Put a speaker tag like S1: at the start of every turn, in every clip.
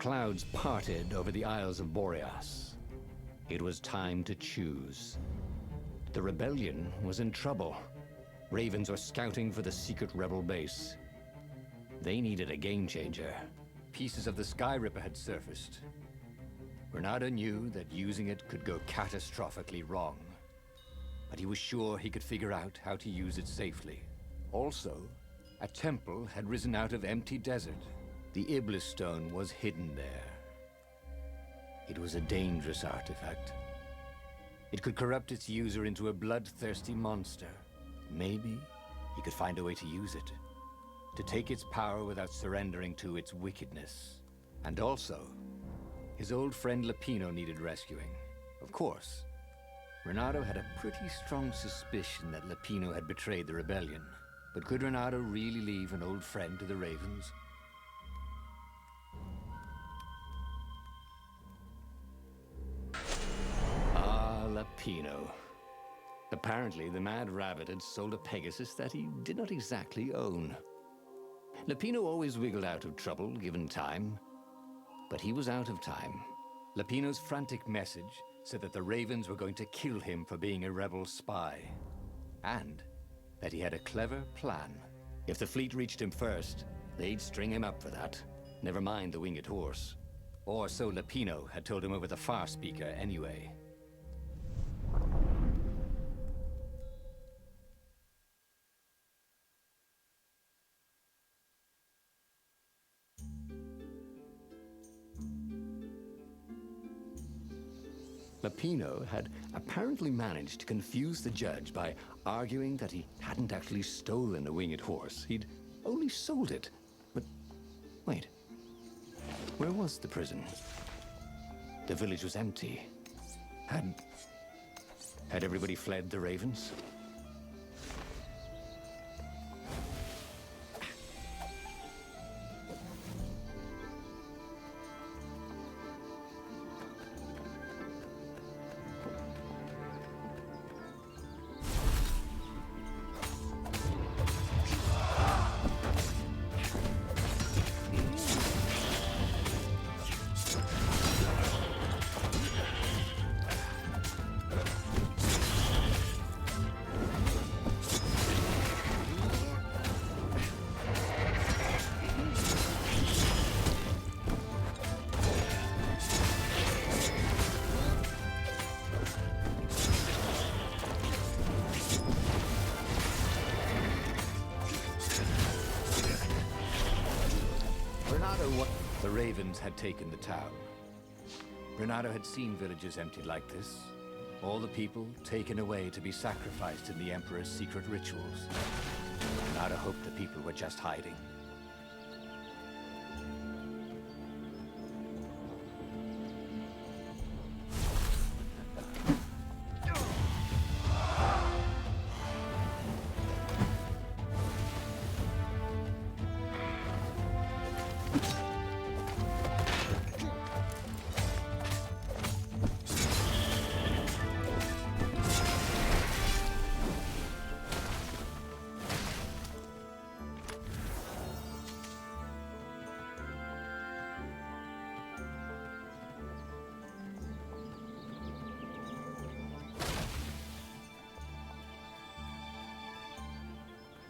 S1: clouds parted over the Isles of Boreas. It was time to choose. The rebellion was in trouble. Ravens were scouting for the secret rebel base. They needed a game changer. Pieces of the Sky Ripper had surfaced. Renato knew that using it could go catastrophically wrong. But he was sure he could figure out how to use it safely. Also, a temple had risen out of empty desert. The Iblis stone was hidden there. It was a dangerous artifact. It could corrupt its user into a bloodthirsty monster. Maybe he could find a way to use it, to take its power without surrendering to its wickedness. And also, his old friend Lapino needed rescuing. Of course, Renato had a pretty strong suspicion that Lapino had betrayed the rebellion. But could Renato really leave an old friend to the Ravens? Lapino. Apparently, the Mad Rabbit had sold a Pegasus that he did not exactly own. Lapino always wiggled out of trouble, given time. But he was out of time. Lapino's frantic message said that the Ravens were going to kill him for being a rebel spy. And that he had a clever plan. If the fleet reached him first, they'd string him up for that. Never mind the winged horse. Or so Lapino had told him over the far speaker anyway. Lapino had apparently managed to confuse the judge by arguing that he hadn't actually stolen a winged horse. He'd only sold it. But wait, where was the prison? The village was empty. Had everybody fled the Ravens? The Ravens had taken the town. Renato had seen villages emptied like this. All the people taken away to be sacrificed in the Emperor's secret rituals. Renato hoped the people were just hiding.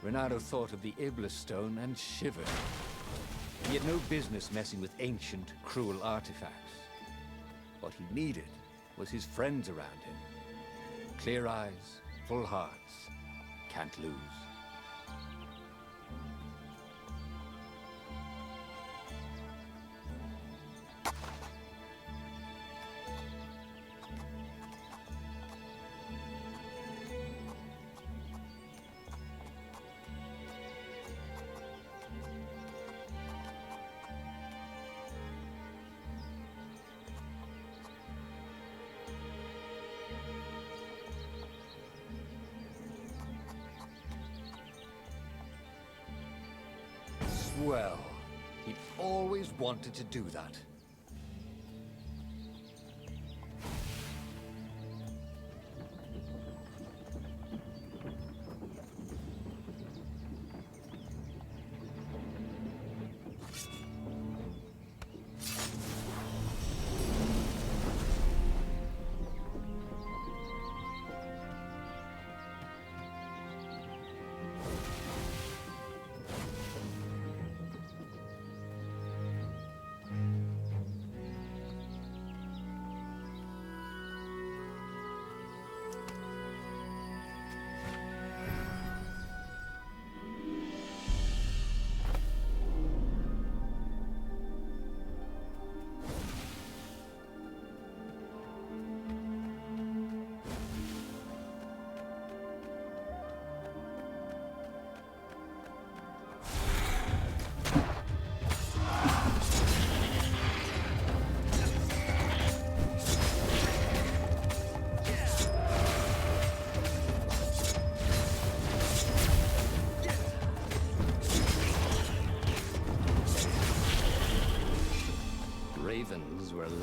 S1: Renato thought of the Iblis stone and shivered. He had no business messing with ancient, cruel artifacts. What he needed was his friends around him. Clear eyes, full hearts, can't lose. Well, he'd always wanted to do that.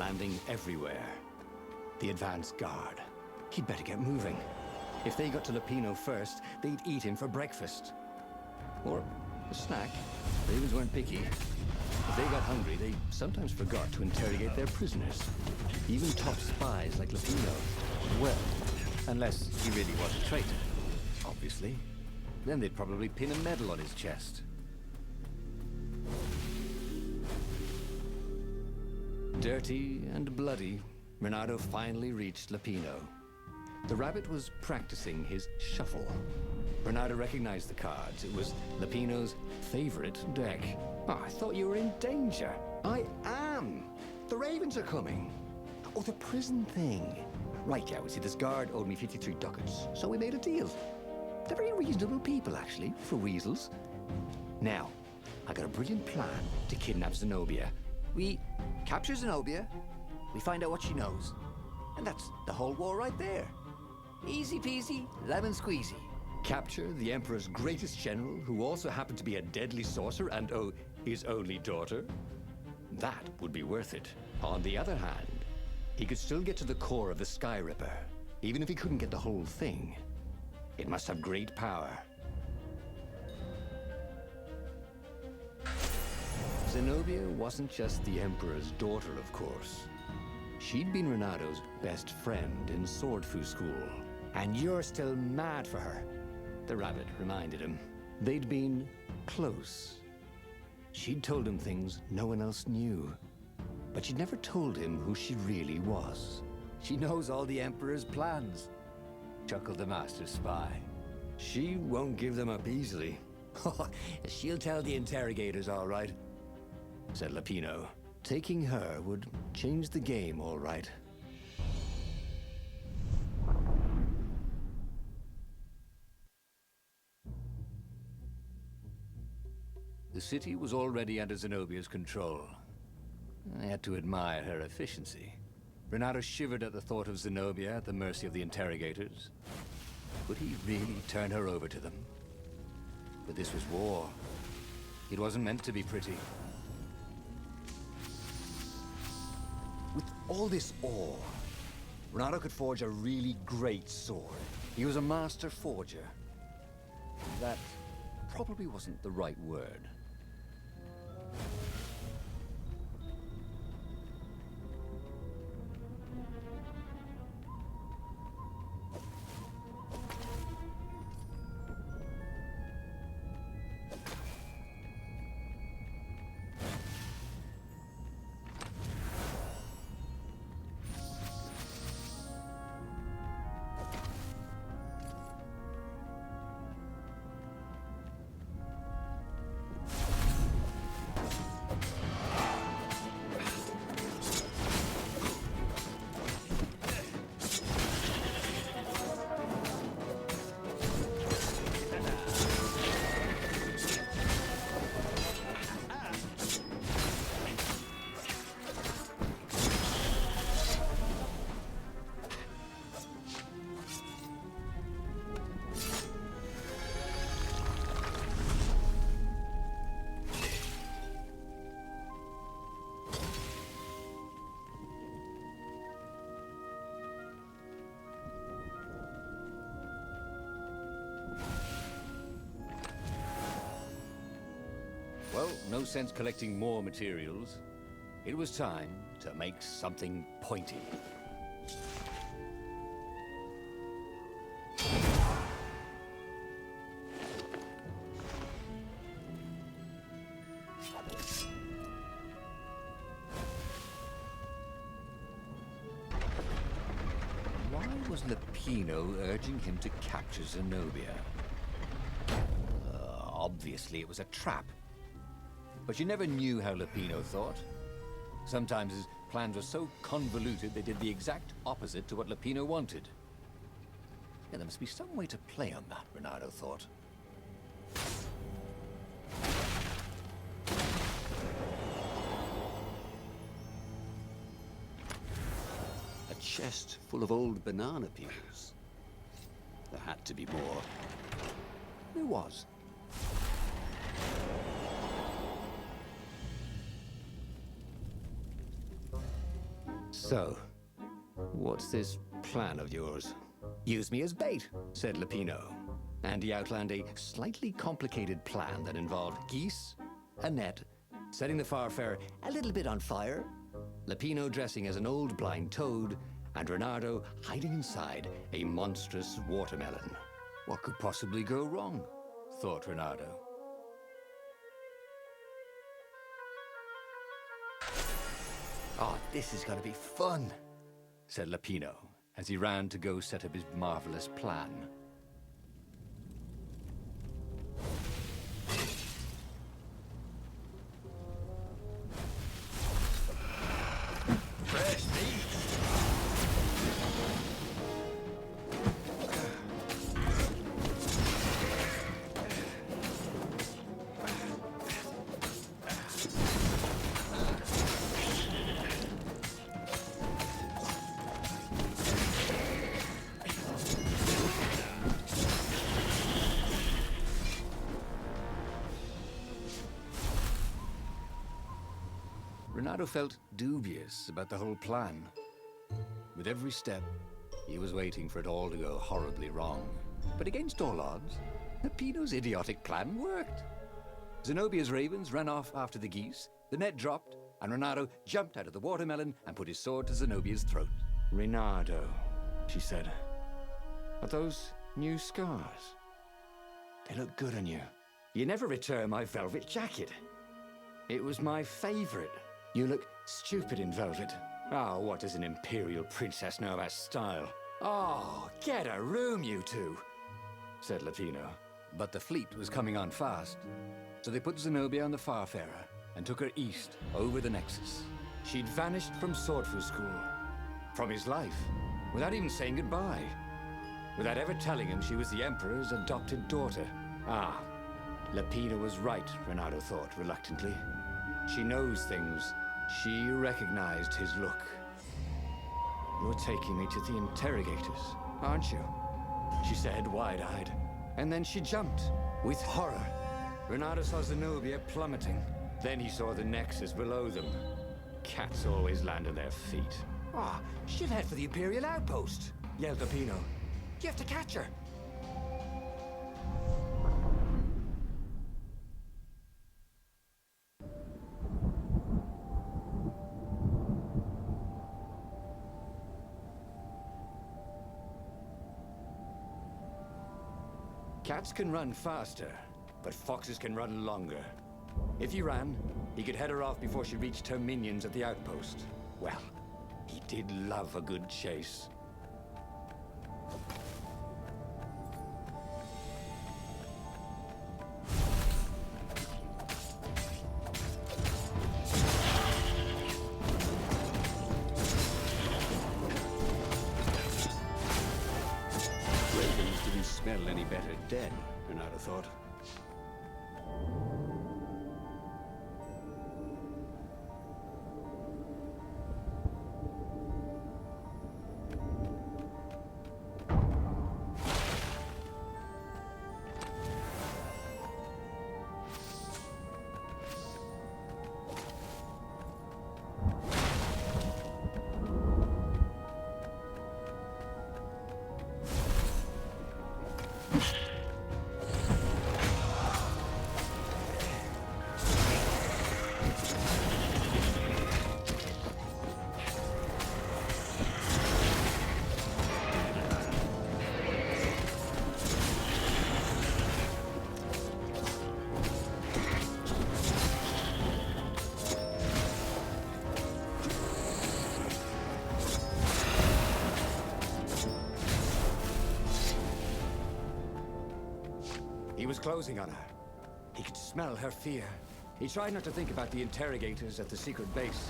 S1: landing everywhere. The advance guard. He'd better get moving. If they got to Lupino first, they'd eat him for breakfast. Or a snack. Ravens weren't picky. If they got hungry, they sometimes forgot to interrogate their prisoners. Even top spies like Lupino.
S2: Well, unless he really was a traitor, obviously. Then they'd probably pin a medal on his chest.
S1: Dirty and bloody, Renato finally reached Lupino. The rabbit was practicing his shuffle. Renato recognized the cards. It was Lupino's favorite deck. Oh, I thought you were in danger. I am! The Ravens are coming. Oh, the prison thing. Right, yeah, see, this guard owed me 53 ducats, so we made a deal. They're very reasonable people, actually, for weasels. Now, I got a brilliant plan to kidnap Zenobia.
S2: We capture Zenobia, we find out what she knows, and that's the whole war right there. Easy peasy, lemon squeezy.
S1: Capture the Emperor's greatest general, who also happened to be a deadly sorcerer and, oh, his only daughter? That would be worth it. On the other hand, he could still get to the core of the Sky Ripper, even if he couldn't get the whole thing. It must have great power. Zenobia wasn't just the Emperor's daughter, of course. She'd been Renato's best friend in Sword Fu school. And you're still mad for her, the rabbit reminded him. They'd been close. She'd told him things no one else knew. But she'd never told him who she really was.
S2: She knows all the Emperor's plans, chuckled the master spy.
S1: She won't give them up easily.
S2: She'll tell the interrogators, all right,
S1: said Lupino. Taking her would change the game, all right.
S2: The city was already under Zenobia's control. I had to admire her efficiency. Renato shivered at the thought of Zenobia at the mercy of the interrogators. Could he really turn her over to them? But this was war. It wasn't meant to be pretty.
S1: With all this ore, Renato could forge a really great sword.
S2: He was a master forger. That probably wasn't the right word. Well, no sense collecting more materials. It was time to make something pointy. Why was Lupino urging him to capture Zenobia? Obviously it was a trap. But you never knew how Lupino thought. Sometimes his plans were so convoluted they did the exact opposite to what Lupino wanted. Yeah, there must be some way to play on that, Renato thought.
S3: A chest full of old banana peels. There had to be more.
S2: There was.
S1: So, what's this plan of yours?
S2: Use me as bait, said Lapino. And he outlined a slightly complicated plan that involved geese, a net, setting the Farfarer a little bit on fire, Lapino dressing as an old blind toad, and Renardo hiding inside a monstrous watermelon. What could possibly go wrong? Thought Renardo. Oh, this is gonna be fun, said Lapino as he ran to go set up his marvelous plan.
S4: Fresh meat.
S2: Renardo felt dubious about the whole plan. With every step, he was waiting for it all to go horribly wrong. But against all odds, Lapino's idiotic plan worked. Zenobia's ravens ran off after the geese, the net dropped, and Renardo jumped out of the watermelon and put his sword to Zenobia's throat.
S1: Renardo, she said. Are those new scars? They look good on you. You never returned my velvet jacket. It was my favorite. You look stupid in velvet. Oh, what does an imperial princess know about style? Oh, get a room, you two, said Lapino.
S2: But the fleet was coming on fast, so they put Zenobia on the Farfarer and took her east over the Nexus.
S1: She'd vanished from Swordfu School, from his life, without even saying goodbye, without ever telling him she was the Emperor's adopted daughter. Ah, Lapino was right, Renardo thought reluctantly. She knows things. She recognized his look. You're taking me to the interrogators, aren't you? She said, wide-eyed. And then she jumped, with horror. Renardo saw Zenobia plummeting. Then he saw the Nexus below them. Cats always land on their feet. Ah, she'll head for the Imperial outpost, yelled Lapino. You have to catch her. Cats can run faster, but foxes can run longer. If he ran, he could head her off before she reached her minions at the outpost. Well, he did love a good chase.
S3: Smell any better dead, Renardo thought.
S1: He was closing on her. He could smell her fear. He tried not to think about the interrogators at the secret base.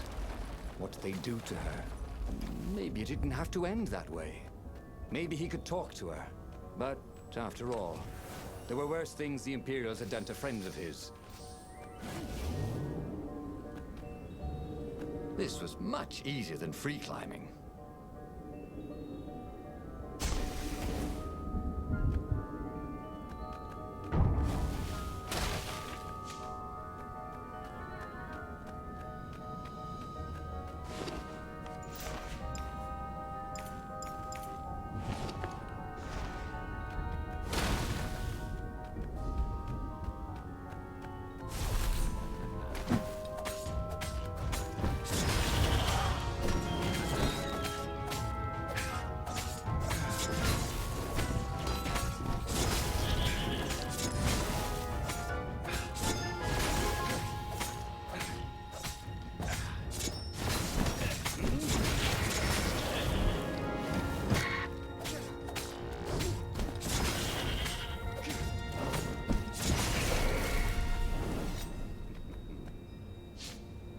S1: What did they do to her? Maybe it didn't have to end that way. Maybe he could talk to her. But, after all, there were worse things the Imperials had done to friends of his.
S2: This was much easier than free climbing.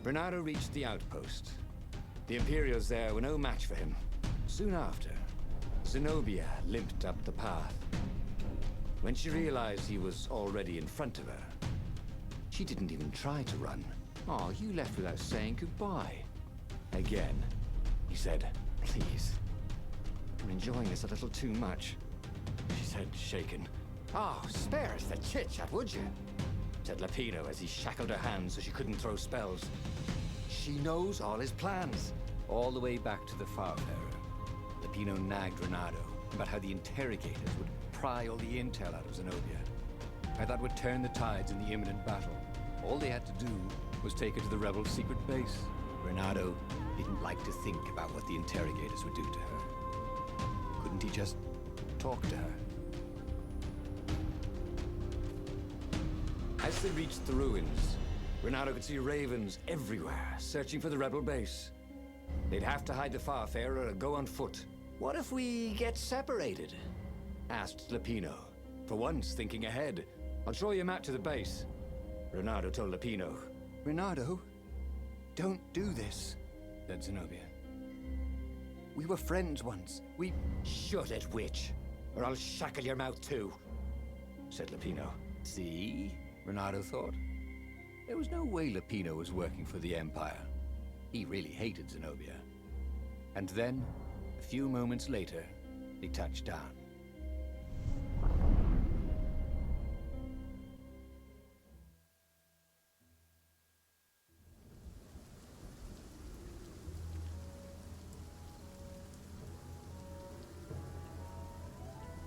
S2: Bernardo reached the outpost. The Imperials there were no match for him. Soon after, Zenobia limped up the path. When she realized he was already in front of her, she didn't even try to run. "Oh, you left without saying goodbye." Again, he said, "Please, I'm enjoying this a little too much," she said, shaken. "Oh, spare us the chit-chat, would you?" said Lapino as he shackled her hands so she couldn't throw spells. "She knows all his plans." All the way back to the Farfarer, Lapino nagged Renato about how the interrogators would pry all the intel out of Zenobia. How that would turn the tides in the imminent battle. All they had to do was take her to the rebel secret base. Renato didn't like to think about what the interrogators would do to her. Couldn't he just talk to her? As they reached the ruins, Renato could see ravens everywhere, searching for the rebel base. They'd have to hide the Farfarer or go on foot. "What if we get separated?" asked Lapino, for once thinking ahead. "I'll show you a map to the base," Renato told Lapino. "Renato, don't do this," said Zenobia. "We were friends once. We..." "Shut it, witch, or I'll shackle your mouth too," said Lapino. See? Renato thought. There was no way Lapino was working for the Empire. He really hated Zenobia. And then, a few moments later, they touched down.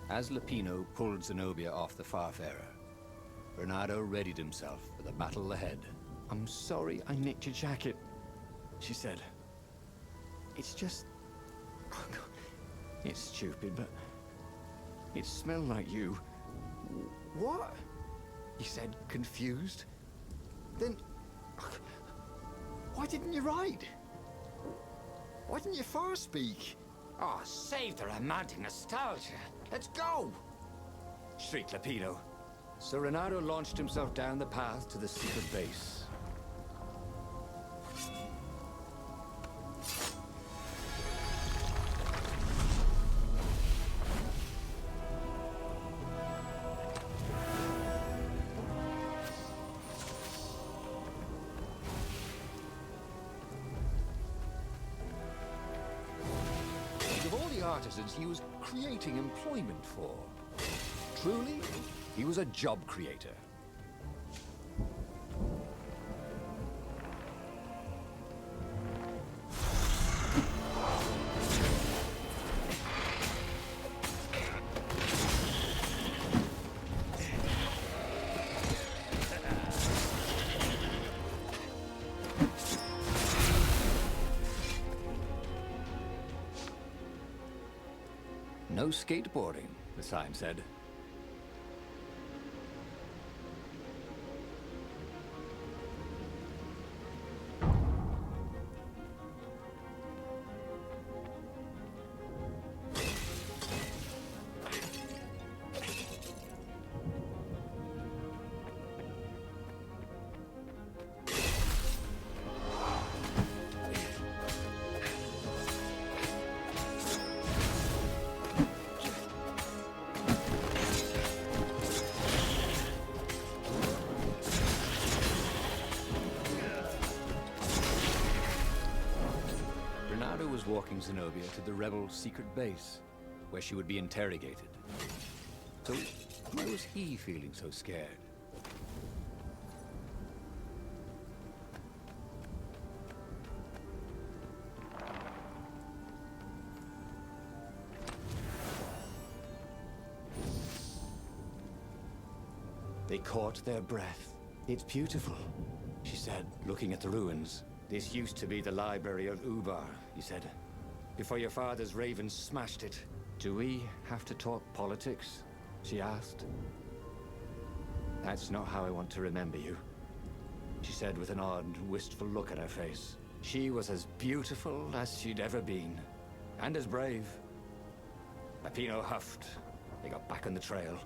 S2: As Lapino pulled Zenobia off the Farfarer, Bernardo readied himself for the battle ahead. "I'm sorry I nicked your jacket," she said. "It's just... It's stupid, but it smelled like you." "What?" he said, confused. "Then... why didn't you ride? Why didn't you first speak?" "Oh, save the romantic nostalgia. Let's go!" shrieked Lapino. So Renato launched himself down the path to the secret base. Of all the artisans he was creating employment for, truly, he was a job creator. No skateboarding, the sign said. Walking Zenobia to the rebel secret base, where she would be interrogated. So, why was he feeling so scared? They caught their breath. "It's beautiful," she said, looking at the ruins. "This used to be the library of Ubar," he said, "before your father's ravens smashed it." "Do we have to talk politics?" she asked. "That's not how I want to remember you," she said with an odd, wistful look on her face. She was as beautiful as she'd ever been, and as brave. Lapino huffed. They got back on the trail.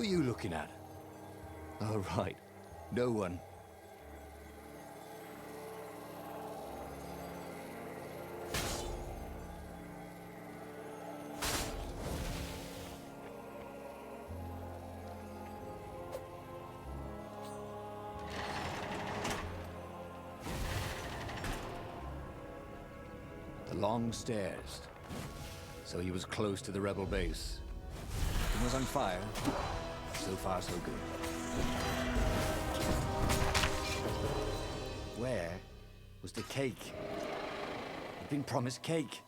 S2: are you looking at? Oh, right. No one. The long stairs. So he was close to the rebel base. It was on fire. So far, so good. Where was the cake? He'd been promised cake.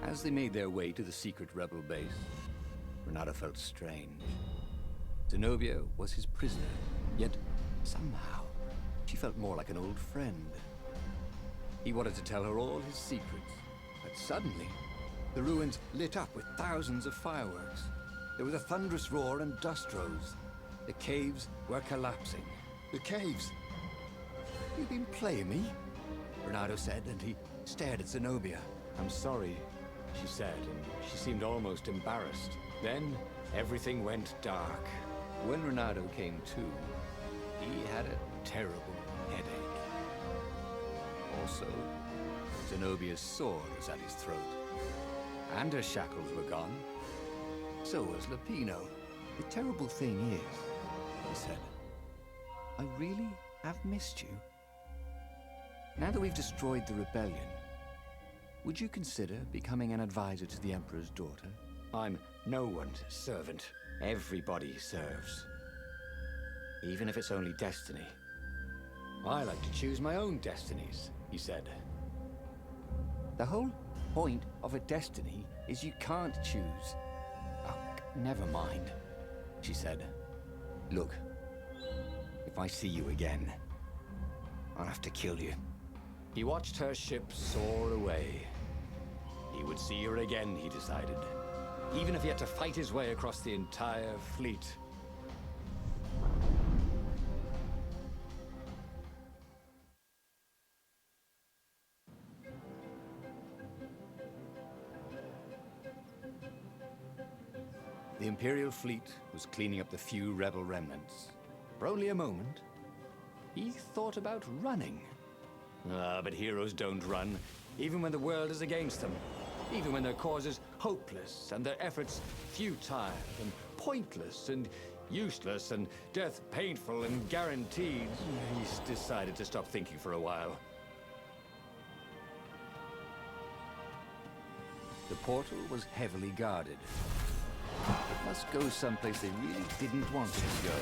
S2: As they made their way to the secret rebel base, Renato felt strange. Zenobia was his prisoner, yet somehow she felt more like an old friend. He wanted to tell her all his secrets, but suddenly the ruins lit up with thousands of fireworks. There was a thunderous roar and dust rose. The caves were collapsing.
S4: The caves!
S2: "You've been playing me?" Renato said, and he stared at Zenobia.
S1: I'm sorry, she said, and she seemed almost embarrassed. Then, everything went dark.
S2: When Renato came to, he had a terrible headache. Also, Zenobia's sword was at his throat. And her shackles were gone. So was Lupino. "The terrible thing is," he said, "I really have missed you. Now that we've destroyed the rebellion, would you consider becoming an advisor to the Emperor's daughter?"
S1: I'm no one's servant. Everybody serves. Even if it's only destiny. I like to choose my own destinies, he said.
S2: "The whole point of a destiny is you can't choose." "Oh, never mind," she said. "Look, if I see you again, I'll have to kill you."
S1: He watched her ship soar away. He would see her again, he decided. Even if he had to fight his way across the entire fleet.
S2: The Imperial fleet was cleaning up the few rebel remnants. For only a moment, he thought about running.
S1: But heroes don't run, even when the world is against them. Even when their cause is hopeless, and their efforts futile, and pointless, and useless, and death painful and guaranteed. He's decided to stop thinking for a while.
S2: The portal was heavily guarded. It must go someplace they really didn't want it to go.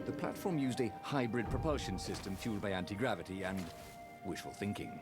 S2: The platform used a hybrid propulsion system fueled by anti-gravity and wishful thinking.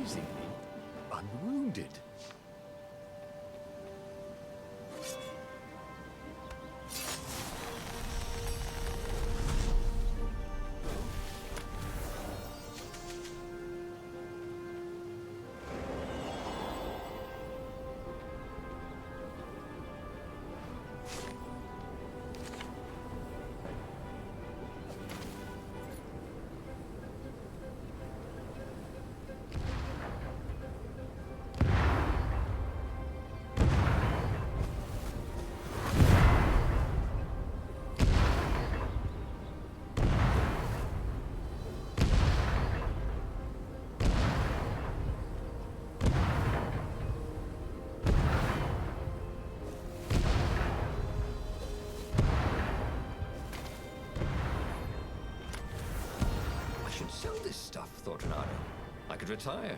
S2: amazingly unwounded.
S1: Sell this stuff, thought Renato. I could retire.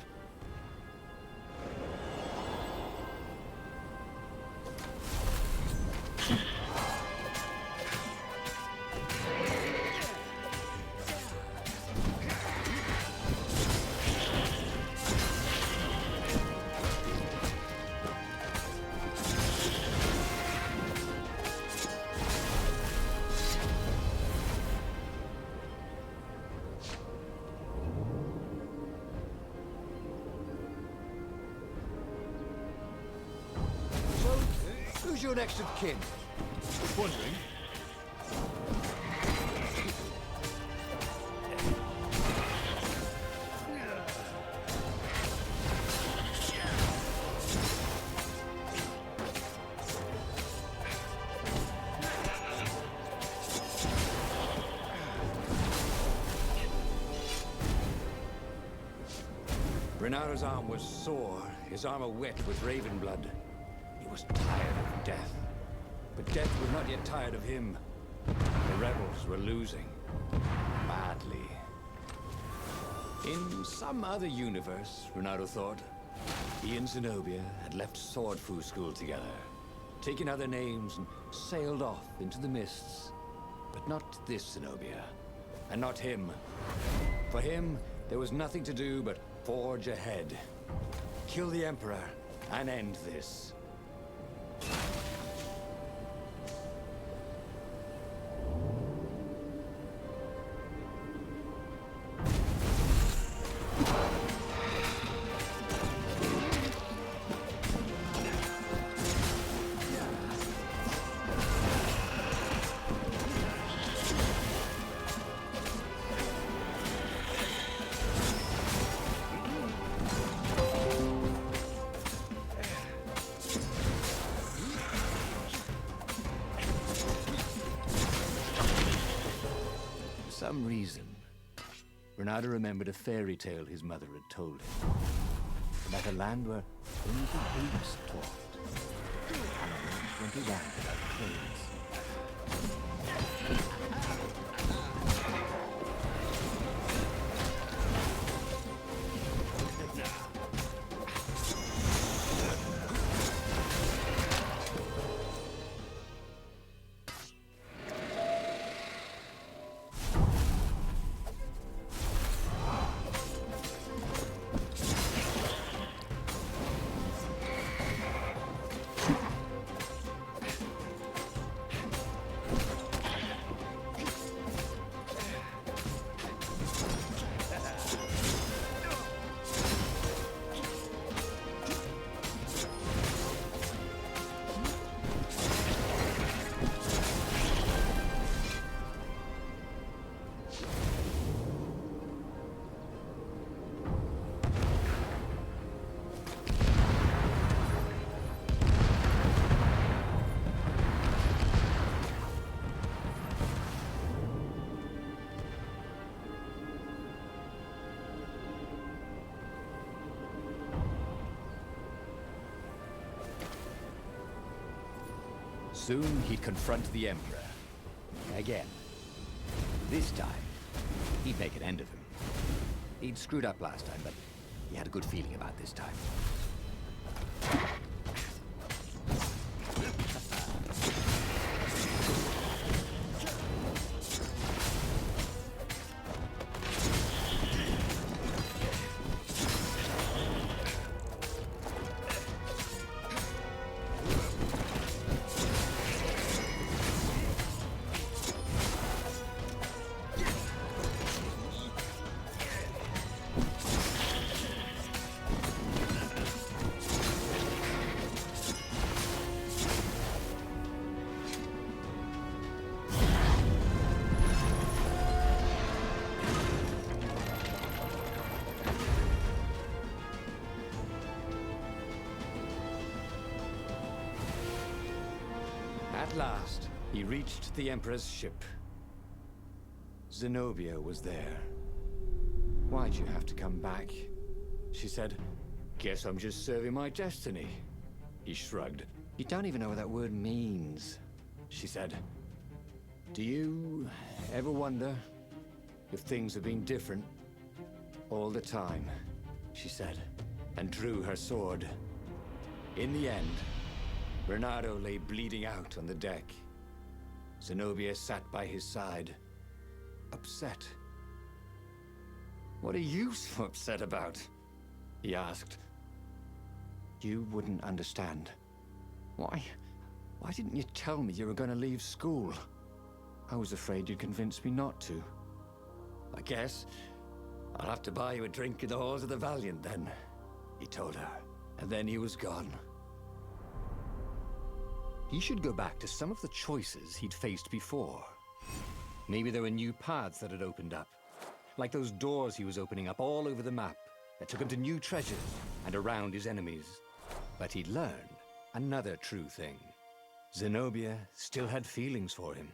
S2: Who's your next of kin? Just wondering.
S1: Renato's arm was sore, his armor wet with raven blood. He was tired of death. But death was not yet tired of him. The rebels were losing. Badly. In some other universe, Renato thought, he and Zenobia had left Sword Fu School together, taken other names and sailed off into the mists. But not this Zenobia, and not him. For him, there was nothing to do but forge ahead. Kill the Emperor and end this.
S2: For some reason, Renato remembered a fairy tale his mother had told him. About a land where only the apes talked. Animals went around without clothes. Soon he'd confront the Emperor. Again. This time, he'd make an end of him. He'd screwed up last time, but he had a good feeling about this time. He reached the Emperor's ship. Zenobia was there. "Why'd you have to come back?" she said. "Guess I'm just serving my destiny." He shrugged. "You don't even know what that word means," she said. "Do you ever wonder if things have been different all the time?" she said, and drew her sword. In the end, Bernardo lay bleeding out on the deck. Zenobia sat by his side, upset. "What are you so upset about?" he asked. "You wouldn't understand. Why didn't you tell me you were going to leave school? I was afraid you'd convince me not to." "I guess I'll have to buy you a drink in the halls of the Valiant then," he told her, and then he was gone. He should go back to some of the choices he'd faced before. Maybe there were new paths that had opened up, like those doors he was opening up all over the map that took him to new treasures and around his enemies. But he'd learned another true thing. Zenobia still had feelings for him.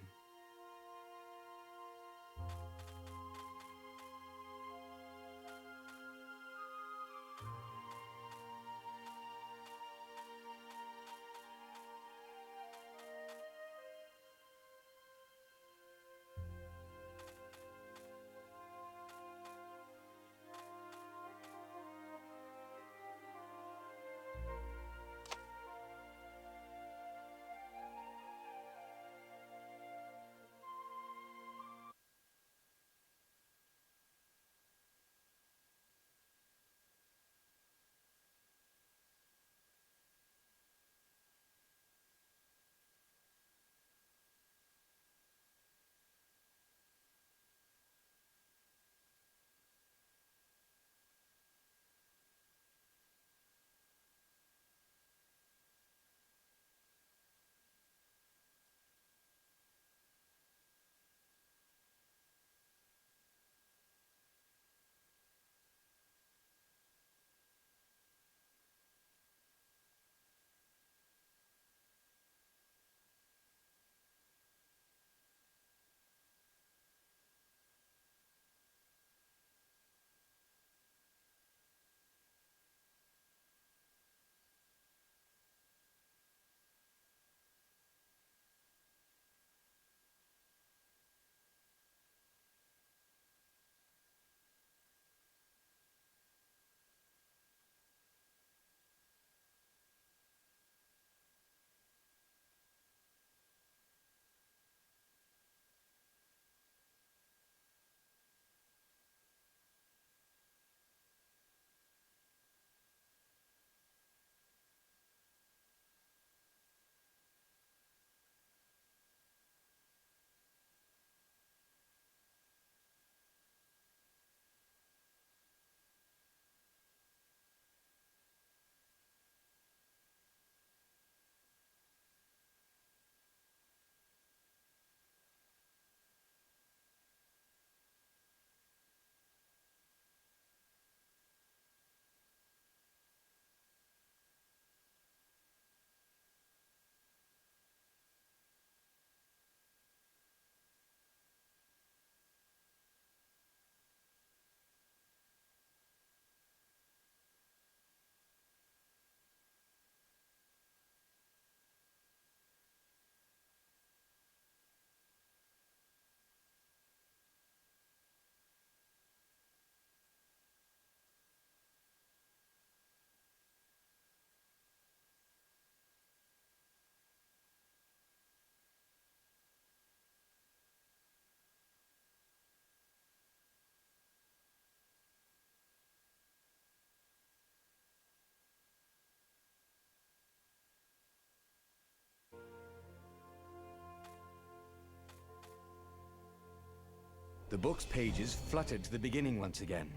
S2: The book's pages fluttered to the beginning once again,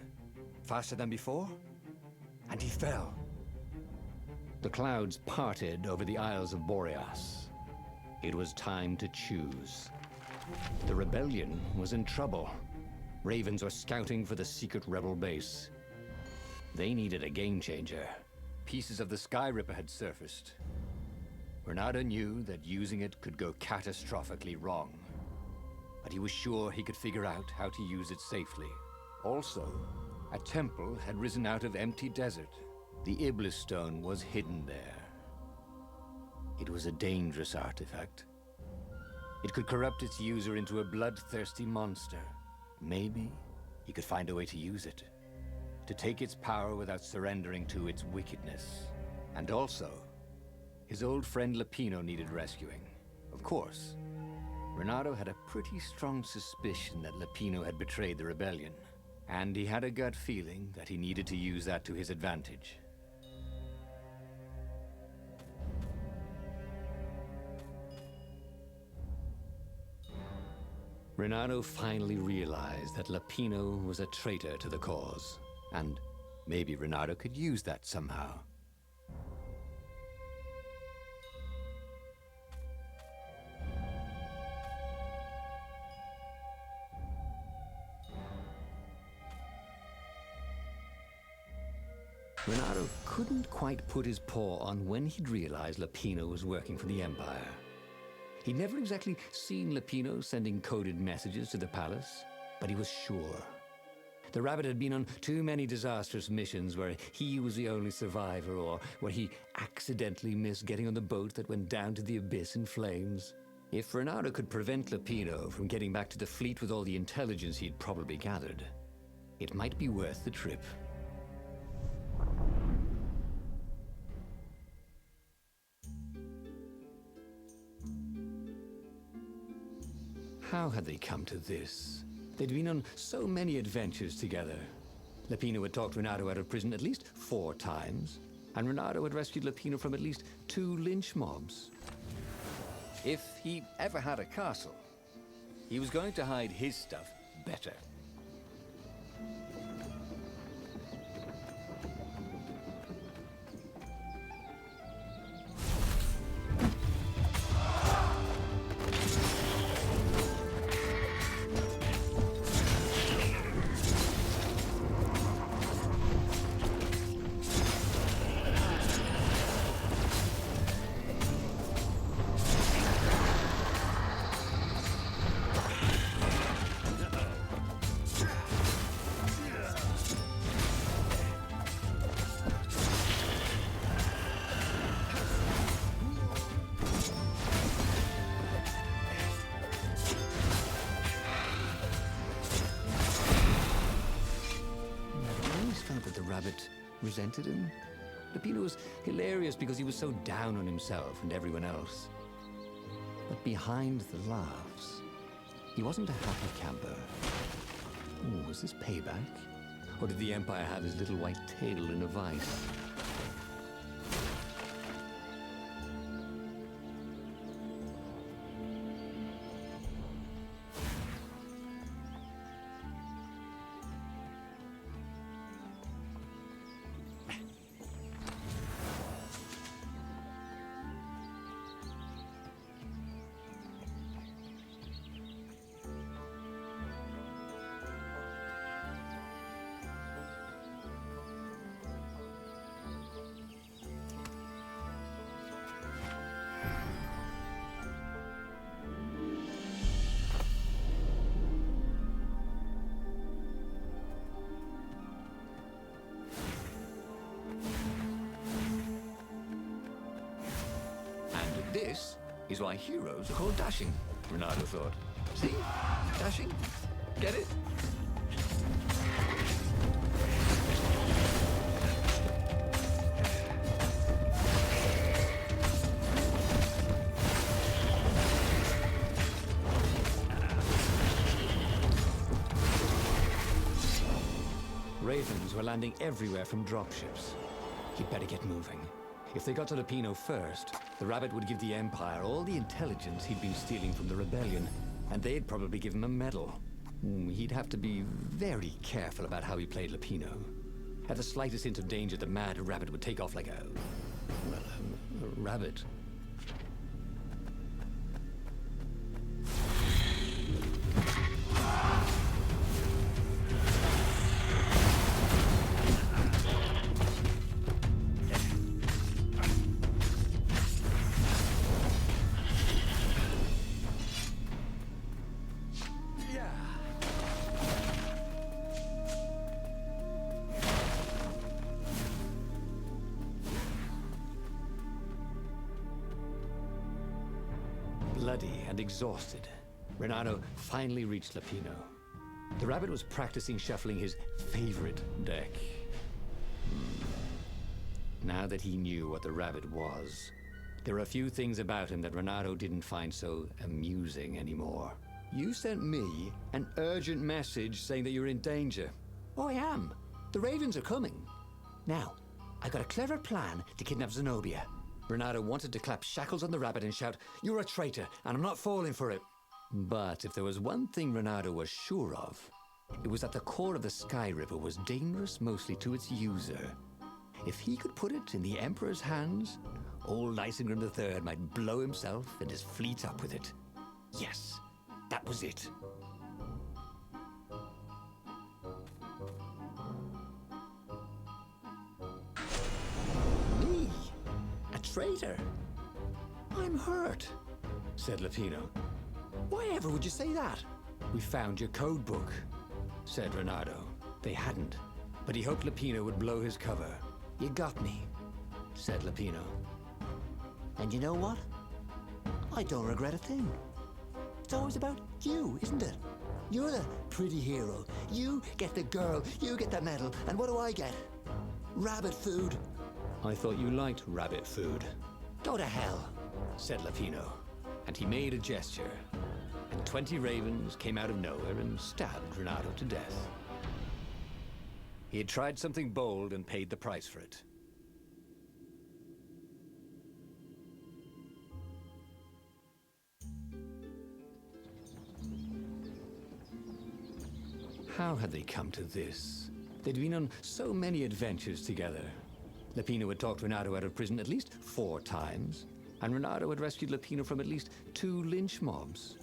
S2: faster than before, and he fell. The clouds parted over the Isles of Boreas. It was time to choose. The rebellion was in trouble. Ravens were scouting for the secret rebel base. They needed a game changer. Pieces of the Sky Ripper had surfaced. Renato knew that using it could go catastrophically wrong, but he was sure he could figure out how to use it safely. Also, a temple had risen out of empty desert. The Iblis stone was hidden there. It was a dangerous artifact. It could corrupt its user into a bloodthirsty monster. Maybe he could find a way to use it, to take its power without surrendering to its wickedness. And also, his old friend Lapino needed rescuing. Of course, Renato had a pretty strong suspicion that Lapino had betrayed the rebellion, and he had a gut feeling that he needed to use that to his advantage.
S1: Renato finally realized that Lapino was a traitor to the cause,
S2: And maybe Renato could use that somehow.
S1: Renato couldn't quite put his paw on when he'd realized Lapino was working for the Empire. He'd never exactly seen Lapino sending coded messages to the palace, but he was sure. The rabbit had been on too many disastrous missions where he was the only survivor, or where he accidentally missed getting on the boat that went down to the abyss in flames. If Renato could prevent Lapino from getting back to the fleet with all the intelligence he'd probably gathered, it might be worth the trip. How had they come to this? They'd been on so many adventures together. Lapino had talked Renato out of prison at least 4 times, and Renato had rescued Lapino from at least 2 lynch mobs.
S2: If he ever had a castle, he was going to hide his stuff better.
S1: Rabbit resented him. Lapino was hilarious because he was so down on himself and everyone else. But behind the laughs, he wasn't a happy camper. Ooh, was this payback? Or did the Empire have his little white tail in a vice? This is why heroes are called dashing, Renato thought. See? Dashing? Get it? Ravens were landing everywhere from dropships. He'd better get moving. If they got to Lapino first, the rabbit would give the Empire all the intelligence he'd been stealing from the rebellion, and they'd probably give him a medal. He'd have to be very careful about how he played Lapino. At the slightest hint of danger, the mad rabbit would take off like a rabbit. Bloody and exhausted, Renato finally reached Lapino. The rabbit was practicing shuffling his favorite deck. Now that he knew what the rabbit was, there were a few things about him that Renato didn't find so amusing anymore. You sent me an urgent message saying that you're in danger. Oh, I am. The ravens are coming. Now, I got a clever plan to kidnap Zenobia. Renato wanted to clap shackles on the rabbit and shout, "You're a traitor, and I'm not falling for it." But if there was one thing Renato was sure of, it was that the core of the Sky River was dangerous mostly to its user. If he could put it in the Emperor's hands, old Isengrim III might blow himself and his fleet up with it. Yes, that was it. Me? A traitor? I'm hurt, said Lapino. Why ever would you say that? We found your code book, said Renato. They hadn't, but he hoped Lapino would blow his cover. You got me, said Lapino. And you know what? I don't regret a thing. It's always about you, isn't it? You're the pretty hero. You get the girl, you get the medal, and what do I get? Rabbit food. I thought you liked rabbit food. Go to hell, said Lapino. And he made a gesture, and 20 ravens came out of nowhere and stabbed Renato to death. He had tried something bold and paid the price for it. How had they come to this? They'd been on so many adventures together. Lapino had talked Renato out of prison at least 4 times, and Renato had rescued Lapino from at least 2 lynch mobs.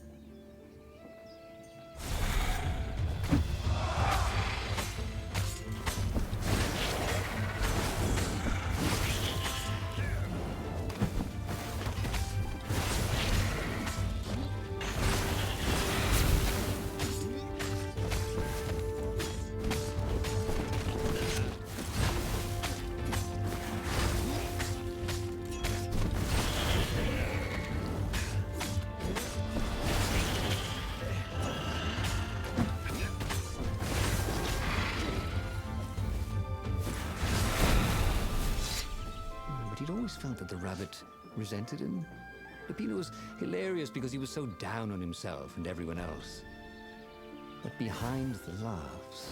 S1: He'd always felt that the rabbit resented him. Lapino was hilarious because he was so down on himself and everyone else. But behind the laughs,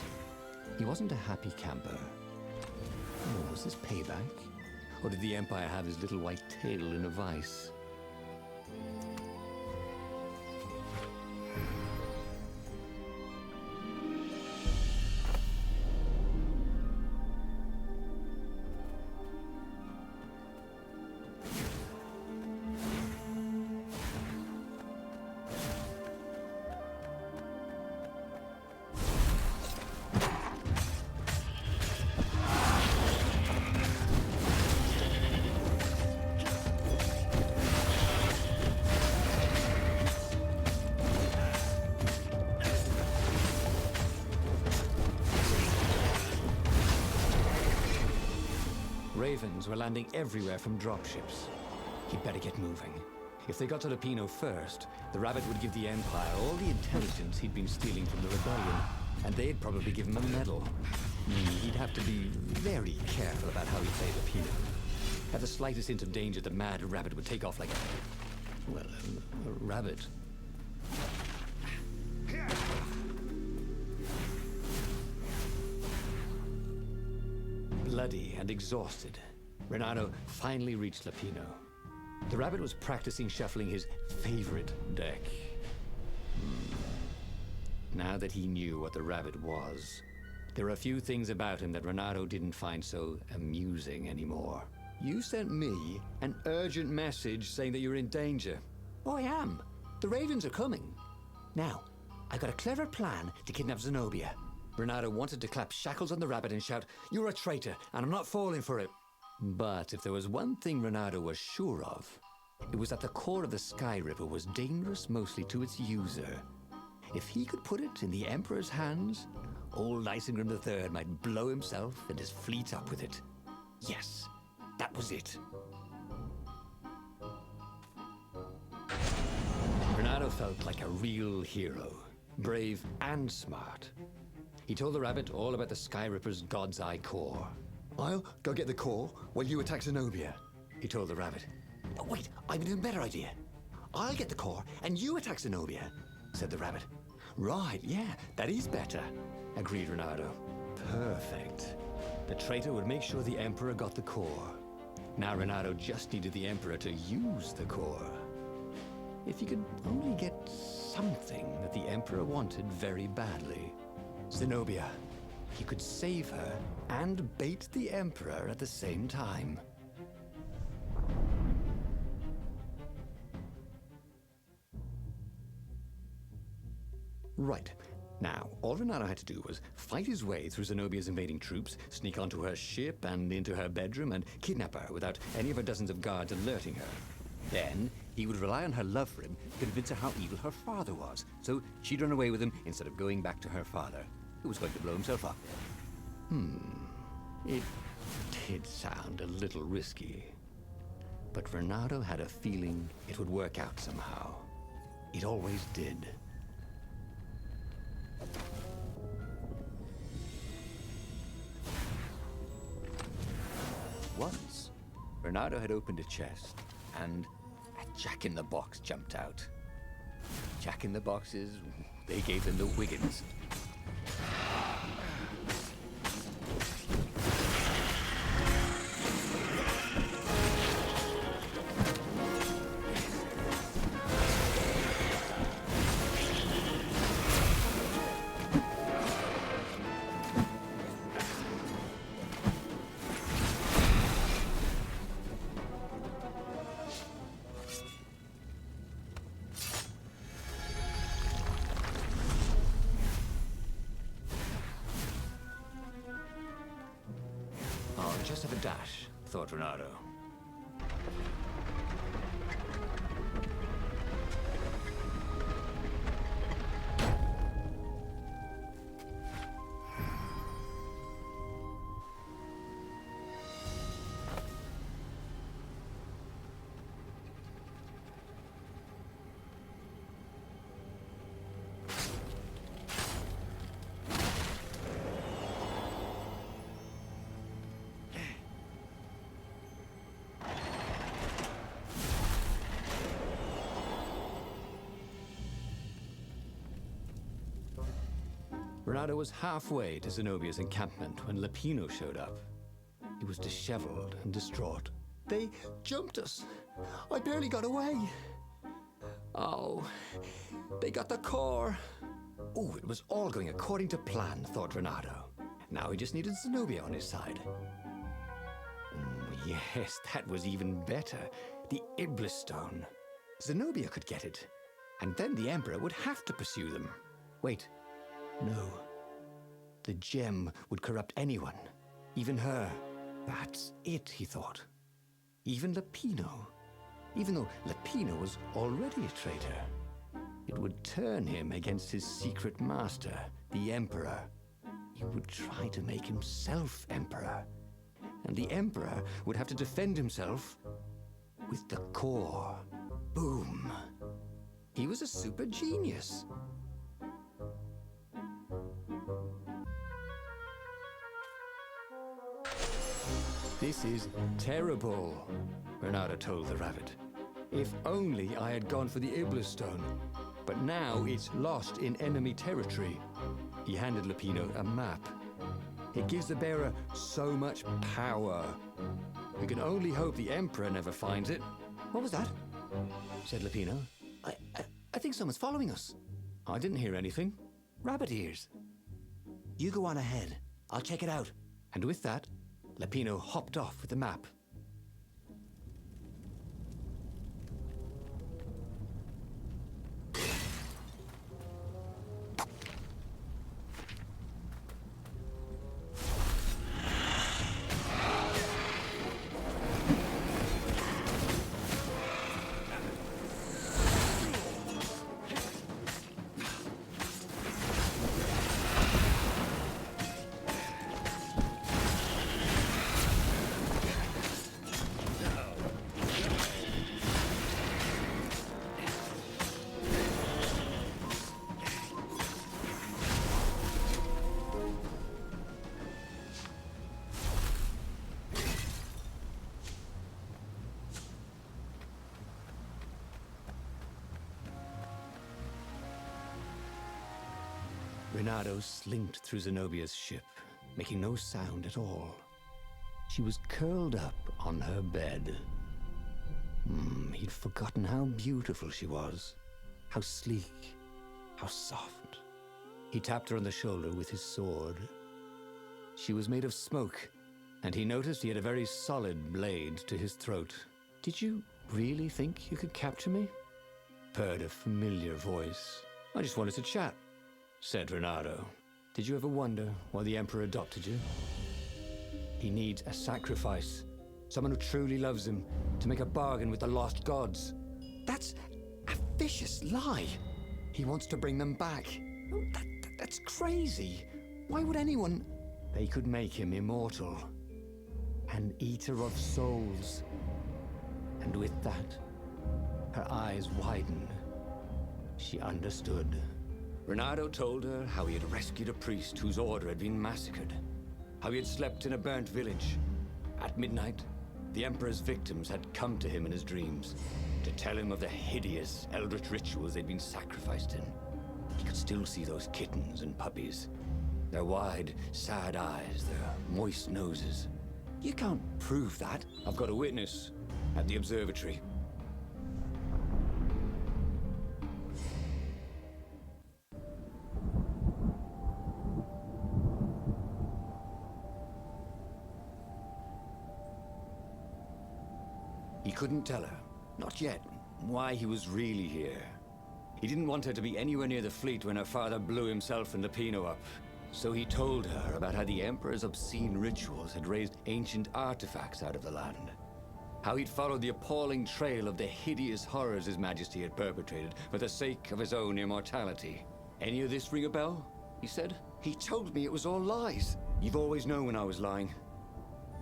S1: he wasn't a happy camper. Oh, was this payback? Or did the Empire have his little white tail in a vice? Ravens were landing everywhere from dropships. He'd better get moving. If they got to Lapino first, the rabbit would give the Empire all the intelligence he'd been stealing from the rebellion, and they'd probably give him a medal. He'd have to be very careful about how he played Lapino. At the slightest hint of danger, the mad rabbit would take off like a rabbit. Bloody and exhausted, Renato finally reached Lapino. The rabbit was practicing shuffling his favorite deck. Now that he knew what the rabbit was, there were a few things about him that Renato didn't find so amusing anymore. You sent me an urgent message saying that you're in danger. Oh, I am. The ravens are coming. Now, I got a clever plan to kidnap Zenobia. Renato wanted to clap shackles on the rabbit and shout, "You're a traitor, and I'm not falling for it." But if there was one thing Renato was sure of, it was that the core of the Sky River was dangerous mostly to its user. If he could put it in the Emperor's hands, old Isengrim III might blow himself and his fleet up with it. Yes, that was it. felt like a real hero, brave and smart. He told the rabbit all about the Sky Ripper's God's Eye core. I'll go get the core while you attack Zenobia, he told the rabbit. Oh, wait, I've an even better idea. I'll get the core and you attack Zenobia, said the rabbit. Right, yeah, that is better, agreed Renato. Perfect. The traitor would make sure the Emperor got the core. Now Renato just needed the Emperor to use the core. If he could only get something that the Emperor wanted very badly. Zenobia. He could save her and bait the Emperor at the same time. Right. Now, all Renato had to do was fight his way through Zenobia's invading troops, sneak onto her ship and into her bedroom, and kidnap her without any of her dozens of guards alerting her.
S2: Then, he would rely on her love for him to convince her how evil her father was, so she'd run away with him instead of going back to her father, who was going to blow himself up.
S1: It did sound a little risky. But Renato had a feeling it would work out somehow. It always did.
S2: Once, Renato had opened a chest, and a Jack-in-the-Box jumped out. Jack-in-the-Boxes, they gave them the Wiggins.
S1: Just have a dash, thought Renato. Renato was halfway to Zenobia's encampment when Lupino showed up. He was disheveled and distraught. They jumped us. I barely got away. Oh, they got the core. Oh, it was all going according to plan, thought Renato. Now he just needed Zenobia on his side. Yes, that was even better. The Iblis Stone. Zenobia could get it. And then the Emperor would have to pursue them. Wait. No. The gem would corrupt anyone, even her. That's it, he thought. Even Lupino. Even though Lupino was already a traitor. It would turn him against his secret master, the Emperor. He would try to make himself Emperor. And the Emperor would have to defend himself with the core. Boom. He was a super genius. This is terrible, Renato told the rabbit. If only I had gone for the Iblis Stone. But now it's lost in enemy territory. He handed Lupino a map. It gives the bearer so much power. We can only hope the Emperor never finds it. What was that? Said Lupino. I think someone's following us. I didn't hear anything. Rabbit ears. You go on ahead. I'll check it out. And with that, Lupino hopped off with the map. Renato slinked through Zenobia's ship, making no sound at all. She was curled up on her bed. He'd forgotten how beautiful she was, how sleek, how soft. He tapped her on the shoulder with his sword. She was made of smoke, and he noticed he had a very solid blade to his throat. "Did you really think you could capture me?" purred a familiar voice. "I just wanted to chat," said Renato. "Did you ever wonder why the Emperor adopted you? He needs a sacrifice, someone who truly loves him, to make a bargain with the lost gods." "That's a vicious lie. He wants to bring them back." Oh, that's crazy. Why would anyone... They could make him immortal, an eater of souls. And with that, her eyes widened. She understood. Renato told her how he had rescued a priest whose order had been massacred, how he had slept in a burnt village. At midnight, the Emperor's victims had come to him in his dreams to tell him of the hideous eldritch rituals they'd been sacrificed in. He could still see those kittens and puppies, their wide, sad eyes, their moist noses. "You can't prove that." "I've got a witness at the observatory." He couldn't tell her, not yet, why he was really here. He didn't want her to be anywhere near the fleet when her father blew himself and the Pino up. So he told her about how the Emperor's obscene rituals had raised ancient artifacts out of the land. How he'd followed the appalling trail of the hideous horrors His Majesty had perpetrated for the sake of his own immortality. "Any of this ring a bell?" he said. "He told me it was all lies." "You've always known when I was lying.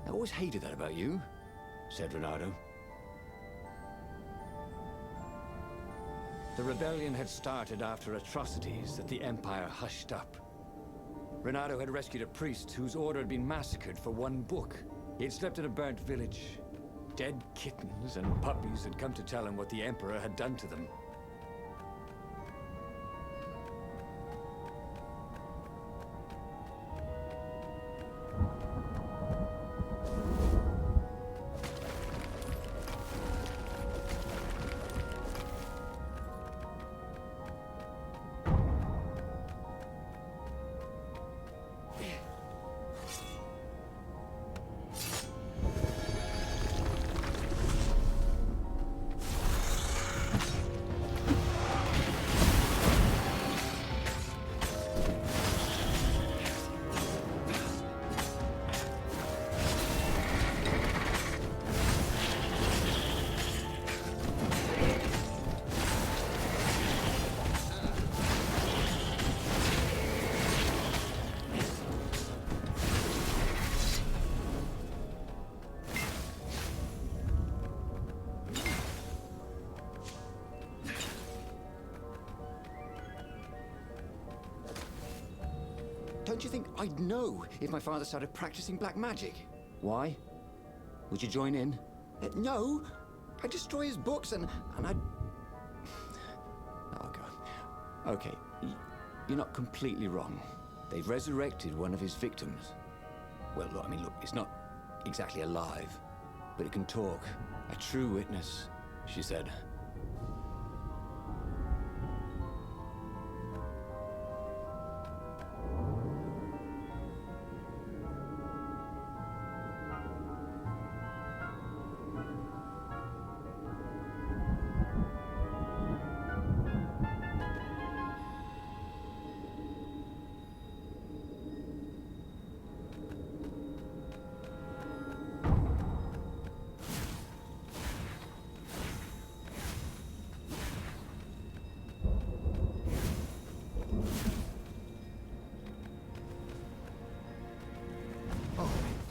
S1: I always hated that about you," said Renato. The rebellion had started after atrocities that the Empire hushed up. Renato had rescued a priest whose order had been massacred for one book. He had slept in a burnt village. Dead kittens and puppies had come to tell him what the Emperor had done to them. Don't you think I'd know if my father started practicing black magic? Why? Would you join in? No! I'd destroy his books and I'd... Oh, God. Okay, you're not completely wrong. They've resurrected one of his victims. Well, look, it's not exactly alive, but it can talk. A true witness, she said.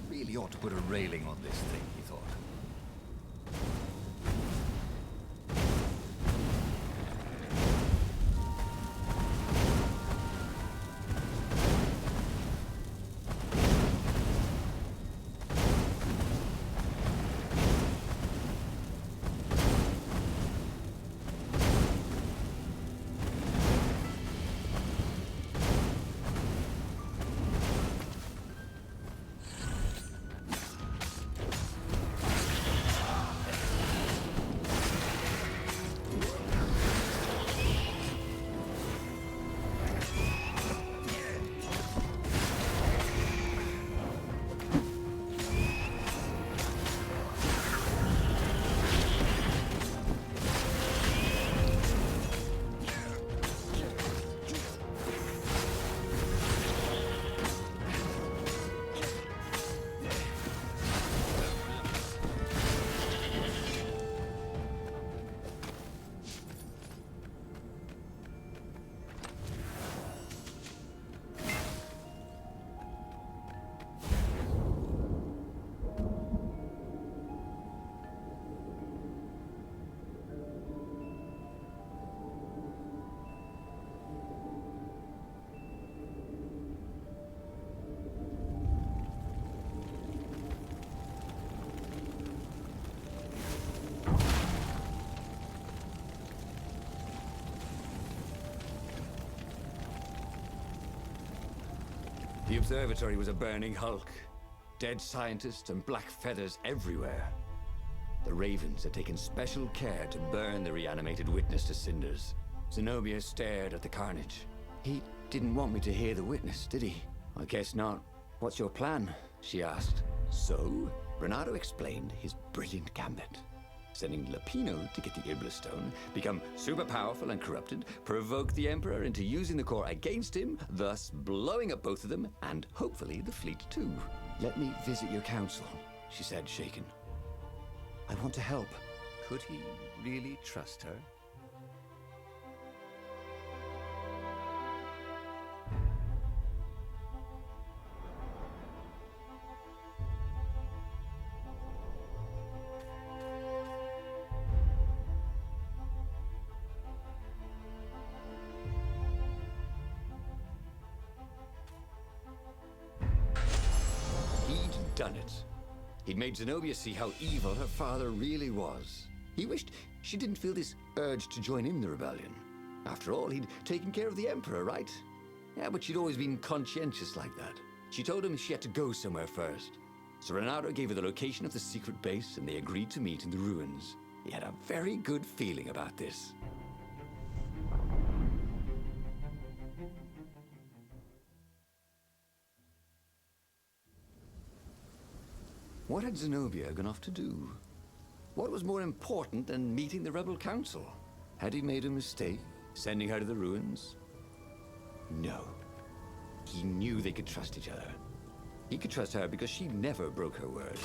S2: Really ought to put a railing on this thing, he thought. The observatory was a burning hulk. Dead scientists and black feathers everywhere. The Ravens had taken special care to burn the reanimated witness to cinders. Zenobia stared at the carnage. He didn't want me to hear the witness, did he? I guess not. What's your plan? She asked. So, Renato explained his brilliant gambit. Sending Lapino to get the Iblis Stone, become super powerful and corrupted, provoke the Emperor into using the core against him, thus blowing up both of them, and hopefully the fleet too. Let me visit your council, she said, shaken. I want to help. Could he really trust her? He'd done it. He'd made Zenobia see how evil her father really was. He wished she didn't feel this urge to join in the rebellion. After all, he'd taken care of the Emperor, right? Yeah, but she'd always been conscientious like that. She told him she had to go somewhere first. So Renato gave her the location of the secret base, and they agreed to meet in the ruins. He had a very good feeling about this. What had Zenobia gone off to do? What was more important than meeting the rebel council? Had he made a mistake, sending her to the ruins? No. He knew they could trust each other. He could trust her because she never broke her word.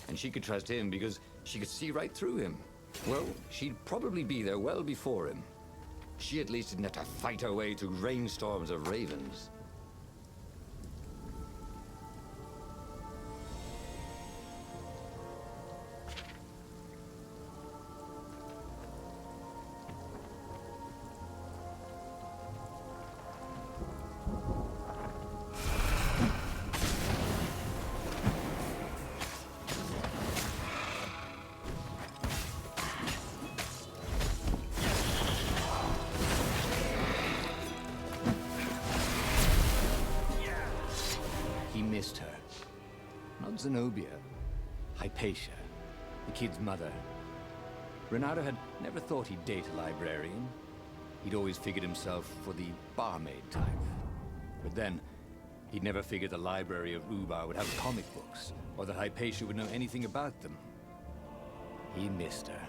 S2: And she could trust him because she could see right through him. Well, she'd probably be there well before him. She at least didn't have to fight her way through rainstorms of ravens. He missed her. Not Zenobia. Hypatia, the kid's mother. Renato had never thought he'd date a librarian. He'd always figured himself for the barmaid type. But then, he'd never figured the library of Ubar would have comic books, or that Hypatia would know anything about them. He missed her.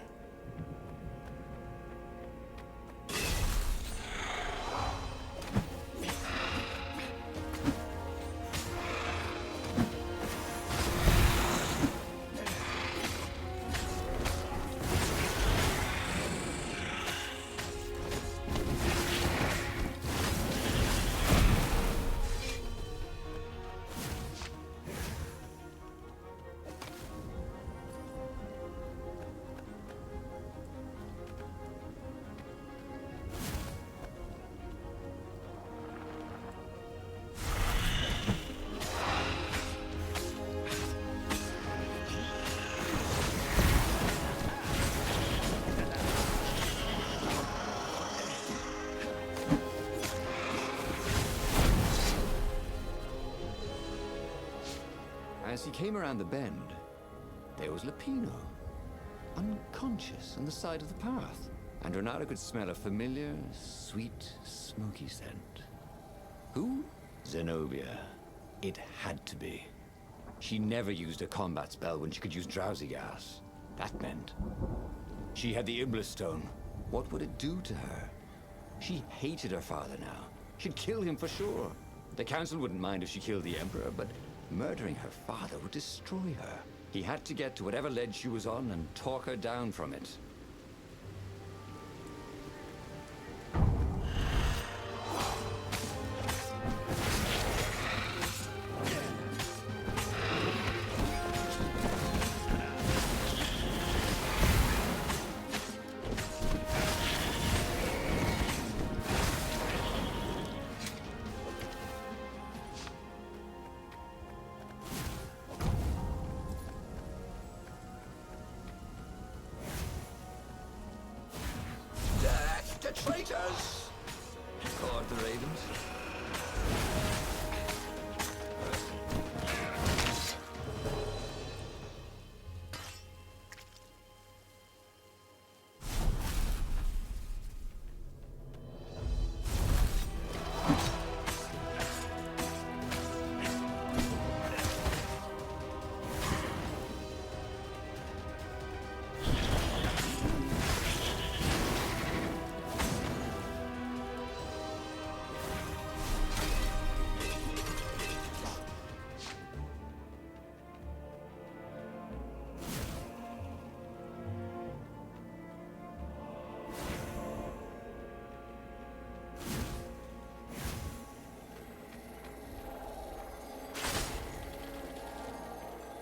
S2: As he came around the bend, there was Lapino, unconscious on the side of the path, and Renato could smell a familiar, sweet, smoky scent. Who? Zenobia. It had to be. She never used a combat spell when she could use drowsy gas. That meant she had the Iblis Stone. What would it do to her? She hated her father now. She'd kill him for sure. The council wouldn't mind if she killed the Emperor, but murdering her father would destroy her. He had to get to whatever ledge she was on and talk her down from it.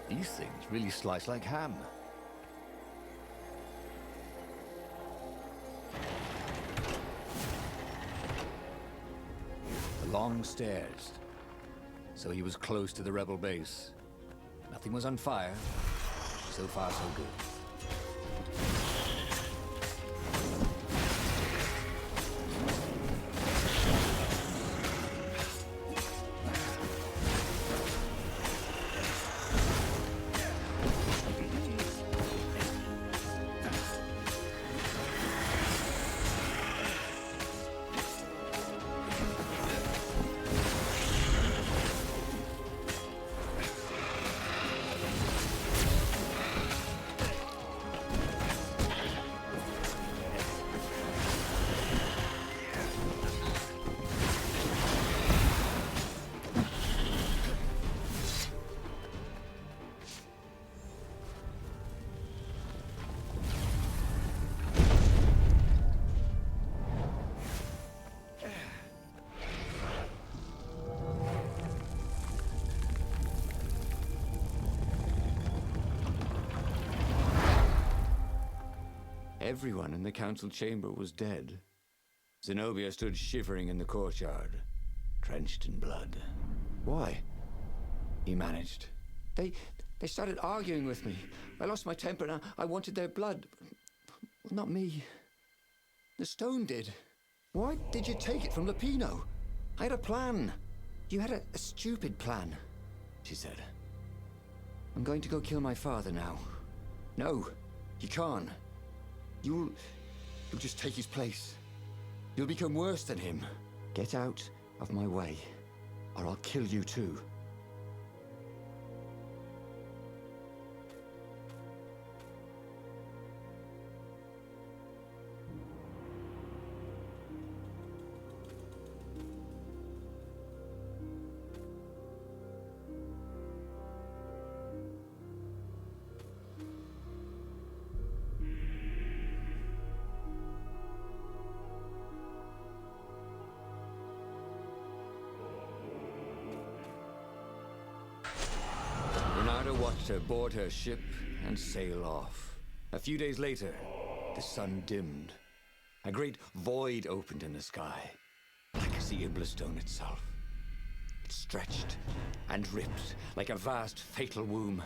S2: These things really slice like ham. The long stairs. So he was close to the rebel base. Nothing was on fire. So far, so good. Everyone in the council chamber was dead. Zenobia stood shivering in the courtyard, drenched in blood.
S4: Why?
S2: He managed.
S4: They started arguing with me. I lost my temper and I wanted their blood. Well, not me. The stone did. Why did you take it from Lupino? I had a plan. You had a stupid plan, she said. I'm going to go kill my father now. No, you can't. You'll just take his place. You'll become worse than him. Get out of my way, or I'll kill you too. Watched her board her ship and sail off. A few days later, the sun dimmed. A great void opened in the sky, black as the Iblastone itself. It stretched and ripped like a vast fatal womb,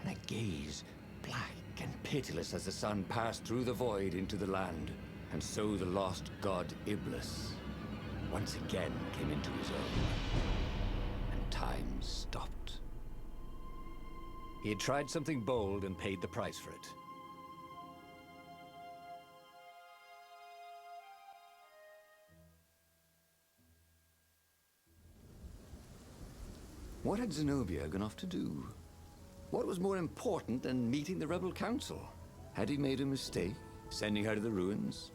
S4: and a gaze black and pitiless as the sun passed through the void into the land. And so the lost god Iblis once again came into his own, and time stopped. He had tried something bold and paid the price for it. What had Zenobia gone off to do? What was more important than meeting the rebel council? Had he made a mistake, sending her to the ruins?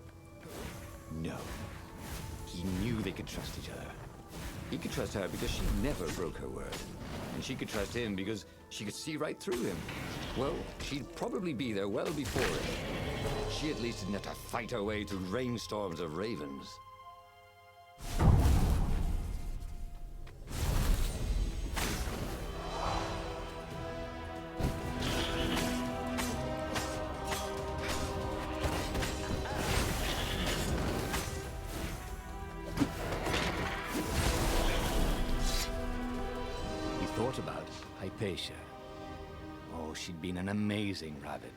S4: No. He knew they could trust each other. He could trust her because she never broke her word. And she could trust him because she could see right through him. Well, she'd probably be there well before him. She at least didn't have to fight her way through rainstorms of ravens. About Hypatia. Oh, she'd been an amazing rabbit.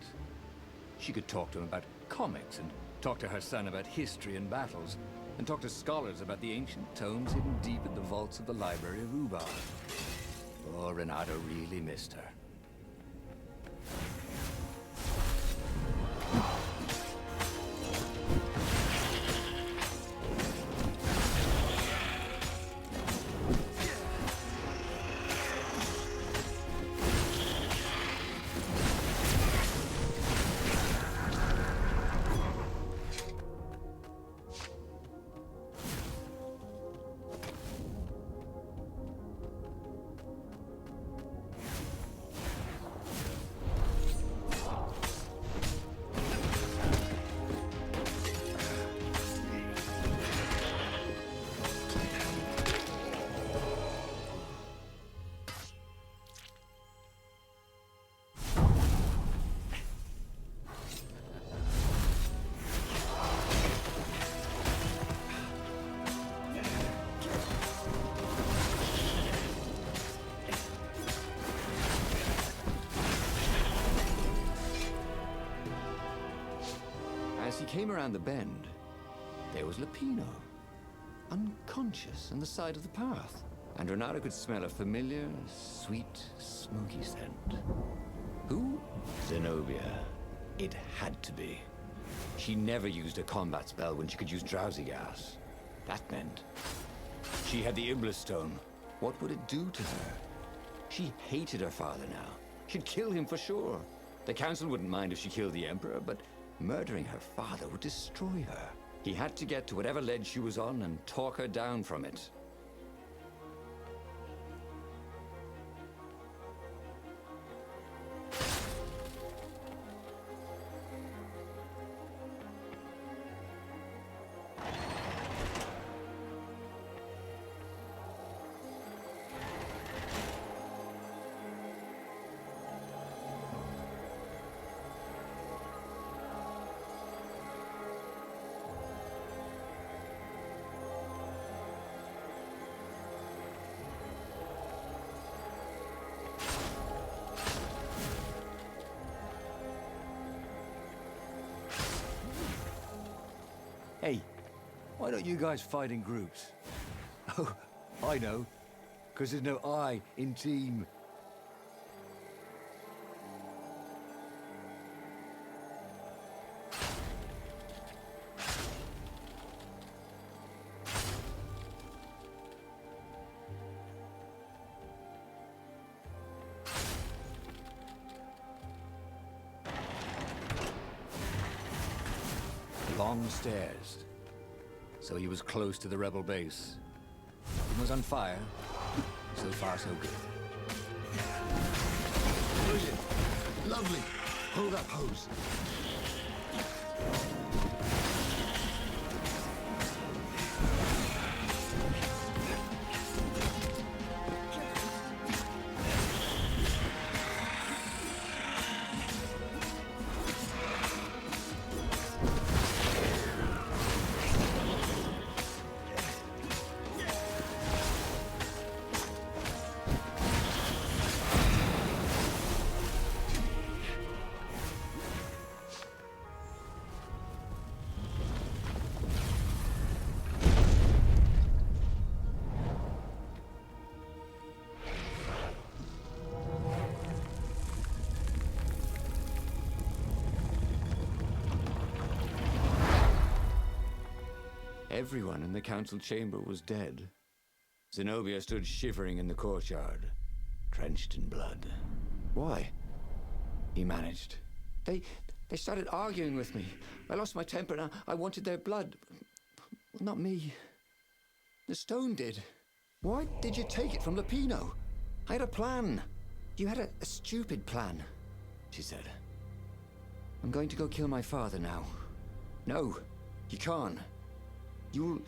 S4: She could talk to him about comics, and talk to her son about history and battles, and talk to scholars about the ancient tomes hidden deep in the vaults of the Library of Ubar. Oh, Renato really missed her. came around the bend, there was Lupino, unconscious on the side of the path. And Renato could smell a familiar, sweet, smoky scent. Who? Zenobia. It had to be. She never used a combat spell when she could use drowsy gas. That meant she had the Iblis Stone. What would it do to her? She hated her father now. She'd kill him for sure. The council wouldn't mind if she killed the Emperor, but murdering her father would destroy her. He had to get to whatever ledge she was on and talk her down from it.
S2: Hey, why don't you guys fight in groups? Oh, I know. Because there's no I in team. Long stairs. So he was close to the rebel base. He was on fire. So far, so good.
S5: Brilliant. Lovely. Hold that pose.
S4: Everyone in the council chamber was dead. Zenobia stood shivering in the courtyard, drenched in blood. Why? He managed. They started arguing with me. I lost my temper and I wanted their blood. Well, not me. The stone did. Why did you take it from Lupino? I had a plan. You had a stupid plan, she said. I'm going to go kill my father now. No, you can't. You'll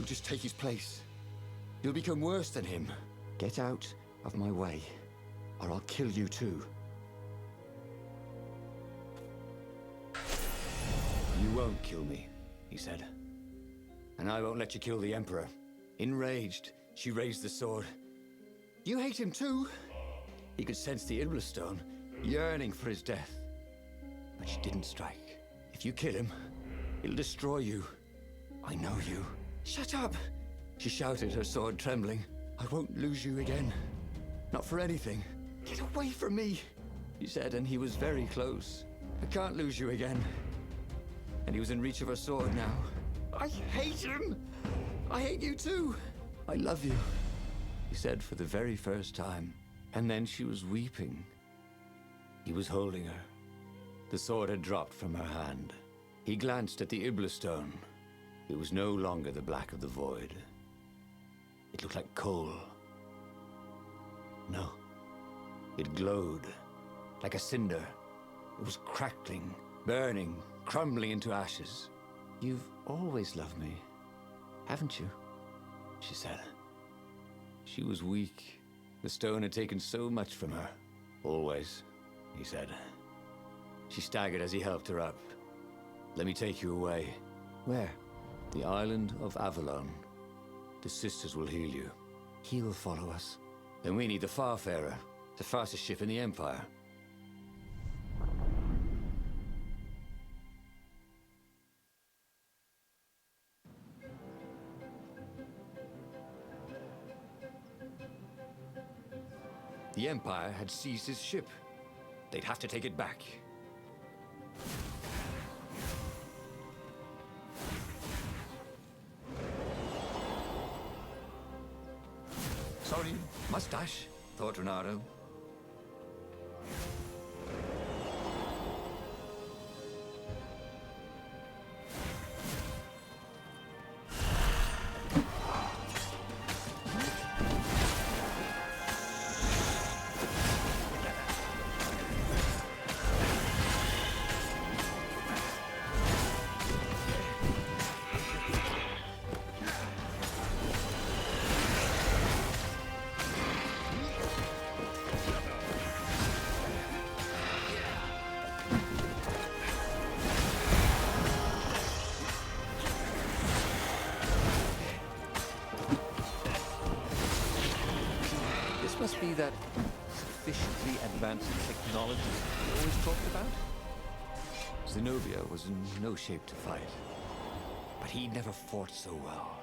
S4: just take his place. You'll become worse than him. Get out of my way, or I'll kill you too. You won't kill me, he said. And I won't let you kill the Emperor. Enraged, she raised the sword. You hate him too? He could sense the Iblis Stone, yearning for his death. But she didn't strike. If you kill him, it'll destroy you. I know you. Shut up! She shouted, her sword trembling. I won't lose you again. Not for anything. Get away from me, he said, and he was very close. I can't lose you again. And he was in reach of her sword now. I hate him! I hate you too! I love you, he said for the very first time. And then she was weeping. He was holding her. The sword had dropped from her hand. He glanced at the Iblis Stone. It was no longer the black of the void. It looked like coal. No. It glowed, like a cinder. It was crackling, burning, crumbling into ashes. You've always loved me, haven't you? She said. She was weak. The stone had taken so much from her. Always, he said. She staggered as he helped her up. Let me take you away. Where? The island of Avalon. The sisters will heal you. He'll follow us. Then we need the Farfarer, the fastest ship in the Empire. The Empire had seized his ship. They'd have to take it back. Sorry, mustache, thought Renato. Must be that sufficiently advanced technology we always talked about. Zenobia was in no shape to fight, but he never fought so well.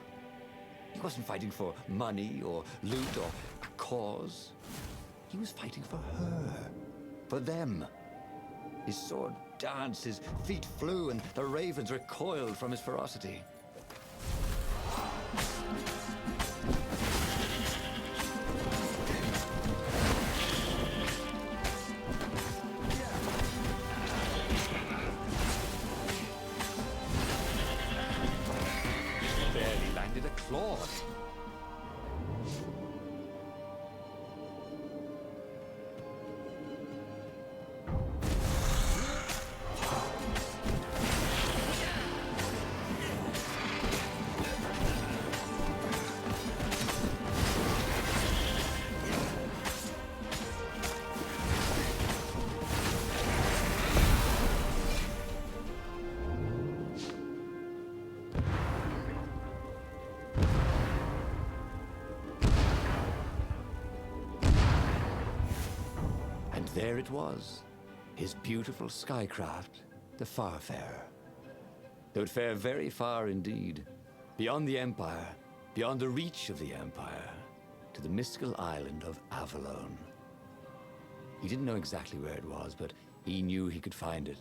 S4: He wasn't fighting for money or loot or a cause. He was fighting for her, for them. His sword danced, his feet flew, and the ravens recoiled from his ferocity. Claude. There it was, his beautiful skycraft, the Farfarer. They would fare very far indeed, beyond the Empire, beyond the reach of the Empire, to the mystical island of Avalon. He didn't know exactly where it was, but he knew he could find it.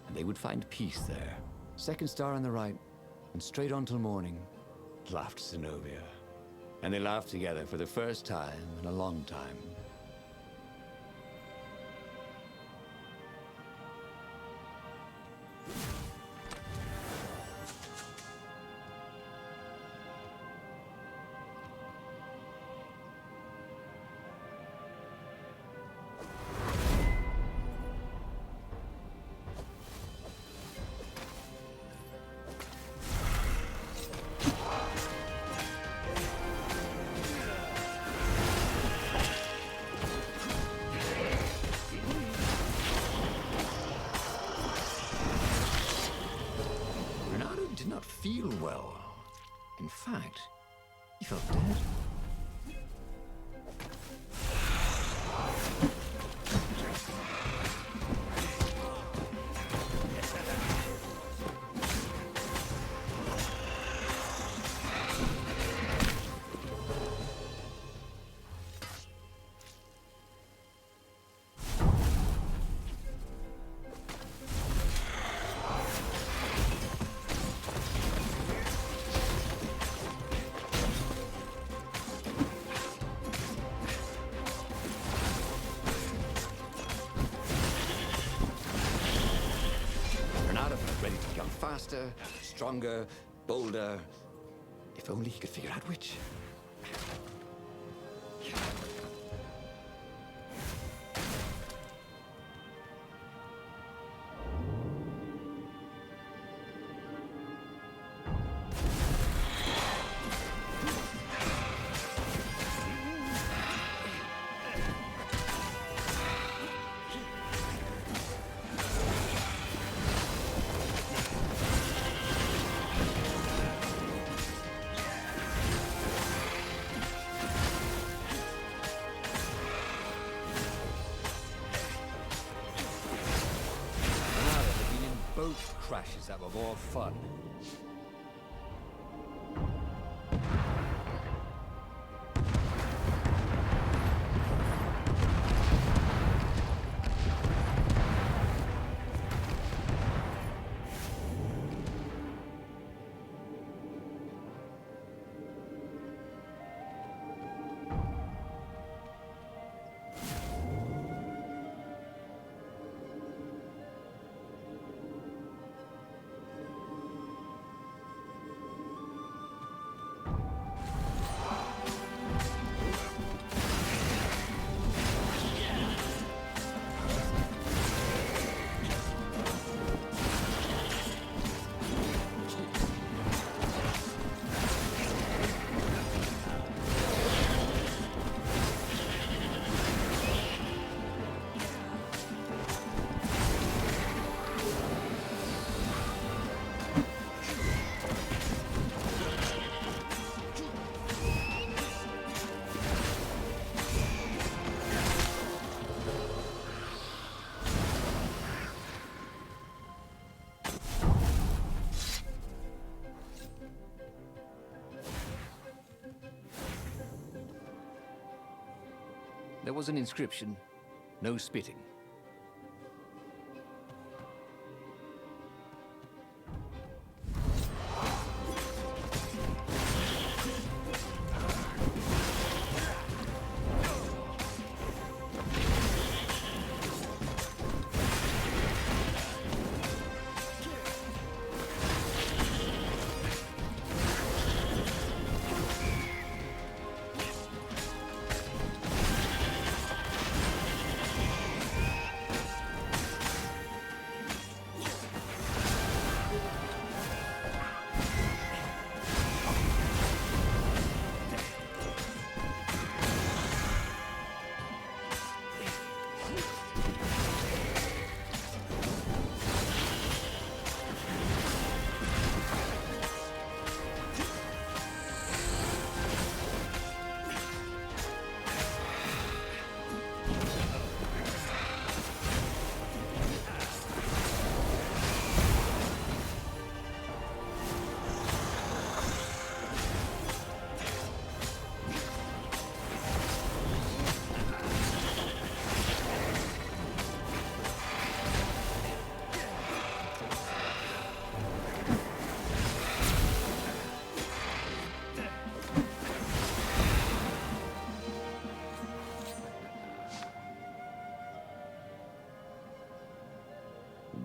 S4: And they would find peace there. Second star on the right, and straight on till morning, laughed Zenobia. And they laughed together for the first time in a long time. Feel well. In fact, he felt dead. Faster, stronger, bolder. If only he could figure out which. Both crashes that were more fun.
S2: there was an inscription. No spitting.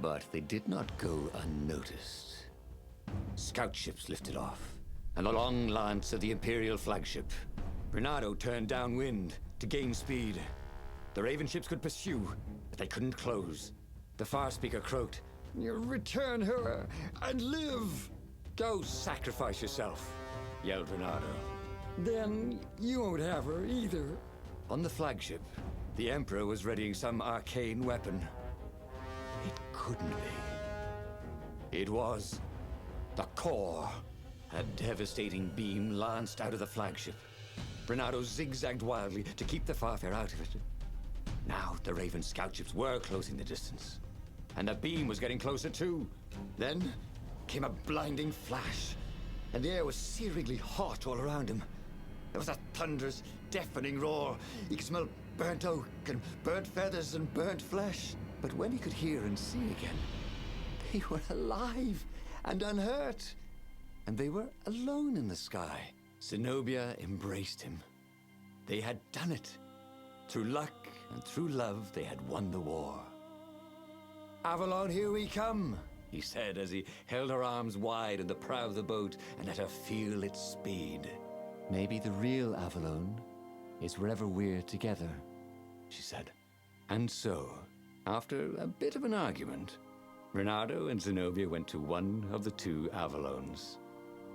S2: But they did not go unnoticed. Scout ships lifted off, and the long lance of the Imperial flagship. Bernardo turned downwind to gain speed. The Raven ships could pursue, but they couldn't close. The Farspeaker croaked, "Return her and live!" "Go sacrifice yourself," yelled Bernardo. "Then you won't have her either." On the flagship, the Emperor was readying some arcane weapon. It couldn't be. It was the core. A devastating beam lanced out of the flagship. Bernardo zigzagged wildly to keep the Farfair out of it. Now the Raven scout ships were closing the distance, and the beam was getting closer too. Then came a blinding flash, and the air was searingly hot all around him. There was a thunderous, deafening roar. He could smell burnt oak and burnt feathers and burnt flesh. But when he could hear and see again, they were alive and unhurt. And they were alone in the sky. Zenobia embraced him. They had done it. Through luck and through love, they had won the war. "Avalon, here we come," he said as he held her arms wide in the prow of the boat and let her feel its speed. "Maybe the real Avalon is wherever we're together," she said. And so, after a bit of an argument, Bernardo and Zenobia went to one of the two Avalons.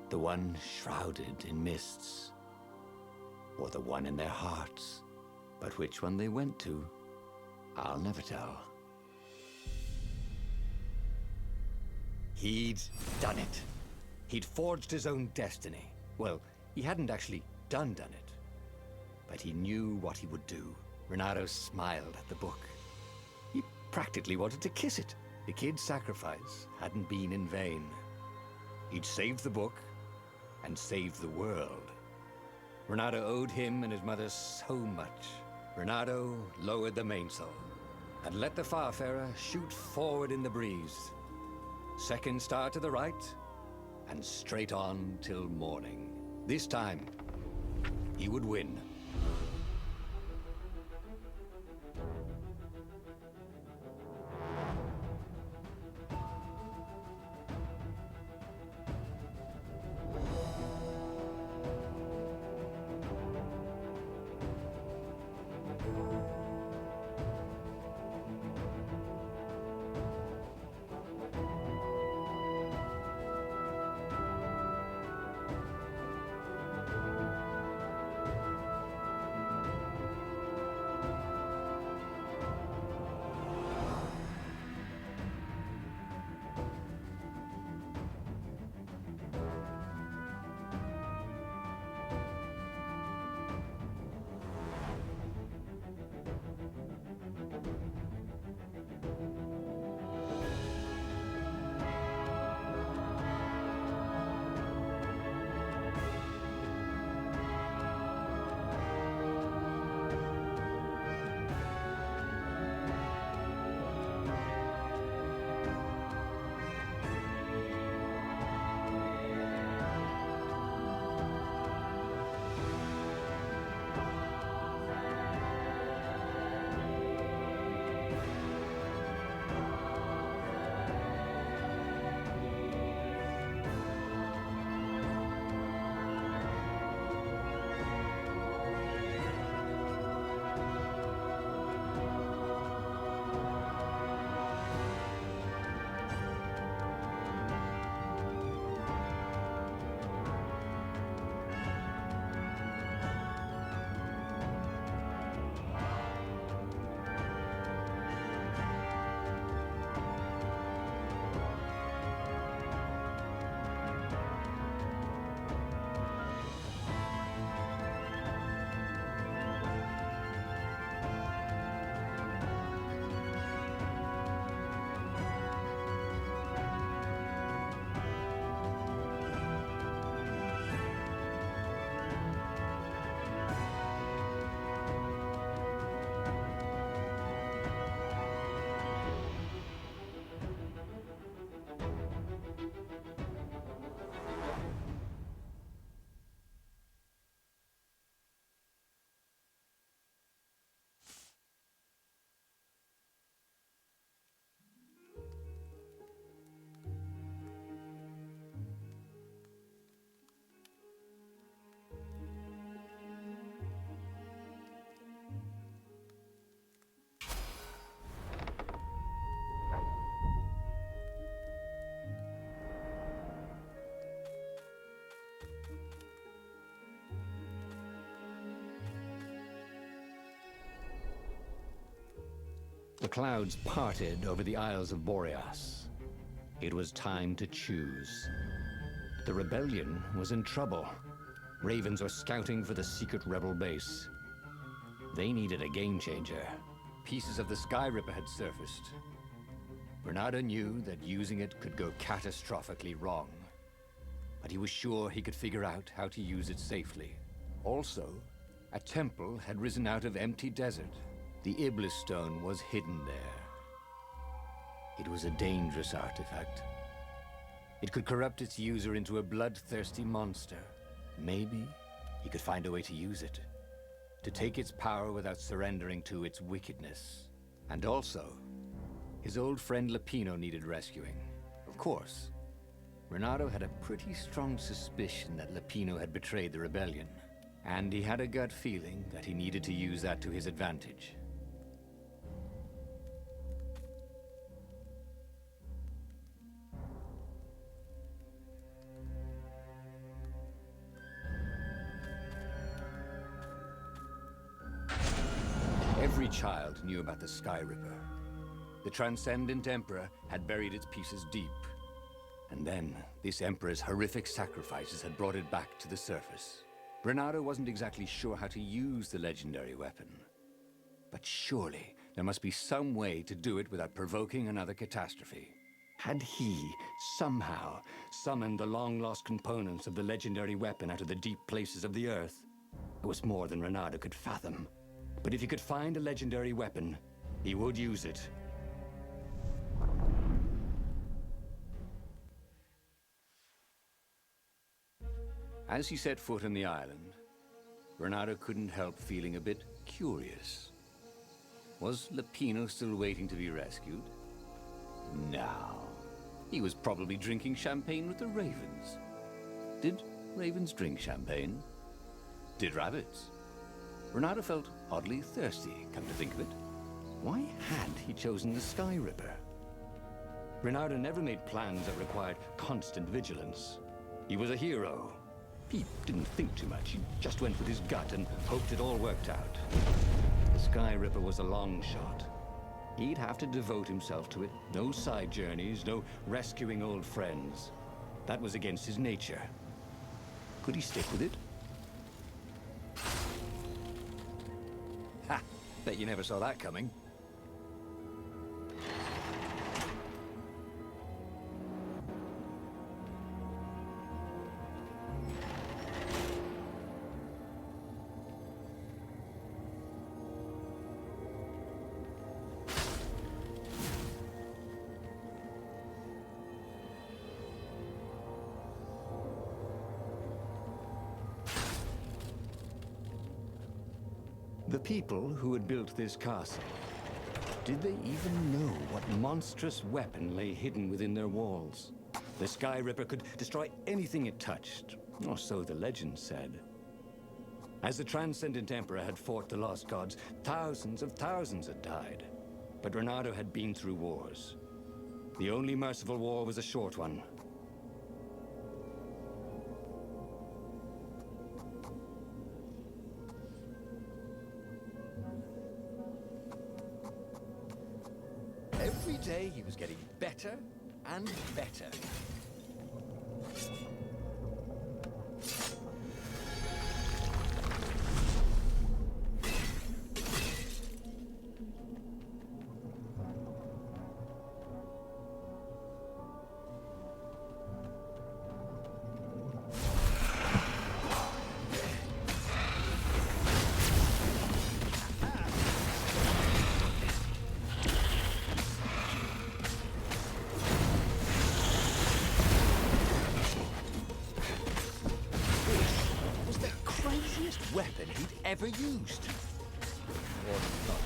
S2: The one shrouded in mists, or the one in their hearts. But which one they went to, I'll never tell. He'd done it. He'd forged his own destiny. Well, he hadn't actually done it, but he knew what he would do. Bernardo smiled at the book. He practically wanted to kiss it. The kid's sacrifice hadn't been in vain. He'd saved the book and saved the world. Bernardo owed him and his mother so much. Bernardo lowered the mainsail and let the Farfarer shoot forward in the breeze. Second star to the right, and straight on till morning. This time, he would win.
S1: The clouds parted over the Isles of Boreas. It was time to choose. The rebellion was in trouble. Ravens were scouting for the secret rebel base. They needed a game changer.
S2: Pieces of the Sky Ripper had surfaced. Bernardo knew that using it could go catastrophically wrong, but he was sure he could figure out how to use it safely. Also, a temple had risen out of empty desert. The Iblis stone was hidden there. It was a dangerous artifact. It could corrupt its user into a bloodthirsty monster. Maybe he could find a way to use it, to take its power without surrendering to its wickedness. And also, his old friend Lapino needed rescuing. Of course, Renato had a pretty strong suspicion that Lapino had betrayed the rebellion, and he had a gut feeling that he needed to use that to his advantage. Every child knew about the Sky Ripper. The Transcendent Emperor had buried its pieces deep. And then, this Emperor's horrific sacrifices had brought it back to the surface. Renato wasn't exactly sure how to use the legendary weapon. But surely, there must be some way to do it without provoking another catastrophe. Had he, somehow, summoned the long-lost components of the legendary weapon out of the deep places of the Earth? It was more than Renato could fathom. But if he could find a legendary weapon, he would use it. As he set foot on the island, Renato couldn't help feeling a bit curious. Was Lapino still waiting to be rescued? No. He was probably drinking champagne with the ravens. Did ravens drink champagne? Did rabbits? Renato felt oddly thirsty, come to think of it. Why had he chosen the Sky Ripper? Renato never made plans that required constant vigilance. He was a hero. He didn't think too much. He just went with his gut and hoped it all worked out. The Sky Ripper was a long shot. He'd have to devote himself to it. No side journeys, no rescuing old friends. That was against his nature. Could he stick with it? Ha! Bet you never saw that coming. The people who had built this castle, did they even know what monstrous weapon lay hidden within their walls? The Sky Ripper could destroy anything it touched, or so the legend said. As the Transcendent Emperor had fought the lost gods, thousands of thousands had died. But Renato had been through wars. The only merciful war was a short one. Every day he was getting better and better. Weapon he'd ever used. Or not.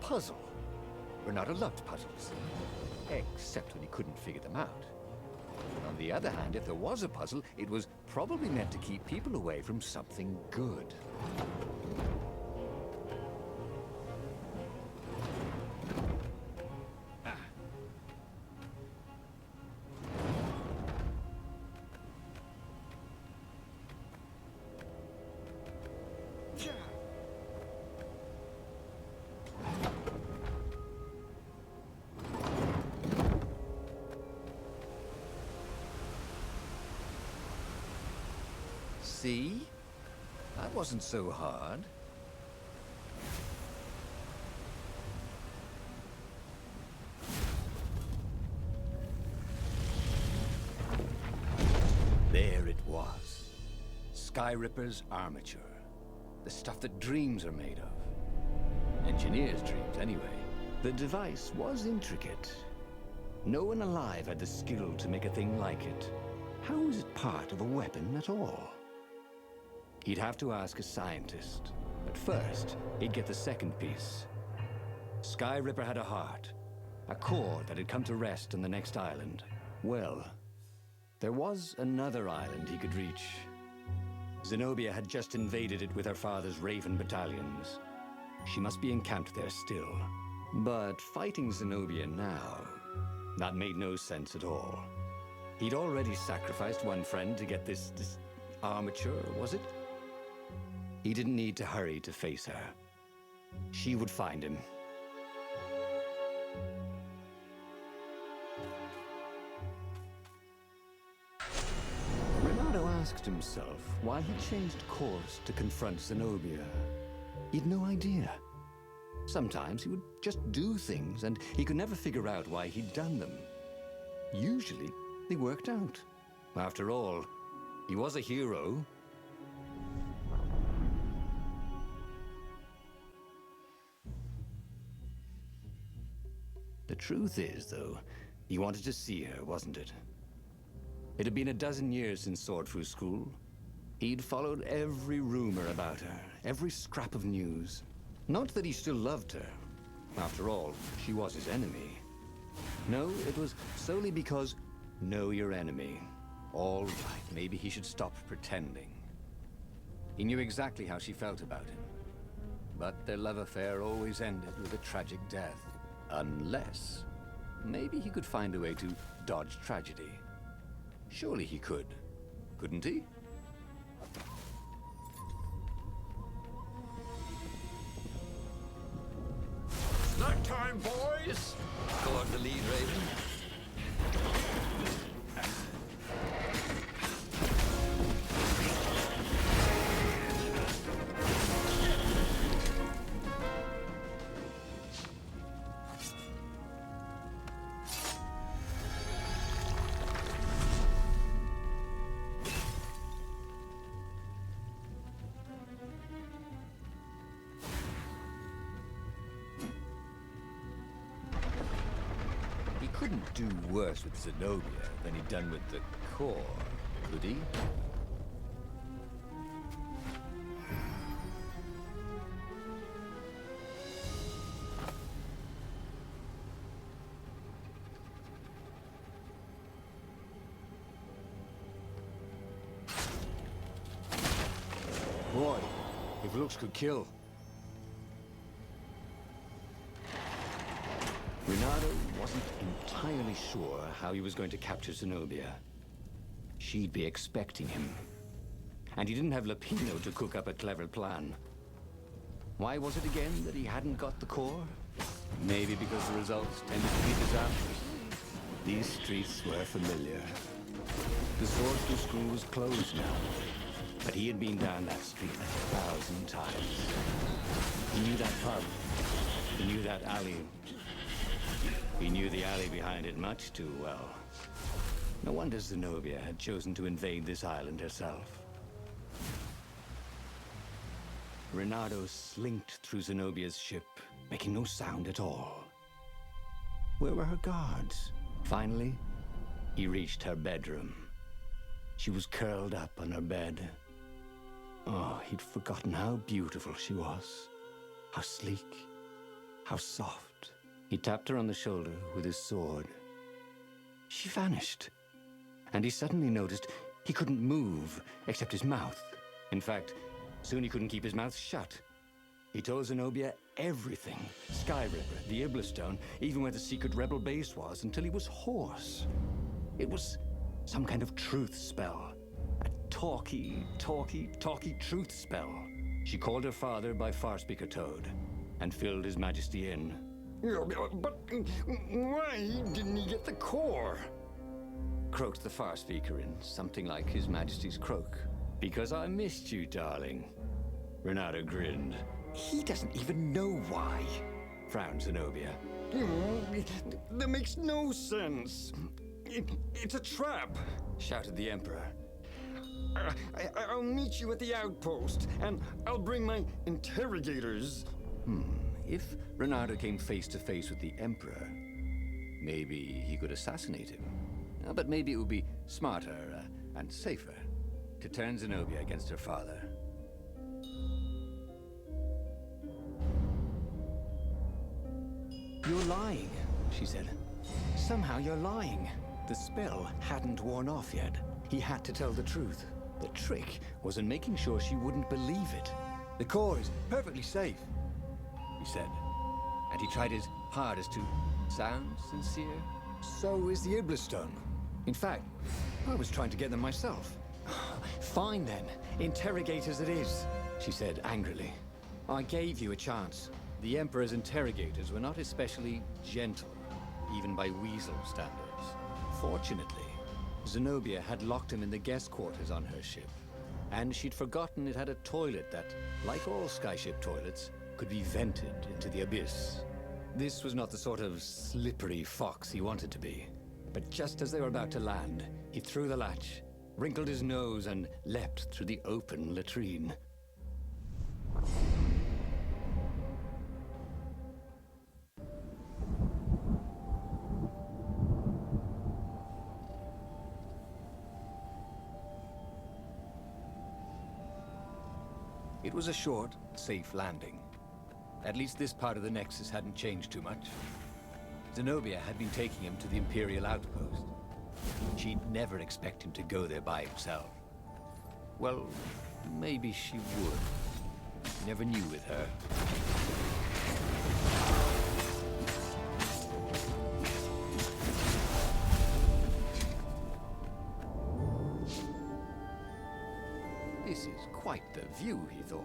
S2: puzzle. Renato loved puzzles, except when he couldn't figure them out. On the other hand, if there was a puzzle, it was probably meant to keep people away from something good. See? That wasn't so hard. There it was. Sky Ripper's armature. The stuff that dreams are made of. Engineers' dreams, anyway.
S1: The device was intricate. No one alive had the skill to make a thing like it. How was it part of a weapon at all? He'd have to ask a scientist. But first, he'd get the second piece. Sky Ripper had a heart, a core that had come to rest on the next island. Well, there was another island he could reach. Zenobia had just invaded it with her father's Raven battalions. She must be encamped there still. But fighting Zenobia now, that made no sense at all. He'd already sacrificed one friend to get this armature, was it? He didn't need to hurry to face her. She would find him. Renato asked himself why he changed course to confront Zenobia. He'd no idea. Sometimes he would just do things, and he could never figure out why he'd done them. Usually, they worked out. After all, he was a hero. The truth is, though, he wanted to see her, wasn't it? It had been a dozen years since Swordfu School. He'd followed every rumor about her, every scrap of news. Not that he still loved her. After all, she was his enemy. No, it was solely because know your enemy.
S2: All right, maybe he should stop pretending. He knew exactly how she felt about him. But their love affair always ended with a tragic death. Unless, maybe he could find a way to dodge tragedy. Surely he could, couldn't he?
S5: Snack time, boys!
S4: Go on the lead, Raven.
S2: Couldn't do worse with Zenobia than he'd done with the core, could he? Boy, if looks could kill.
S1: Renato wasn't entirely sure how he was going to capture Zenobia. She'd be expecting him. And he didn't have Lapino to cook up a clever plan. Why was it again that he hadn't got the core?
S2: Maybe because the results tended to be disastrous.
S1: These streets were familiar. The Swordfu School was closed now, but he had been down that street 1,000 times. He knew that pub. He knew that alley. He knew the alley behind it much too well. No wonder Zenobia had chosen to invade this island herself. Renato slinked through Zenobia's ship, making no sound at all. Where were her guards? Finally, he reached her bedroom. She was curled up on her bed. Oh, he'd forgotten how beautiful she was. How sleek.
S4: How soft.
S2: He tapped her on the shoulder with his sword. She vanished. And he suddenly noticed he couldn't move except his mouth. In fact, soon he couldn't keep his mouth shut. He told Zenobia everything. Skyripper, the Iblistone, even where the secret rebel base was, until he was hoarse. It was some kind of truth spell. A talky truth spell. She called her father by Farspeaker Toad and filled His Majesty in.
S4: But why didn't he get the core?
S2: Croaked the Farspeaker in something like His Majesty's croak. Because I missed you, darling. Renato grinned.
S4: He doesn't even know why.
S2: Frowned Zenobia.
S4: That makes no sense. It's a trap,
S2: Shouted the Emperor.
S4: I'll meet you at the outpost, and I'll bring my interrogators.
S2: If Renato came face to face with the Emperor, maybe he could assassinate him. But maybe it would be smarter and safer to turn Zenobia against her father. You're lying, she said. Somehow you're lying. The spell hadn't worn off yet. He had to tell the truth. The trick was in making sure she wouldn't believe it.
S4: The core is perfectly safe,
S2: He said, and he tried his hardest to sound sincere.
S4: So is the Iblistone.
S2: In fact, I was trying to get them myself. Find them. Interrogators it is, she said angrily. I gave you a chance. The Emperor's interrogators were not especially gentle, even by Weasel standards. Fortunately, Zenobia had locked him in the guest quarters on her ship, and she'd forgotten it had a toilet that, like all skyship toilets, could be vented into the abyss. This was not the sort of slippery fox he wanted to be. But just as they were about to land, he threw the latch, wrinkled his nose, and leapt through the open latrine. It was a short, safe landing. At least this part of the Nexus hadn't changed too much. Zenobia had been taking him to the Imperial outpost. She'd never expect him to go there by himself. Well, maybe she would. You never knew with her. This is quite the view, he thought.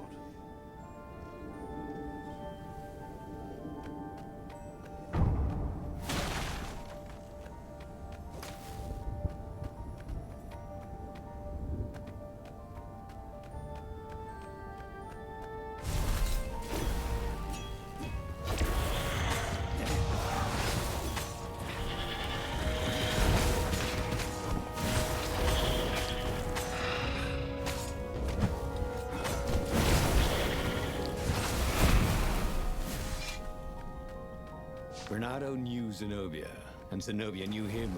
S2: Renato knew Zenobia, and Zenobia knew him.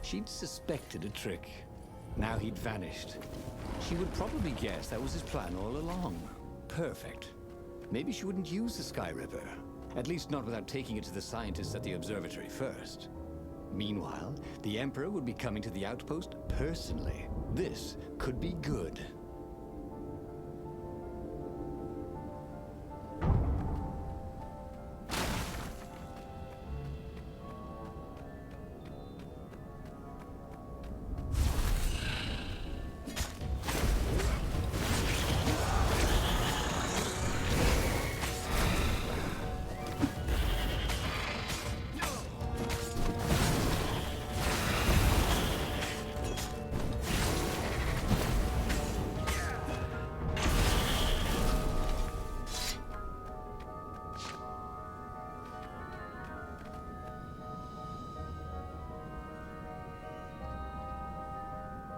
S2: She'd suspected a trick. Now he'd vanished. She would probably guess that was his plan all along. Perfect. Maybe she wouldn't use the Skyripper. At least not without taking it to the scientists at the observatory first. Meanwhile, the Emperor would be coming to the outpost personally. This could be good.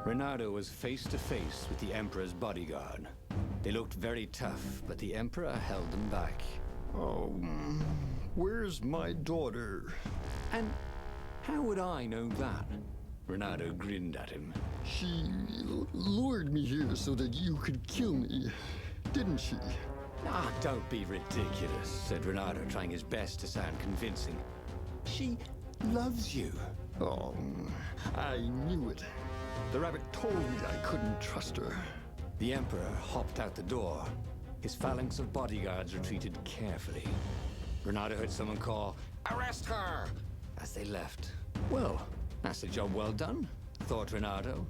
S2: Renato was face to face with the Emperor's bodyguard. They looked very tough, but the Emperor held them back.
S4: Oh, where's my daughter?
S2: And how would I know that? Renato grinned at him.
S4: She lured me here so that you could kill me, didn't she?
S2: Ah, don't be ridiculous, said Renato, trying his best to sound convincing. She loves you.
S5: Oh, I knew it. The rabbit told me I couldn't trust her.
S2: The Emperor hopped out the door. His phalanx of bodyguards retreated carefully. Renato heard someone call, "Arrest her!" as they left. Well, that's a job well done, thought Renato.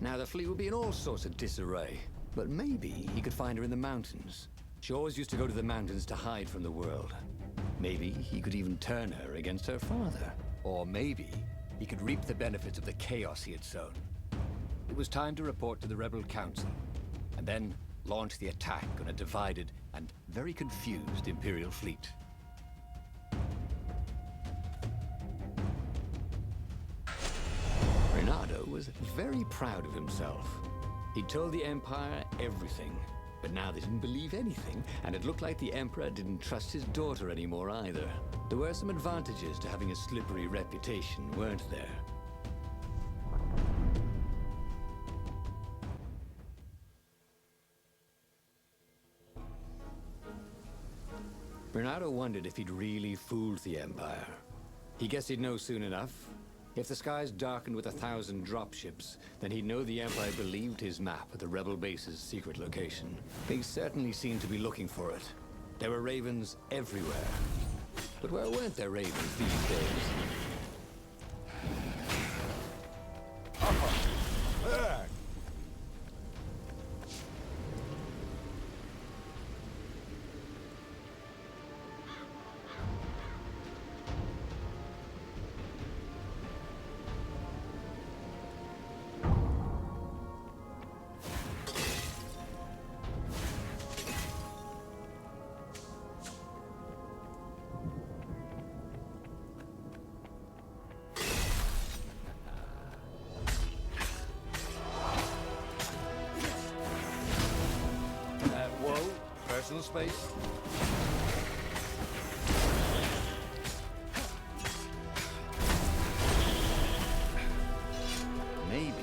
S2: Now the fleet will be in all sorts of disarray. But maybe he could find her in the mountains. She always used to go to the mountains to hide from the world. Maybe he could even turn her against her father. Or maybe he could reap the benefits of the chaos he had sown. It was time to report to the Rebel Council, and then launch the attack on a divided and very confused Imperial fleet. Renato was very proud of himself. He told the Empire everything, but now they didn't believe anything, and it looked like the Emperor didn't trust his daughter anymore either. There were some advantages to having a slippery reputation, weren't there? Renato wondered if he'd really fooled the Empire. He guessed he'd know soon enough. If the skies darkened with 1,000 dropships, then he'd know the Empire believed his map of the Rebel base's secret location. They certainly seemed to be looking for it. There were ravens everywhere. But where weren't there ravens these days? Personal space? Maybe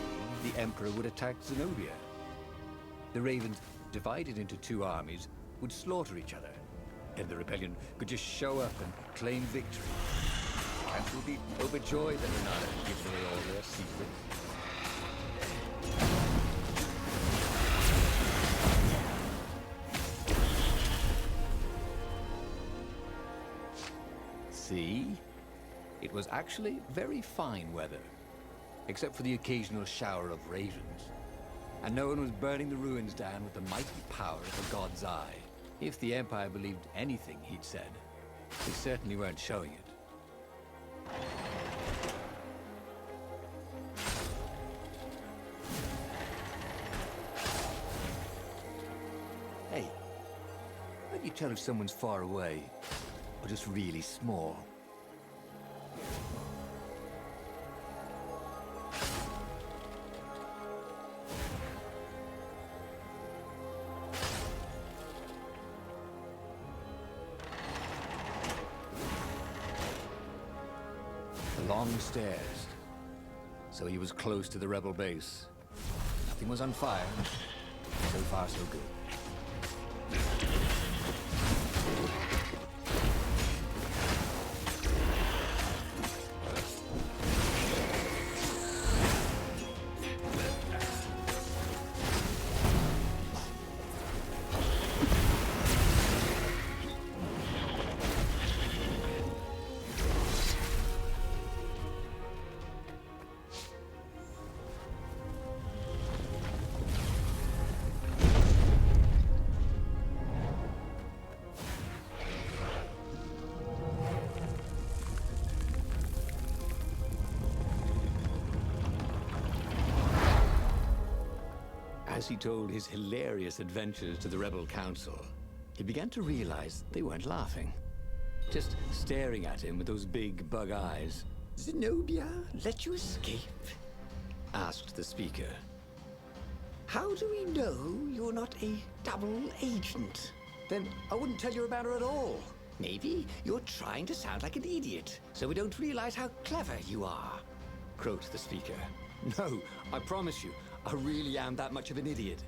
S2: the Emperor would attack Zenobia. The Ravens, divided into two armies, would slaughter each other. And the rebellion could just show up and claim victory. The Council would be overjoyed that Renato had given away all their secrets. See? It was actually very fine weather, except for the occasional shower of ravens. And no one was burning the ruins down with the mighty power of a god's eye. If the Empire believed anything he'd said, they certainly weren't showing it. Hey, how do you tell if someone's far away? Or just really small? The long stairs. So he was close to the rebel base. Nothing was on fire. So far, so good. As he told his hilarious adventures to the Rebel Council, he began to realize they weren't laughing. Just staring at him with those big bug eyes.
S6: Zenobia let you escape?
S2: Asked the speaker.
S6: How do we know you're not a double agent?
S2: Then I wouldn't tell you about her at all.
S6: Maybe you're trying to sound like an idiot, so we don't realize how clever you are.
S2: Croaked the speaker. No, I promise you, I really am that much of an idiot.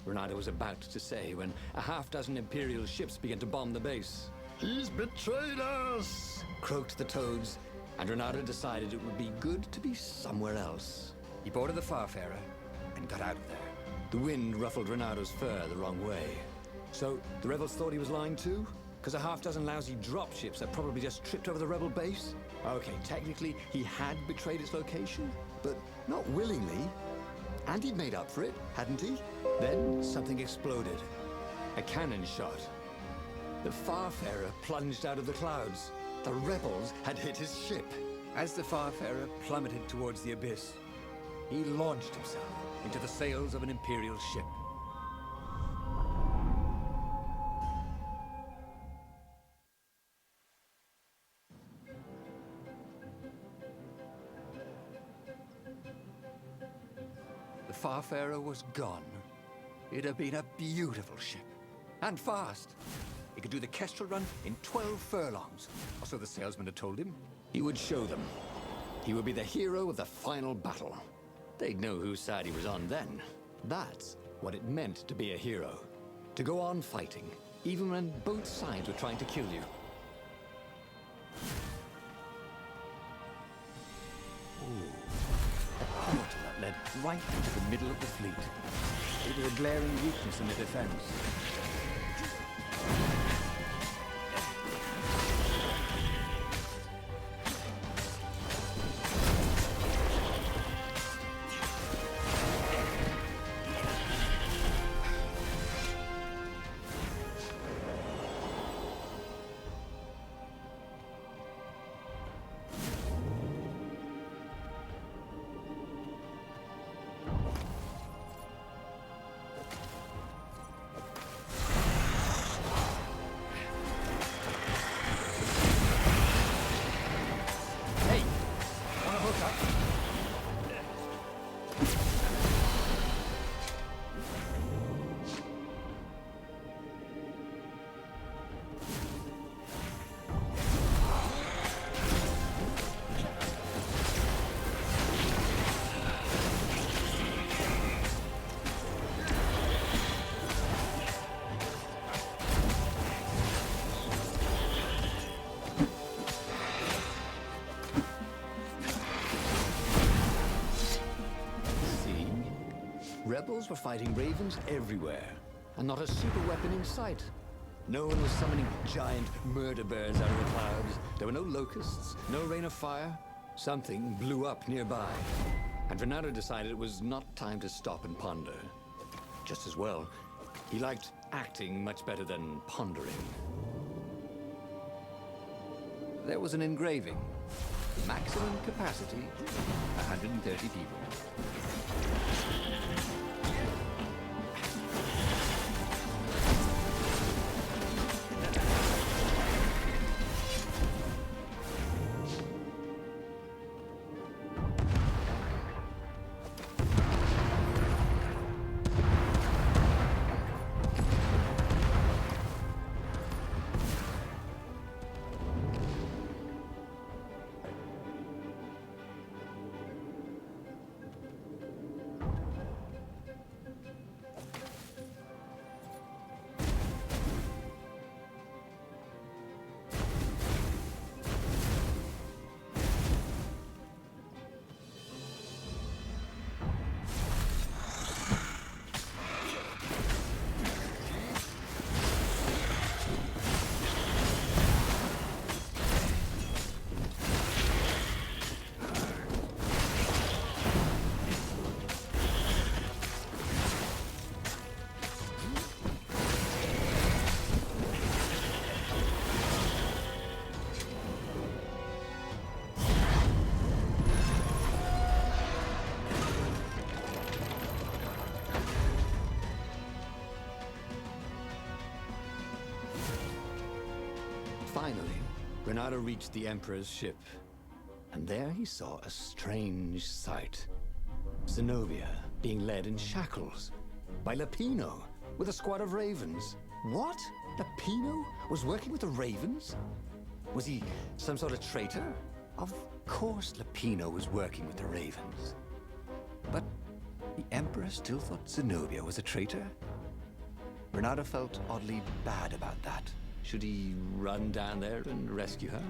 S2: Renato was about to say when a half-dozen Imperial ships began to bomb the base.
S5: He's betrayed us!
S2: Croaked the Toads, and Renato decided it would be good to be somewhere else. He boarded the Farfarer and got out of there. The wind ruffled Renato's fur the wrong way. So, the rebels thought he was lying too? Because a half-dozen lousy dropships had probably just tripped over the rebel base? Okay, technically, he had betrayed its location, but not willingly. And he'd made up for it, hadn't he? Then, something exploded. A cannon shot. The Farfarer plunged out of the clouds. The rebels had hit his ship. As the Farfarer plummeted towards the abyss, he launched himself into the sails of an Imperial ship. The Farfarer was gone. It had been a beautiful ship, and fast. It could do the Kestrel run in 12 furlongs, or so the salesman had told him. He would show them. He would be the hero of the final battle. They'd know whose side he was on then. That's what it meant to be a hero. To go on fighting, even when both sides were trying to kill you. A portal that led right into the middle of the fleet. It was a glaring weakness in the defense. Rebels were fighting ravens everywhere, and not a super weapon in sight. No one was summoning giant murder birds out of the clouds. There were no locusts, no rain of fire. Something blew up nearby, and Renato decided it was not time to stop and ponder. Just as well. He liked acting much better than pondering. There was an engraving. Maximum capacity, 130 people. Finally, Renato reached the Emperor's ship, and there he saw a strange sight. Zenobia being led in shackles by Lapino with a squad of ravens. What? Lapino was working with the ravens? Was he some sort of traitor? Of course Lapino was working with the ravens. But the Emperor still thought Zenobia was a traitor? Renato felt oddly bad about that. Should he run down there and rescue her?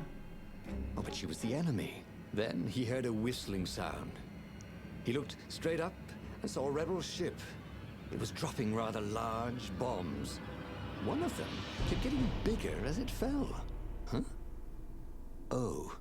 S2: Oh, but she was the enemy. Then he heard a whistling sound. He looked straight up and saw a rebel ship. It was dropping rather large bombs. One of them kept getting bigger as it fell. Huh? Oh.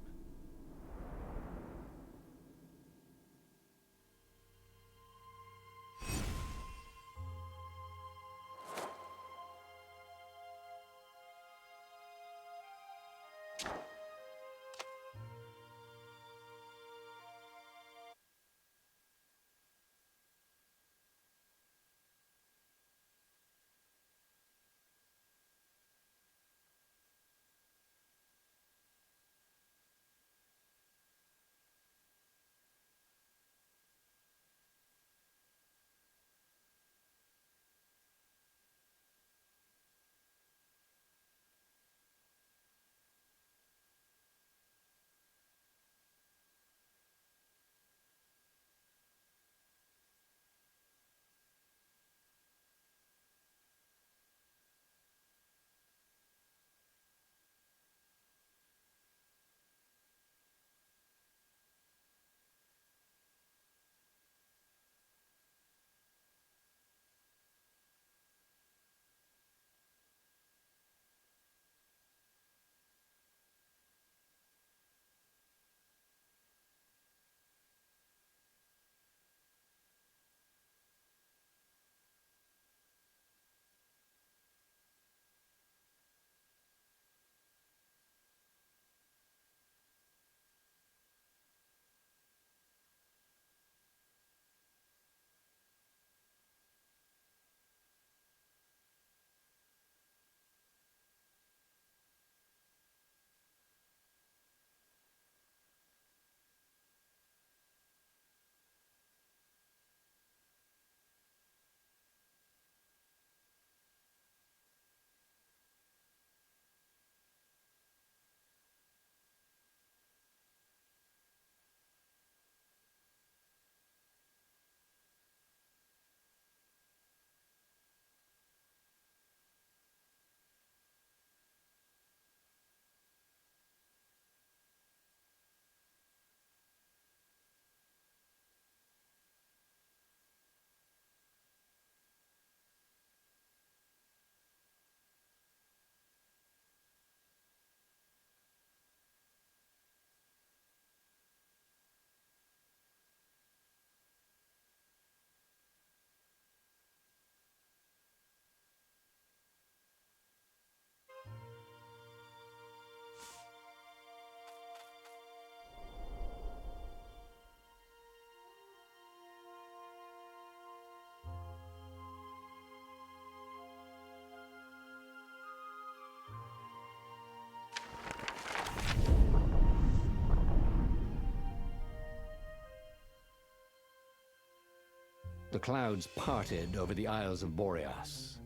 S1: The clouds parted over the Isles of Boreas.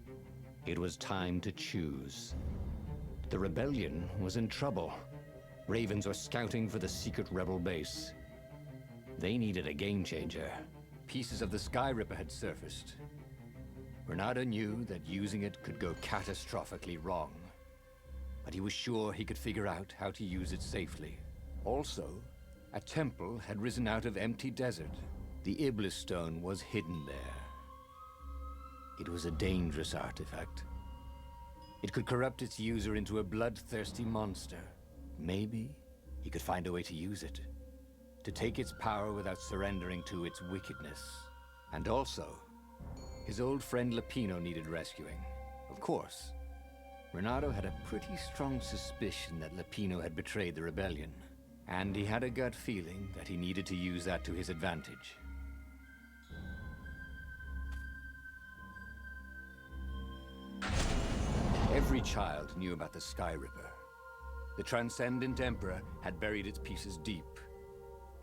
S1: It was time to choose. The rebellion was in trouble. Ravens were scouting for the secret rebel base. They needed a game changer.
S2: Pieces of the Sky Ripper had surfaced. Renato knew that using it could go catastrophically wrong, but he was sure he could figure out how to use it safely. Also, a temple had risen out of empty desert. The Iblis stone was hidden there. It was a dangerous artifact. It could corrupt its user into a bloodthirsty monster. Maybe he could find a way to use it, to take its power without surrendering to its wickedness. And also, his old friend Lupino needed rescuing. Of course, Renato had a pretty strong suspicion that Lupino had betrayed the rebellion, and he had a gut feeling that he needed to use that to his advantage. Every child knew about the Sky Ripper. The Transcendent Emperor had buried its pieces deep.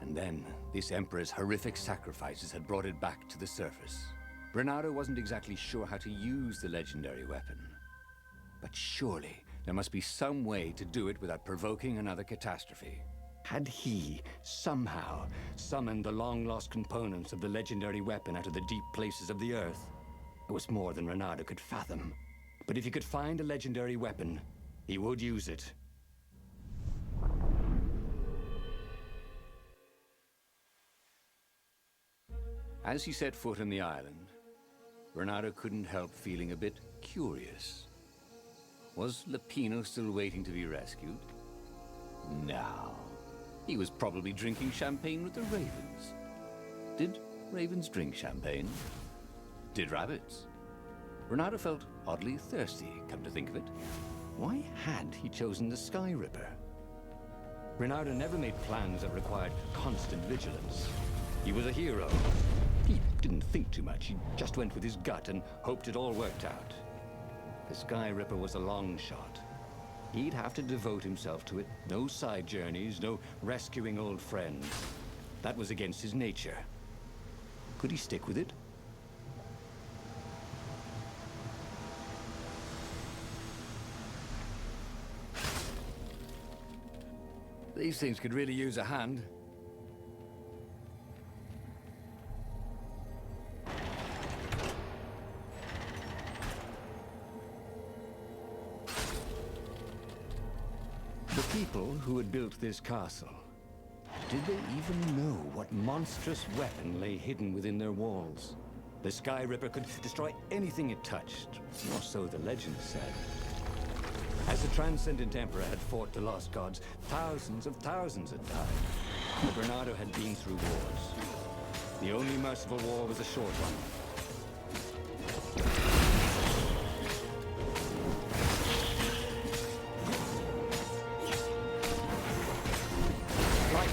S2: And then, this Emperor's horrific sacrifices had brought it back to the surface. Renato wasn't exactly sure how to use the legendary weapon. But surely, there must be some way to do it without provoking another catastrophe.
S1: Had he, somehow, summoned the long-lost components of the legendary weapon out of the deep places of the Earth? It was more than Renato could fathom. But if he could find a legendary weapon, he would use it.
S2: As he set foot on the island, Renato couldn't help feeling a bit curious. Was Lapino still waiting to be rescued? No. He was probably drinking champagne with the ravens. Did ravens drink champagne? Did rabbits? Renato felt oddly thirsty, come to think of it.
S1: Why had he chosen the Sky Ripper? Renato never made plans that required constant vigilance. He was a hero. He didn't think too much. He just went with his gut and hoped it all worked out. The Sky Ripper was a long shot. He'd have to devote himself to it. No side journeys, no rescuing old friends. That was against his nature. Could he stick with it?
S2: These things could really use a hand.
S1: The people who had built this castle, did they even know what monstrous weapon lay hidden within their walls? The Sky Ripper could destroy anything it touched, or so the legend said. As the Transcendent Emperor had fought the Lost Gods, thousands had died. But Bernardo had been through wars. The only merciful war was a short one.
S7: Like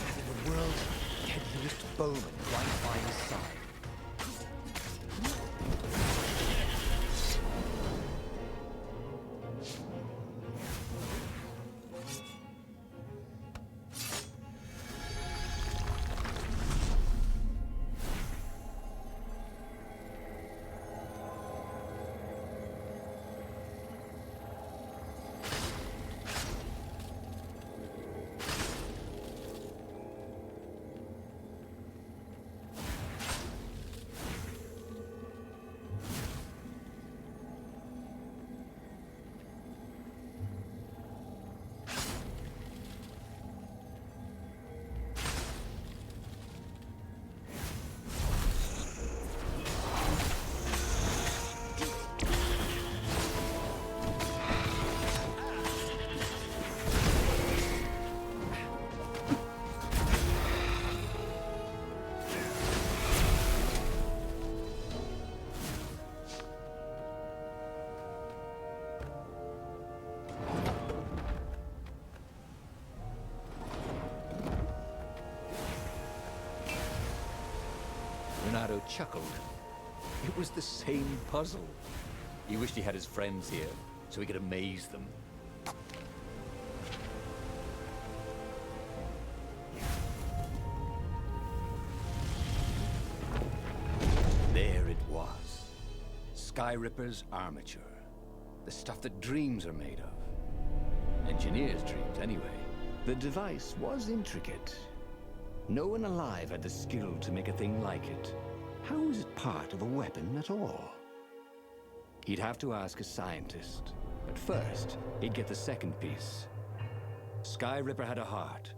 S7: having the world's deadliest bowman right by his side.
S2: Renato chuckled. It was the same puzzle. He wished he had his friends here, so he could amaze them. There it was. Sky Ripper's armature. The stuff that dreams are made of. Engineers' dreams, anyway.
S1: The device was intricate. No one alive had the skill to make a thing like it. How was it part of a weapon at all? He'd have to ask a scientist. But first, he'd get the second piece. Sky Ripper had a heart,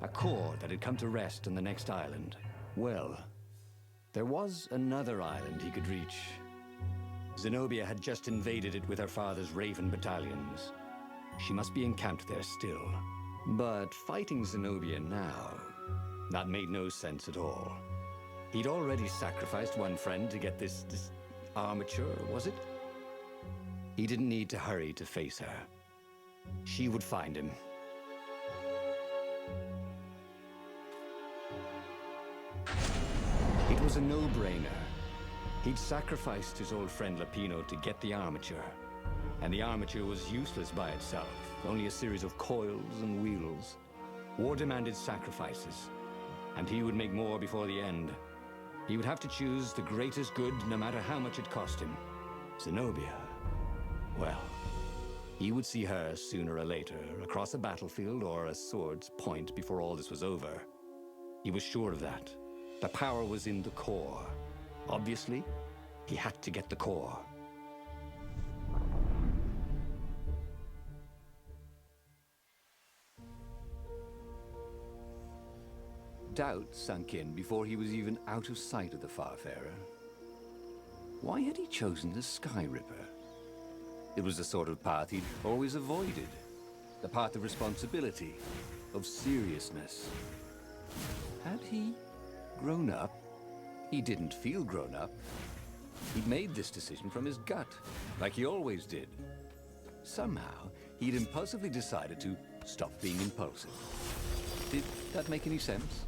S1: a core that had come to rest on the next island. Well, there was another island he could reach. Zenobia had just invaded it with her father's Raven battalions. She must be encamped there still. But fighting Zenobia now, that made no sense at all. He'd already sacrificed one friend to get this armature, was it? He didn't need to hurry to face her. She would find him. It was a no-brainer. He'd sacrificed his old friend Lapino to get the armature. And the armature was useless by itself, only a series of coils and wheels. War demanded sacrifices, and he would make more before the end. He would have to choose the greatest good, no matter how much it cost him. Zenobia. Well, he would see her sooner or later, across a battlefield or a sword's point before all this was over. He was sure of that. The power was in the core. Obviously, he had to get the core.
S2: Doubt sunk in before he was even out of sight of the Farfarer. Why had he chosen the Sky Ripper? It was the sort of path he'd always avoided. The path of responsibility, of seriousness. Had he grown up? He didn't feel grown up. He'd made this decision from his gut, like he always did. Somehow, he'd impulsively decided to stop being impulsive. Did that make any sense?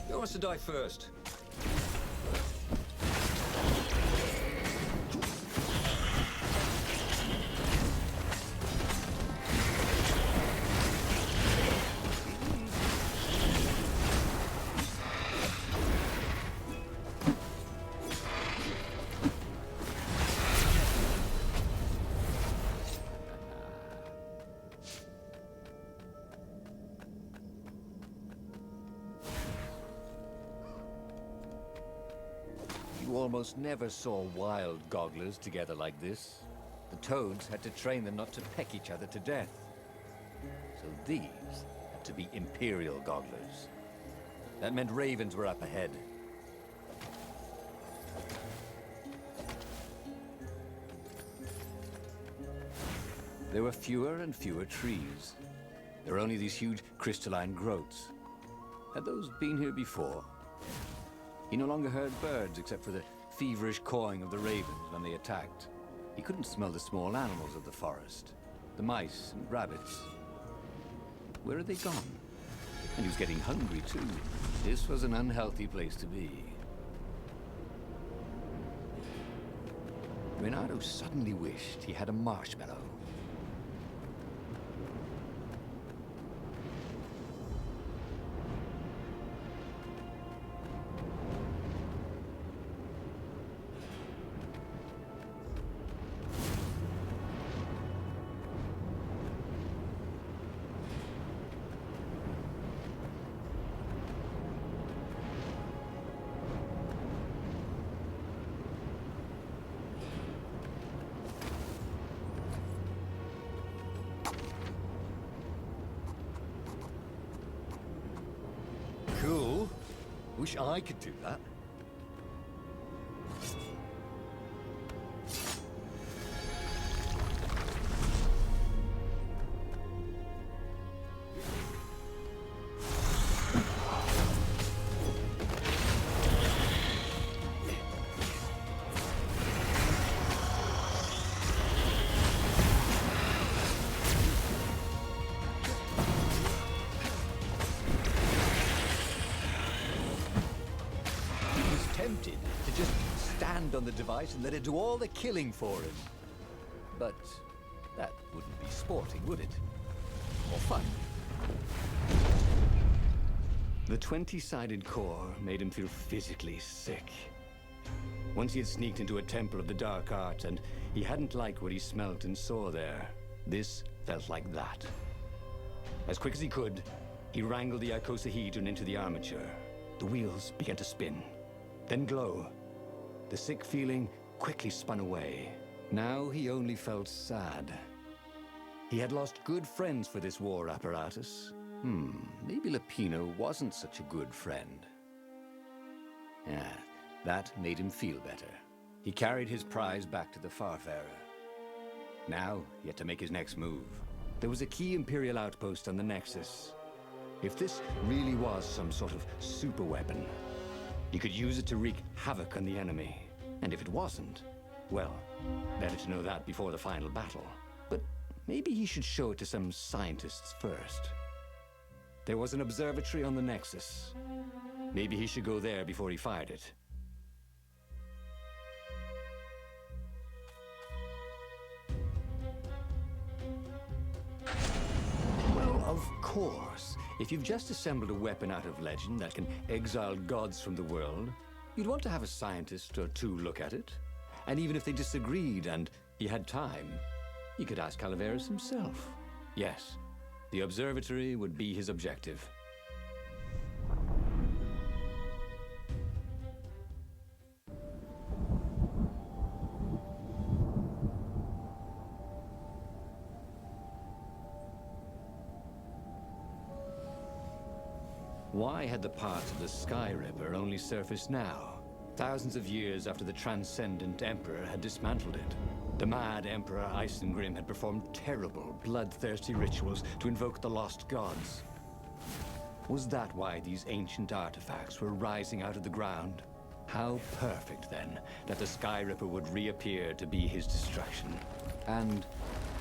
S4: Who wants to die first?
S2: You almost never saw wild gogglers together like this. The toads had to train them not to peck each other to death. So these had to be Imperial gogglers. That meant ravens were up ahead. There were fewer and fewer trees. There were only these huge crystalline growths. Had those been here before? He no longer heard birds except for the feverish cawing of the ravens when they attacked. He couldn't smell the small animals of the forest, the mice and rabbits. Where had they gone? And he was getting hungry too. This was an unhealthy place to be. Reynardo suddenly wished he had a marshmallow.
S4: Cool. Wish I could do that.
S2: Tempted to just stand on the device and let it do all the killing for him. But that wouldn't be sporting, would it? Or fun. The 20-sided core made him feel physically sick. Once he had sneaked into a temple of the dark arts and he hadn't liked what he smelt and saw there. This felt like that. As quick as he could, he wrangled the icosahedron into the armature. The wheels began to spin. Then glow. The sick feeling quickly spun away. Now he only felt sad. He had lost good friends for this war apparatus. Maybe Lapino wasn't such a good friend. Yeah, that made him feel better. He carried his prize back to the Farfarer. Now, he had to make his next move. There was a key Imperial outpost on the Nexus. If this really was some sort of super weapon, he could use it to wreak havoc on the enemy. And if it wasn't, well, better to know that before the final battle. But maybe he should show it to some scientists first. There was an observatory on the Nexus. Maybe he should go there before he fired it. course, if you've just assembled a weapon out of legend that can exile gods from the world, you'd want to have a scientist or two look at it. And even if they disagreed and he had time, he could ask Calaveras himself. Yes, the observatory would be his objective. Why had the parts of the Sky Ripper only surfaced now, thousands of years after the Transcendent Emperor had dismantled it? The mad Emperor Isengrim had performed terrible, bloodthirsty rituals to invoke the lost gods. Was that why these ancient artifacts were rising out of the ground? How perfect, then, that the Sky Ripper would reappear to be his destruction. And,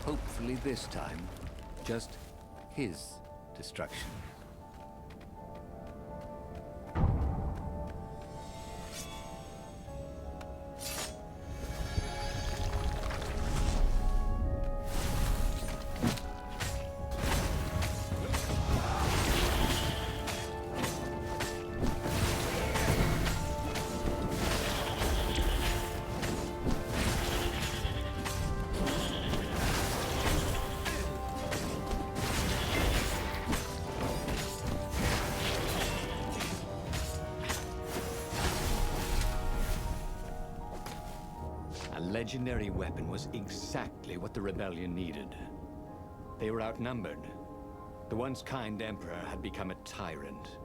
S2: hopefully this time, just his destruction. A legendary weapon was exactly what the rebellion needed. They were outnumbered. The once kind emperor had become a tyrant.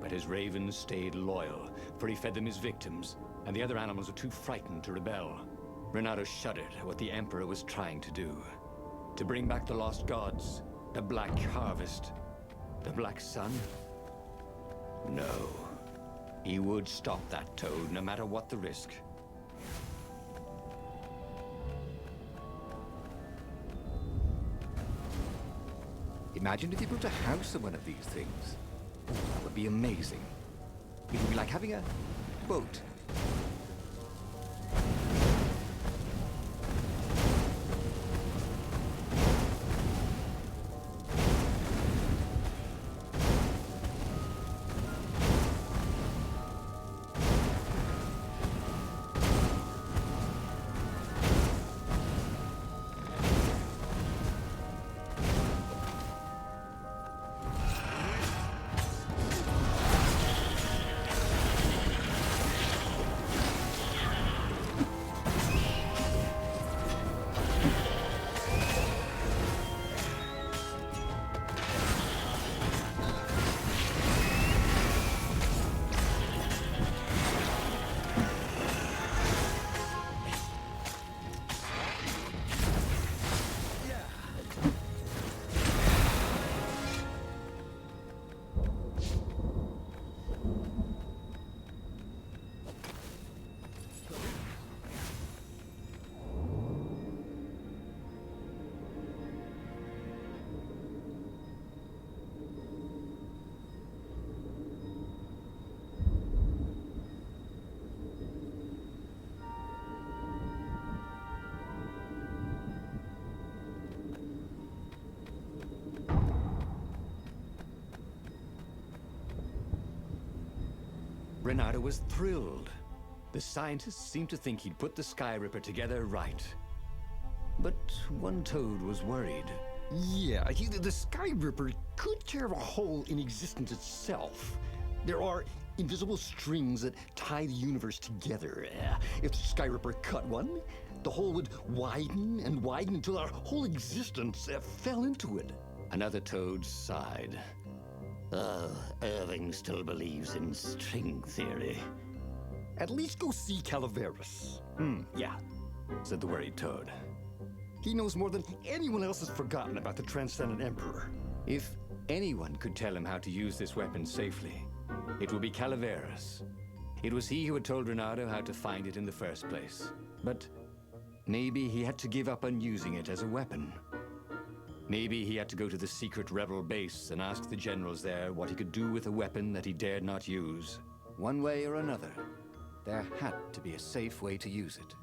S2: But his ravens stayed loyal, for he fed them his victims, and the other animals were too frightened to rebel. Renato shuddered at what the emperor was trying to do. To bring back the lost gods, the Black Harvest, the Black Sun? No. He would stop that toad, no matter what the risk. Imagine if you built a house on one of these things. That would be amazing. It would be like having a boat. Renato was thrilled. The scientists seemed to think he'd put the Sky Ripper together right. But one toad was worried.
S5: Yeah, the Sky Ripper could tear a hole in existence itself. There are invisible strings that tie the universe together. If the Sky Ripper cut one, the hole would widen and widen until our whole existence fell into it.
S1: Another toad sighed. Irving still believes in string theory.
S5: At least go see Calaveras.
S1: Yeah, said the worried toad.
S5: He knows more than anyone else has forgotten about the Transcendent Emperor.
S2: If anyone could tell him how to use this weapon safely, it would be Calaveras. It was he who had told Renato how to find it in the first place. But maybe he had to give up on using it as a weapon. Maybe he had to go to the secret rebel base and ask the generals there what he could do with a weapon that he dared not use. One way or another, there had to be a safe way to use it.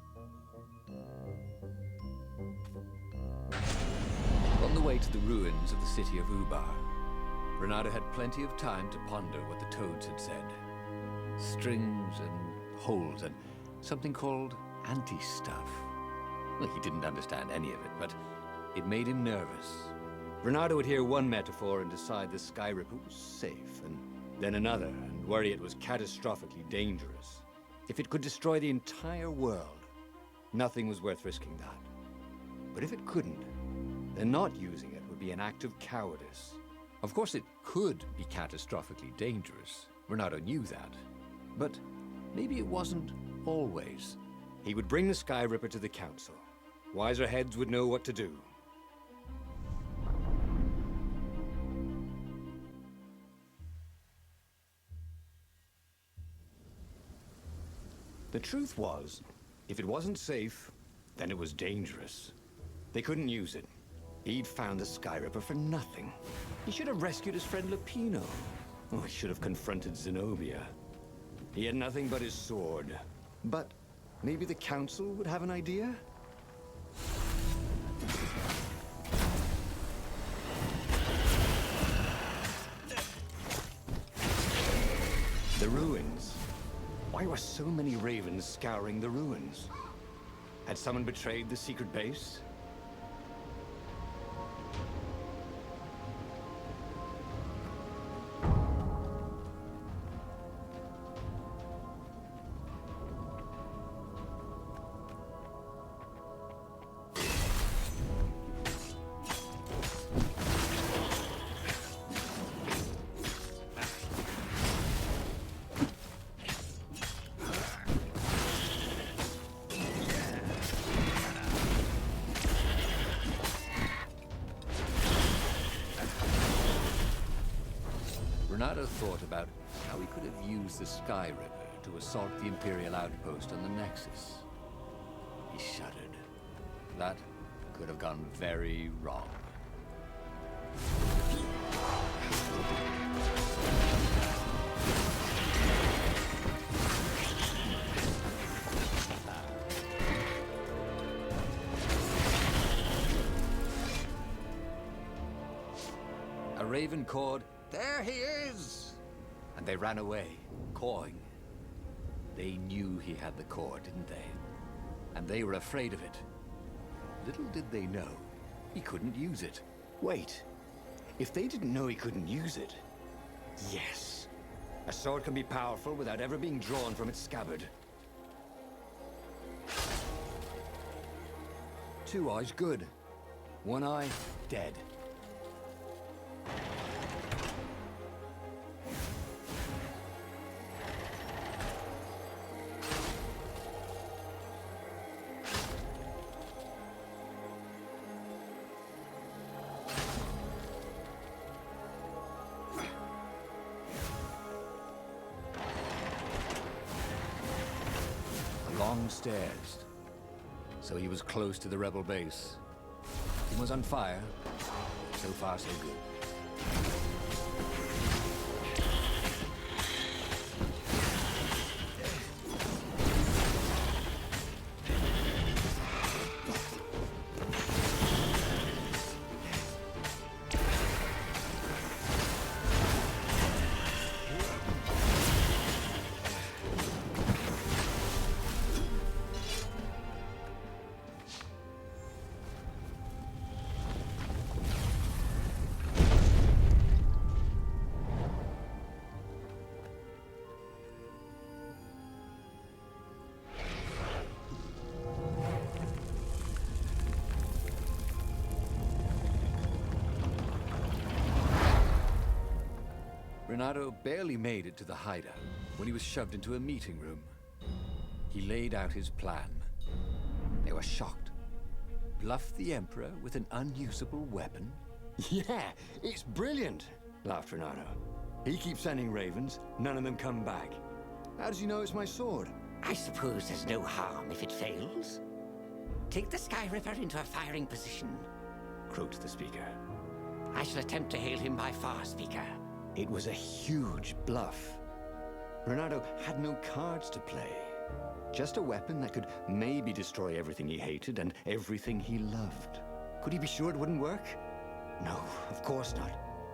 S2: On the way to the ruins of the city of Ubar, Renato had plenty of time to ponder what the toads had said. Strings and holes and something called anti-stuff. Well, he didn't understand any of it, but it made him nervous. Renato would hear one metaphor and decide the Skyripper was safe, and then another, and worry it was catastrophically dangerous. If it could destroy the entire world, nothing was worth risking that. But if it couldn't, then not using it would be an act of cowardice. Of course, it could be catastrophically dangerous. Renato knew that. But maybe it wasn't always. He would bring the Skyripper to the council. Wiser heads would know what to do. The truth was, if it wasn't safe, then it was dangerous. They couldn't use it. He'd found the Skyripper for nothing. He should have rescued his friend Lupino. Oh, he should have confronted Zenobia. He had nothing but his sword. But maybe the council would have an idea? The ruins. Why were so many ravens scouring the ruins? Had someone betrayed the secret base? Renato thought about how he could have used the Skyripper to assault the Imperial outpost on the Nexus. He shuddered. That could have gone very wrong. A raven cawed, "There he is!" And they ran away, cawing. They knew he had the core, didn't they? And they were afraid of it. Little did they know, he couldn't use it. Wait, if they didn't know he couldn't use it... Yes! A sword can be powerful without ever being drawn from its scabbard. Two eyes, good. One eye, dead. Long stairs. So he was close to the rebel base. He was on fire. So far, so good. Renato barely made it to the hideout when he was shoved into a meeting room. He laid out his plan. They were shocked. Bluff the Emperor with an unusable weapon? Yeah, it's brilliant, laughed Renato. He keeps sending ravens, none of them come back. How does he know it's my sword?
S6: I suppose there's no harm if it fails. Take the Skyripper into a firing position,
S1: croaked the speaker.
S6: I shall attempt to hail him by far, Speaker.
S1: It was a huge bluff. Renato had no cards to play. Just a weapon that could maybe destroy everything he hated and everything he loved. Could he be sure it wouldn't work? No, of course not.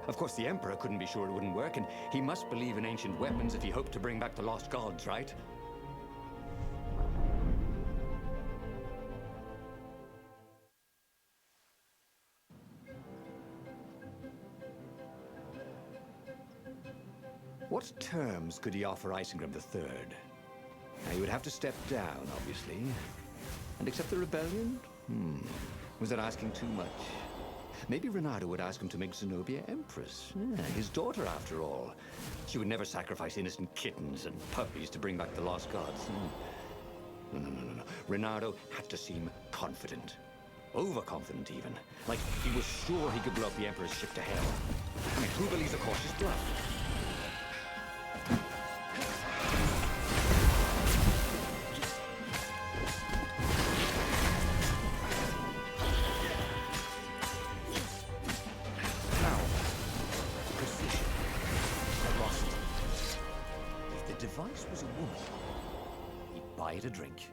S1: Of course, the Emperor couldn't be sure it wouldn't work, and he must believe in ancient weapons if he hoped to bring back the lost gods, right? What terms could he offer Isengrim III? Now, he would have to step down, obviously. And accept the rebellion? Was that asking too much? Maybe Renato would ask him to make Zenobia Empress. Yeah, his daughter, after all. She would never sacrifice innocent kittens and puppies to bring back the lost gods. No. Renato had to seem confident. Overconfident, even. Like he was sure he could blow up the Emperor's ship to hell. I mean, who believes a cautious bluff? A drink.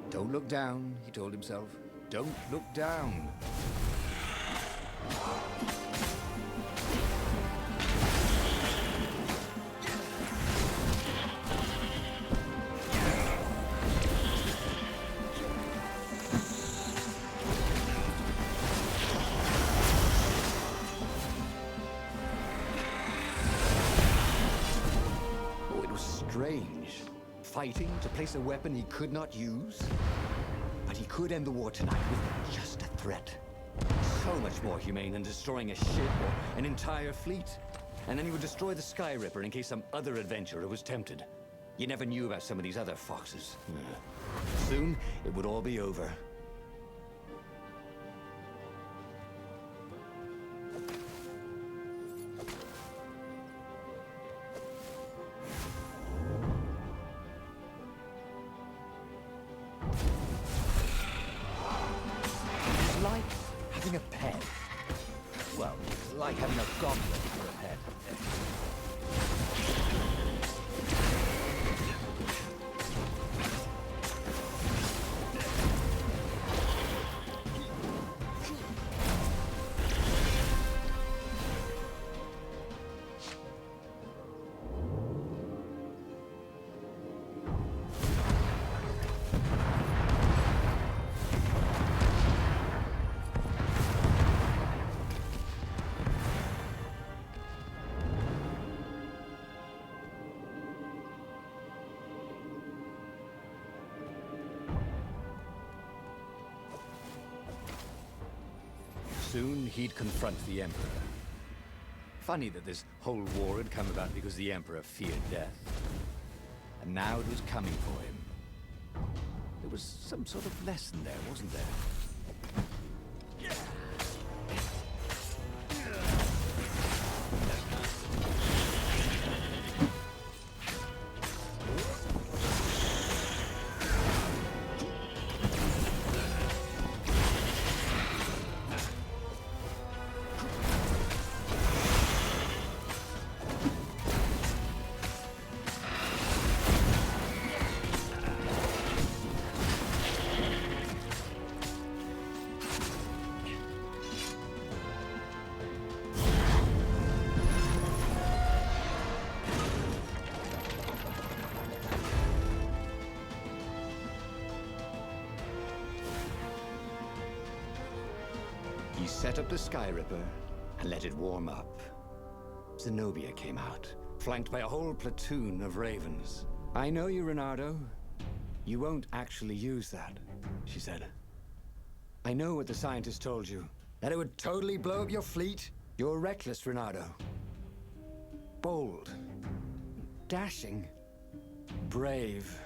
S2: Don't look down, he told himself. Don't look down.
S1: Oh, it was strange. Fighting to place a weapon he could not use. But he could end the war tonight with just a threat. So much more humane than destroying a ship or an entire fleet. And then he would destroy the Sky Ripper in case some other adventurer was tempted. You never knew about some of these other foxes. Soon, it would all be over.
S7: A pet. Well, like having a goblet for a pet.
S2: Soon he'd confront the Emperor. Funny that this whole war had come about because the Emperor feared death. And now it was coming for him. There was some sort of lesson there, wasn't there?
S1: He set up the Sky Ripper and let it warm up. Zenobia came out, flanked by a whole platoon of ravens. "I know you, Renato. You won't actually use that," she said. "I know what the scientists told you, that it would totally blow up your fleet. You're reckless, Renato. Bold, dashing, brave,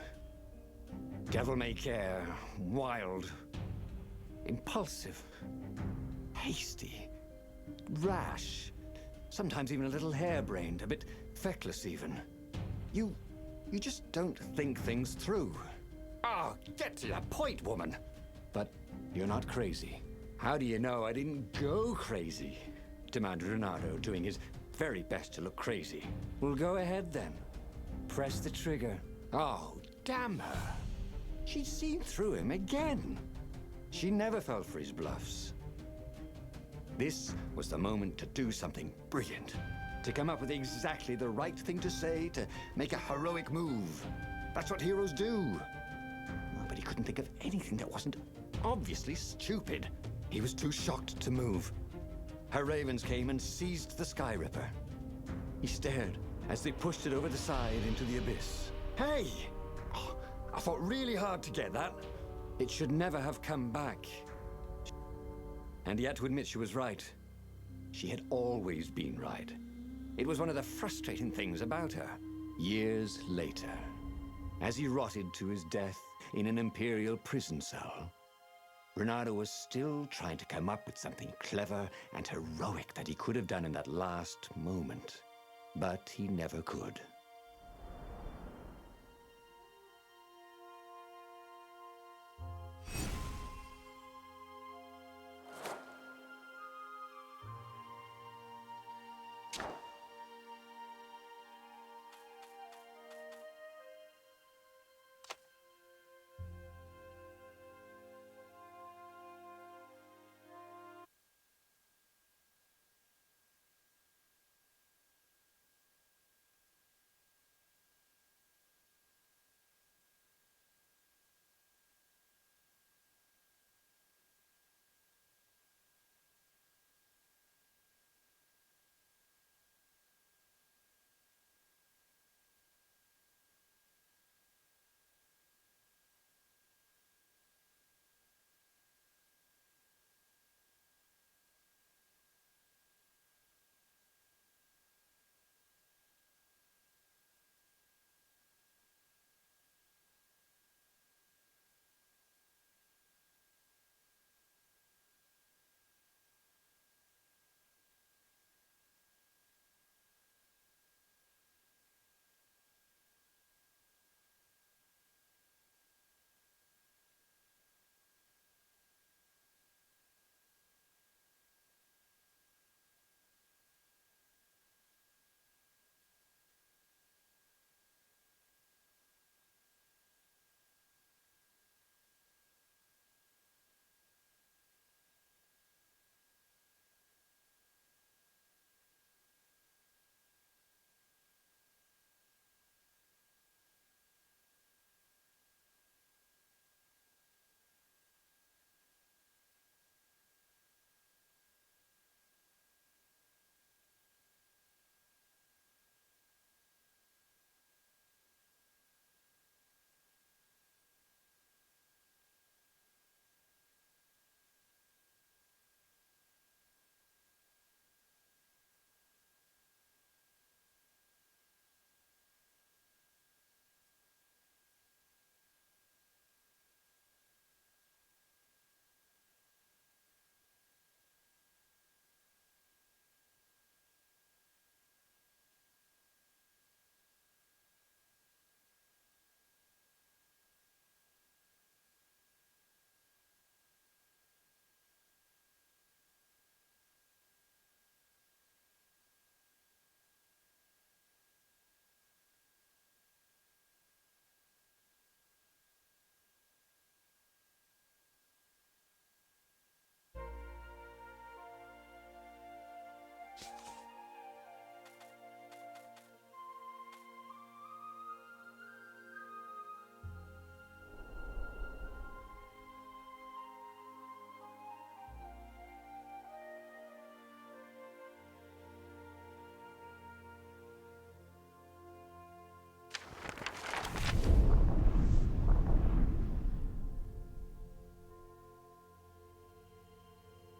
S1: devil-may-care, wild, impulsive, hasty, rash, sometimes even a little harebrained, a bit feckless even. You just don't think things through. Oh, get to the point, woman.
S2: But you're not crazy.
S1: How do you know I didn't go crazy? Demanded Renato, doing his very best to look crazy.
S2: Well, go ahead then. Press the trigger.
S1: Oh, damn her. She'd seen through him again. She never fell for his bluffs. This was the moment to do something brilliant. To come up with exactly the right thing to say, to make a heroic move. That's what heroes do. Oh, but he couldn't think of anything that wasn't obviously stupid. He was too shocked to move. Her ravens came and seized the Sky Ripper. He stared as they pushed it over the side into the abyss. Hey! Oh, I fought really hard to get that. It should never have come back. And he had to admit she was right. She had always been right. It was one of the frustrating things about her. Years later, as he rotted to his death in an Imperial prison cell, Renato was still trying to come up with something clever and heroic that he could have done in that last moment. But he never could.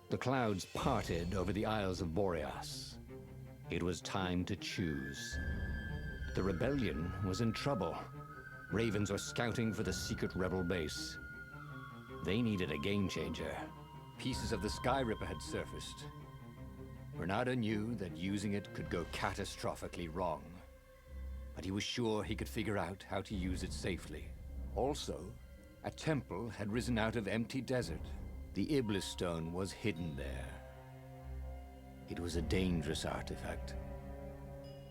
S1: The clouds parted over the Isles of Boreas. It was time to choose. The rebellion was in trouble. Ravens were scouting for the secret rebel base. They needed a game changer.
S2: Pieces of the Sky Ripper had surfaced. Renato knew that using it could go catastrophically wrong. but he was sure he could figure out how to use it safely. Also, a temple had risen out of empty desert. The Iblis stone was hidden there. It was a dangerous artifact.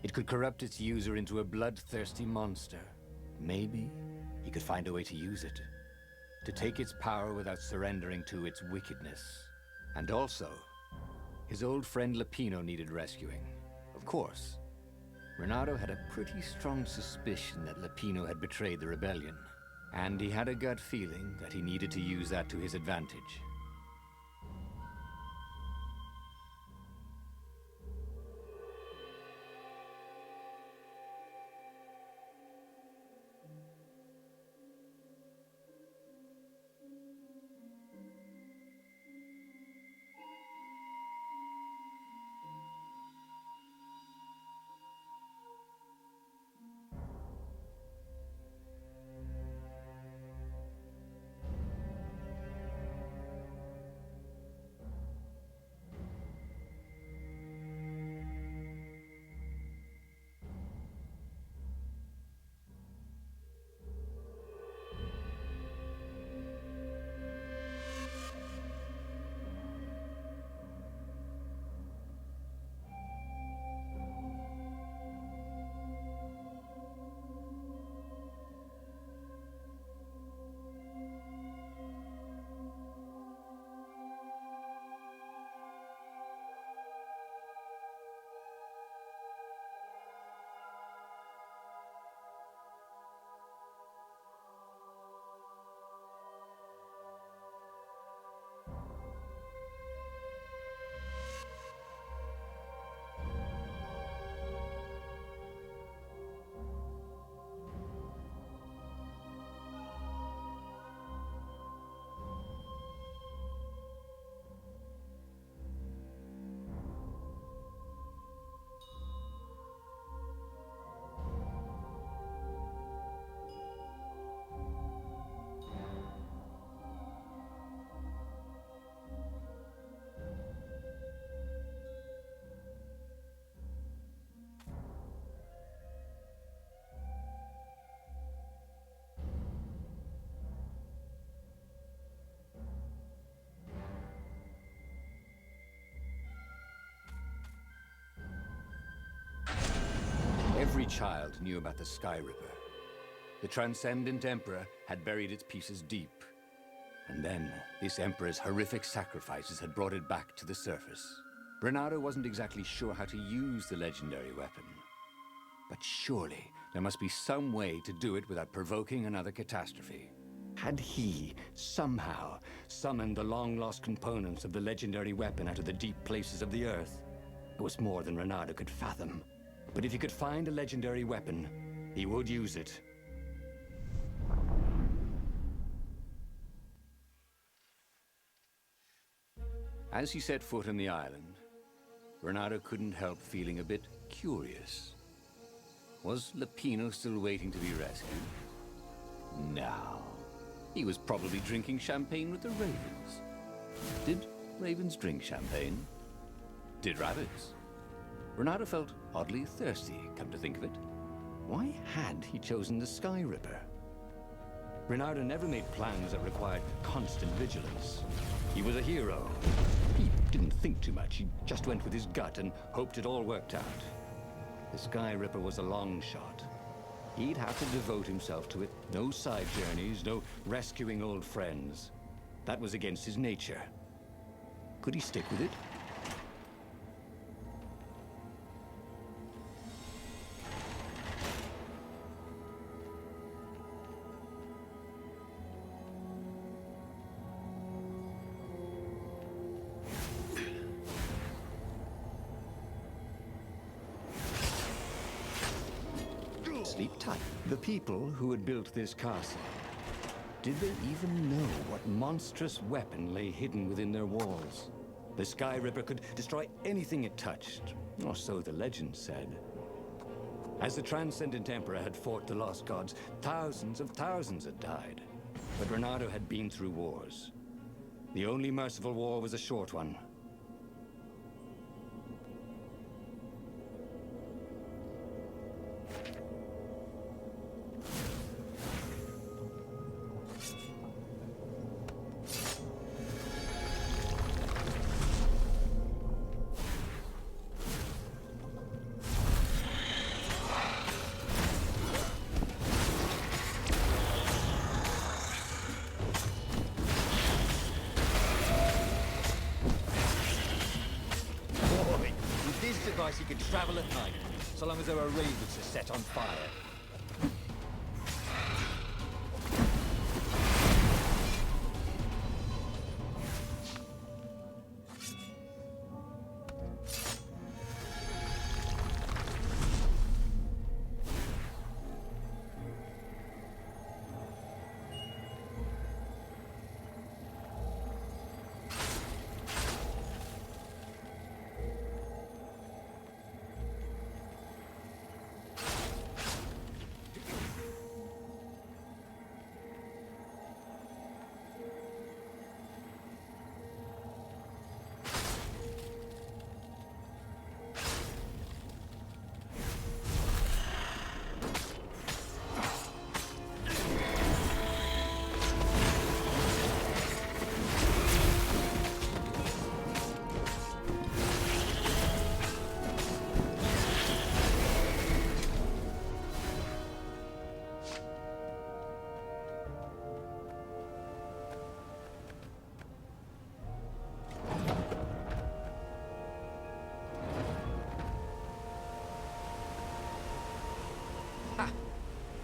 S2: It could corrupt its user into a bloodthirsty monster. Maybe he could find a way to use it, to take its power without surrendering to its wickedness. And also, his old friend Lapino needed rescuing. Of course, Renato had a pretty strong suspicion that Lapino had betrayed the rebellion, and he had a gut feeling that he needed to use that to his advantage. Every child knew about the Sky Ripper. The Transcendent Emperor had buried its pieces deep. And then, this Emperor's horrific sacrifices had brought it back to the surface. Renato wasn't exactly sure how to use the legendary weapon. But surely, there must be some way to do it without provoking another catastrophe.
S1: Had he, somehow, summoned the long-lost components of the legendary weapon out of the deep places of the Earth? It was more than Renato could fathom. But if he could find a legendary weapon, he would use it.
S2: As he set foot on the island, Renato couldn't help feeling a bit curious. Was Lapino still waiting to be rescued? No. He was probably drinking champagne with the ravens. Did ravens drink champagne? Did rabbits? Renato felt oddly thirsty, come to think of it.
S1: Why had he chosen the Sky Ripper? Renato never made plans that required constant vigilance. He was a hero. He didn't think too much. He just went with his gut and hoped it all worked out. The Sky Ripper was a long shot. He'd have to devote himself to it. No side journeys, no rescuing old friends. That was against his nature. Could he stick with it? Sleep tight. The people who had built this castle, did they even know what monstrous weapon lay hidden within their walls? The Sky Ripper could destroy anything it touched, or so the legend said. As the Transcendent Emperor had fought the Lost Gods, thousands of thousands had died. But Renato had been through wars. The only merciful war was a short one.
S7: device he could travel at night, so long as there were ravens to set on fire.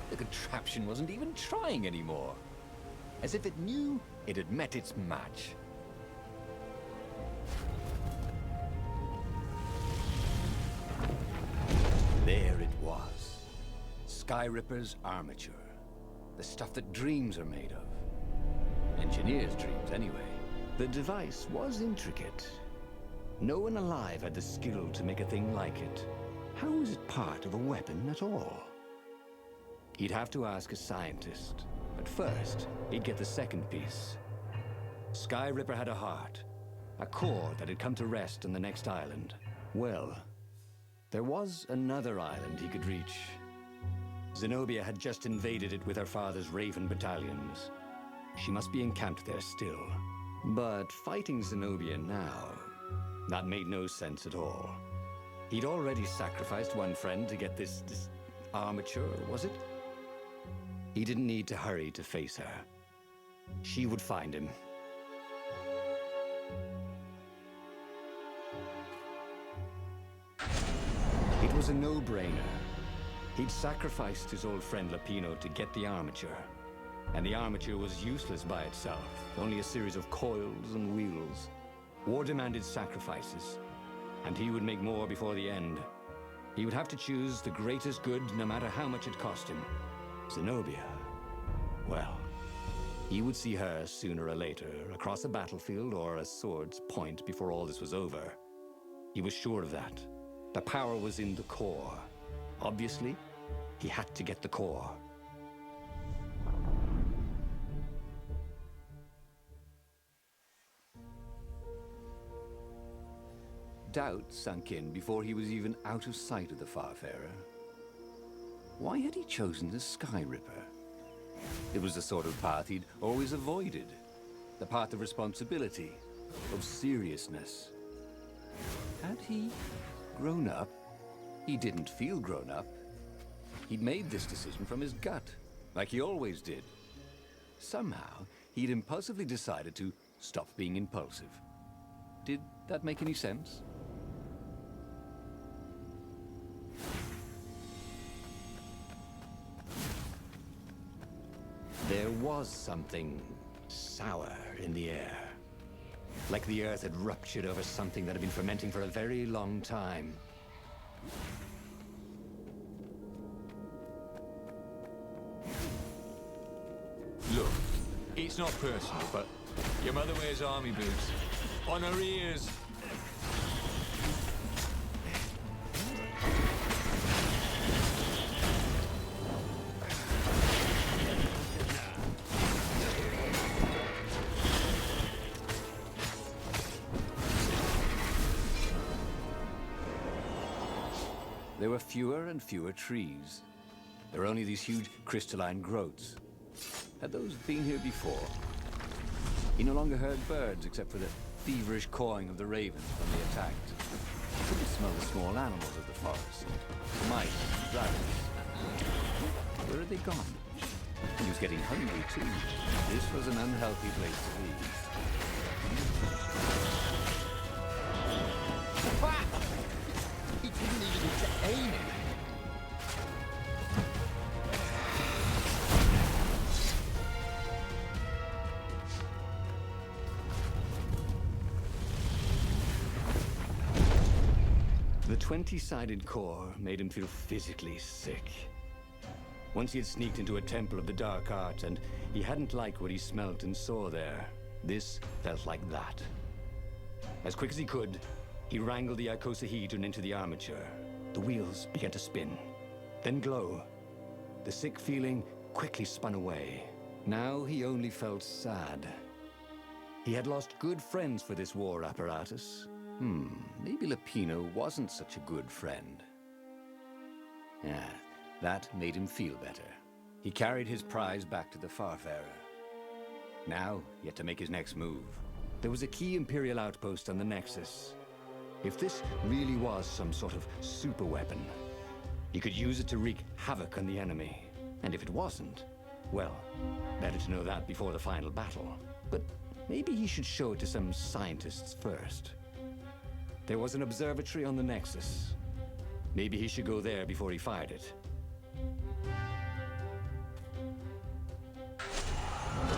S4: The contraption wasn't even trying anymore. As if it knew it had met its match. There it was. Skyripper's armature. The stuff that dreams are made of. Engineers' dreams, anyway.
S1: The device was intricate. No one alive had the skill to make a thing like it. How was it part of a weapon at all? He'd have to ask a scientist. But first, he'd get the second piece. Skyripper had a heart. A core that had come to rest on the next island. Well, there was another island he could reach. Zenobia had just invaded it with her father's Raven battalions. She must be encamped there still. But fighting Zenobia now, that made no sense at all. He'd already sacrificed one friend to get this armature, was it? He didn't need to hurry to face her. She would find him. It was a no-brainer. He'd sacrificed his old friend Lapino to get the armature. And the armature was useless by itself, only a series of coils and wheels. War demanded sacrifices, and he would make more before the end. He would have to choose the greatest good, no matter how much it cost him. Zenobia. Well, he would see her sooner or later, across a battlefield or a sword's point before all this was over. He was sure of that. The power was in the core. Obviously, he had to get the core.
S2: Doubt sunk in before he was even out of sight of the Farfarer. Why had he chosen the Skyripper? It was the sort of path he'd always avoided. The path of responsibility, of seriousness. Had he grown up? He didn't feel grown up. He'd made this decision from his gut, like he always did. Somehow, he'd impulsively decided to stop being impulsive. Did that make any sense?
S1: There was something sour in the air. Like the earth had ruptured over something that had been fermenting for a very long time.
S7: Look, it's not personal, but your mother wears army boots. On her ears.
S2: There were fewer and fewer trees. There were only these huge crystalline growths. Had those been here before? He no longer heard birds except for the feverish cawing of the ravens when they attacked. He couldn't smell the small animals of the forest. Mice, rabbits. Where had they gone? He was getting hungry too. This was an unhealthy place to be.
S5: He didn't even need to aim.
S1: The 20-sided core made him feel physically sick. Once he had sneaked into a temple of the dark arts, and he hadn't liked what he smelt and saw there. This felt like that. As quick as he could, he wrangled the icosahedron into the armature. The wheels began to spin, then glow. The sick feeling quickly spun away. Now he only felt sad. He had lost good friends for this war apparatus.
S2: Maybe Lapino wasn't such a good friend. Yeah, that made him feel better. He carried his prize back to the Farfarer. Now, he had to make his next move.
S1: There was a key Imperial outpost on the Nexus. If this really was some sort of super weapon, he could use it to wreak havoc on the enemy. And if it wasn't, well, better to know that before the final battle. But maybe he should show it to some scientists first. There was an observatory on the Nexus. Maybe he should go there before he fired it.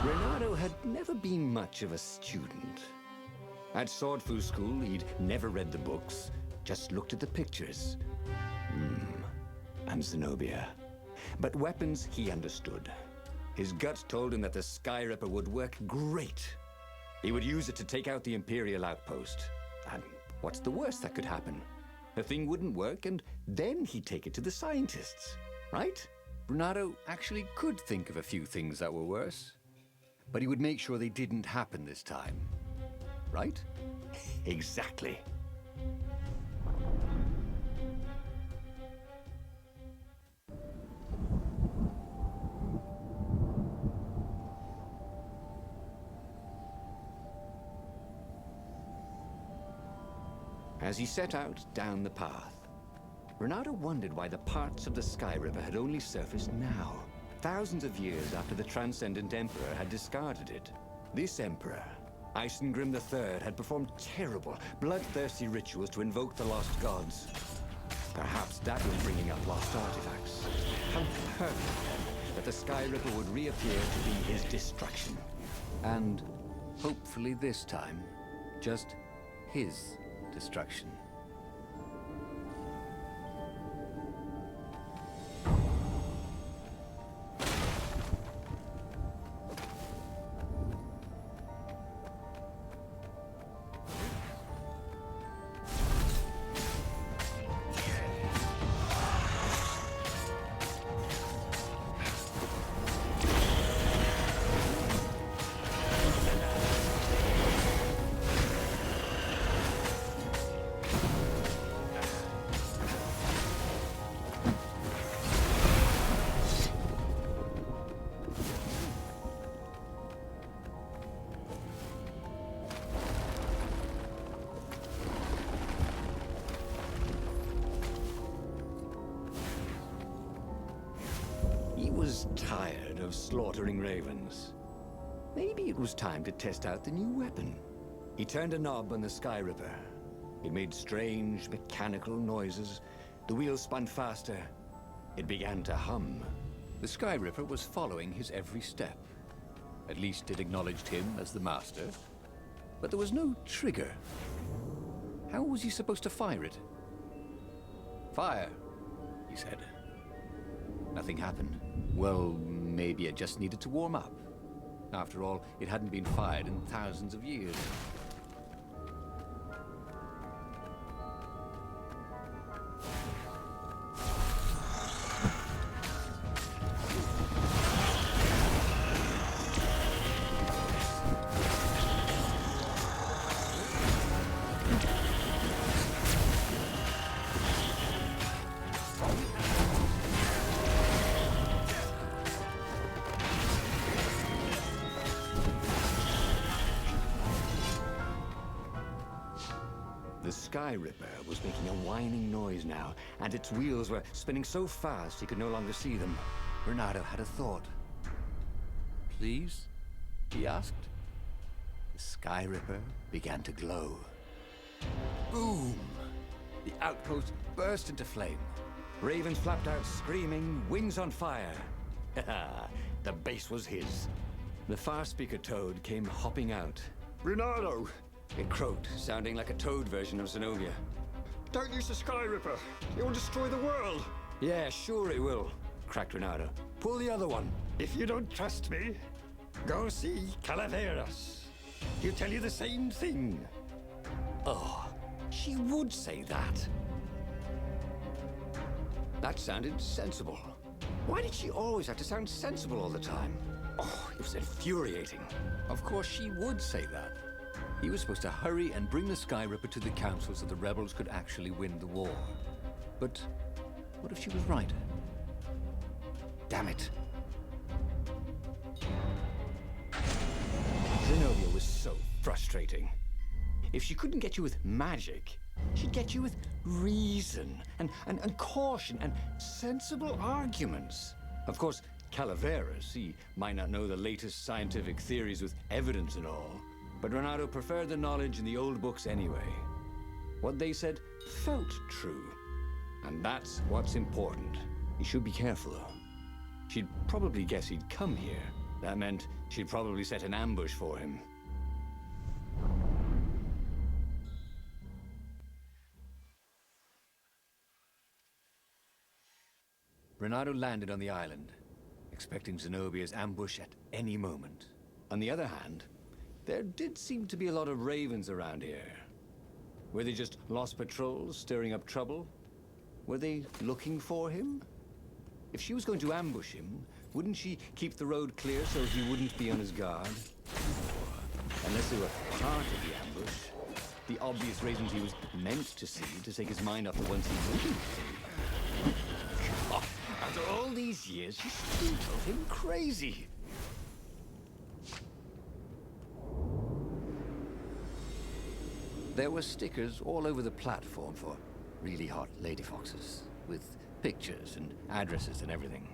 S1: Renato had never been much of a student. At Swordfu School, he'd never read the books, just looked at the pictures. And Zenobia. But weapons he understood. His gut told him that the Skyripper would work great. He would use it to take out the Imperial outpost. And what's the worst that could happen? The thing wouldn't work, and then he'd take it to the scientists, right?
S2: Renato actually could think of a few things that were worse. But he would make sure they didn't happen this time. Right?
S1: Exactly. As he set out down the path, Renato wondered why the parts of the Skyripper had only surfaced now, thousands of years after the Transcendent Emperor had discarded it. This Emperor, Isengrim III, had performed terrible, bloodthirsty rituals to invoke the lost gods. Perhaps that was bringing up lost artifacts. How perfect, then, that the Skyripper would reappear to be his destruction.
S2: And hopefully this time, just his destruction.
S1: He was tired of slaughtering ravens. Maybe it was time to test out the new weapon. He turned a knob on the Skyripper. It made strange, mechanical noises. The wheels spun faster. It began to hum.
S2: The Skyripper was following his every step. At least it acknowledged him as the master. But there was no trigger. How was he supposed to fire it? Fire, he said. Nothing happened. Well, maybe it just needed to warm up. After all, it hadn't been fired in thousands of years.
S1: The Skyripper was making a whining noise now, and its wheels were spinning so fast he could no longer see them.
S2: Renato had a thought. Please? He asked. The Skyripper began to glow. Boom! The outpost burst into flame.
S1: Ravens flapped out screaming, wings on fire. The base was his. The far speaker toad came hopping out.
S5: Renato,
S1: It croaked, sounding like a toad version of Zenobia.
S5: don't use the Sky Ripper. It will destroy the world.
S1: Yeah, sure it will, cracked Renato. Pull the other one.
S5: If you don't trust me, go see Calaveras. He'll tell you the same thing.
S1: Oh, she would say that. That sounded sensible. Why did she always have to sound sensible all the time? Oh, it was infuriating.
S2: Of course she would say that. He was supposed to hurry and bring the Sky Ripper to the council so the rebels could actually win the war. But what if she was right? Damn it.
S1: Zenobia was so frustrating. If she couldn't get you with magic, she'd get you with reason and caution and sensible arguments. Of course, Calaveras, he might not know the latest scientific theories with evidence and all, but Renato preferred the knowledge in the old books anyway. What they said felt true, and that's what's important. You should be careful, though. She'd probably guess he'd come here. That meant she'd probably set an ambush for him.
S2: Renato landed on the island, expecting Zenobia's ambush at any moment.
S1: On the other hand, there did seem to be a lot of ravens around here. Were they just lost patrols stirring up trouble? Were they looking for him? If she was going to ambush him, wouldn't she keep the road clear so he wouldn't be on his guard? Or, unless they were part of the ambush, the obvious ravens he was meant to see to take his mind off the ones he wouldn't see. God, after all these years, she still drove him crazy.
S2: There were stickers all over the platform for really hot lady foxes, with pictures and addresses and everything.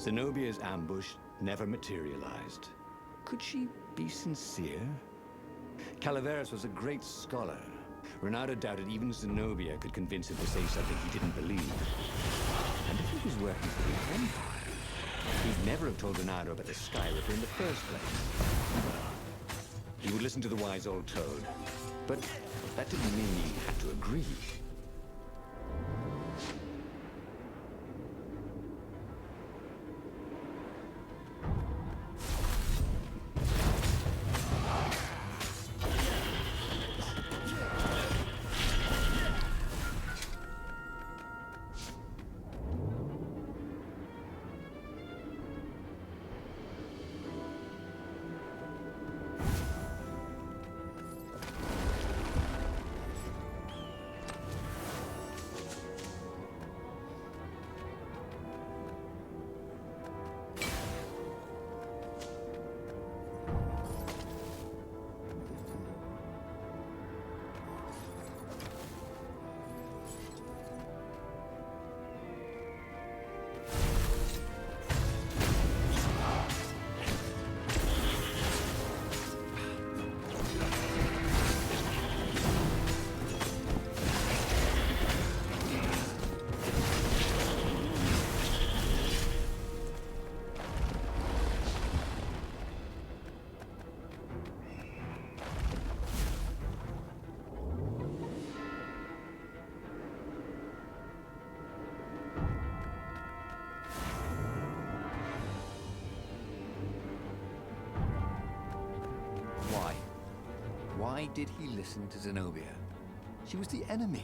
S1: Zenobia's ambush never materialized. Could she be sincere? Calaveras was a great scholar. Renato doubted even Zenobia could convince him to say something he didn't believe. And if he was working for the Empire, he'd never have told Renato about the Sky Ripper in the first place. He would listen to the wise old toad, but that didn't mean he had to agree.
S2: Why did he listen to Zenobia? She was the enemy.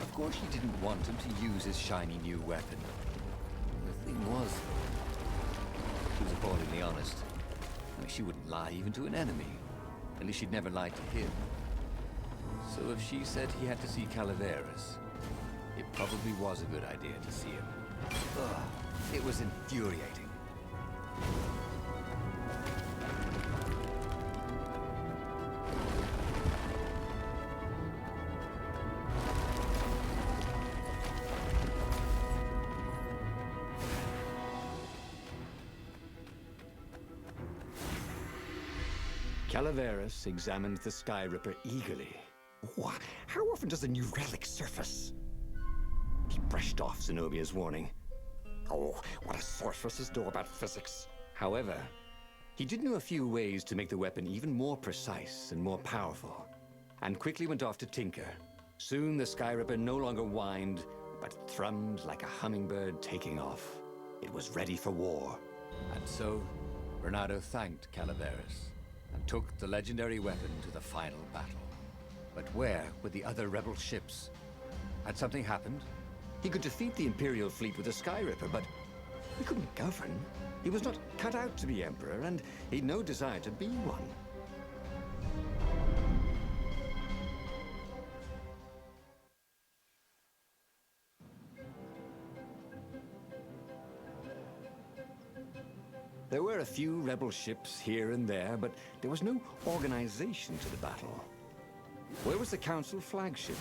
S2: Of course she didn't want him to use his shiny new weapon. The thing was, she was appallingly honest. I mean, she wouldn't lie even to an enemy. At least she'd never lied to him. So if she said he had to see Calaveras, it probably was a good idea to see him. Ugh, it was infuriating.
S1: Calaveras examined the Sky Ripper eagerly.
S5: How often does a new relic surface?
S1: He brushed off Zenobia's warning.
S5: Oh, what do sorceresses know about physics?
S1: However, he did know a few ways to make the weapon even more precise and more powerful, and quickly went off to tinker. Soon the Sky Ripper no longer whined, but thrummed like a hummingbird taking off. It was ready for war.
S2: And so, Bernardo thanked Calaveras and took the legendary weapon to the final battle. But where were the other rebel ships? Had something happened?
S1: He could defeat the Imperial fleet with a Sky Ripper, but he couldn't govern. He was not cut out to be emperor, and he'd no desire to be one. There were a few rebel ships here and there, but there was no organization to the battle. Where was the Council flagship?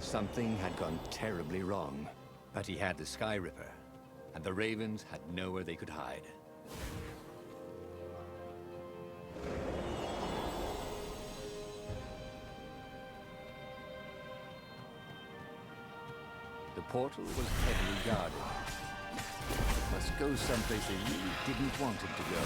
S1: Something had gone terribly wrong.
S2: But he had the Sky Ripper, and the Ravens had nowhere they could hide. The portal was heavily guarded. Must go someplace they really didn't want him to go.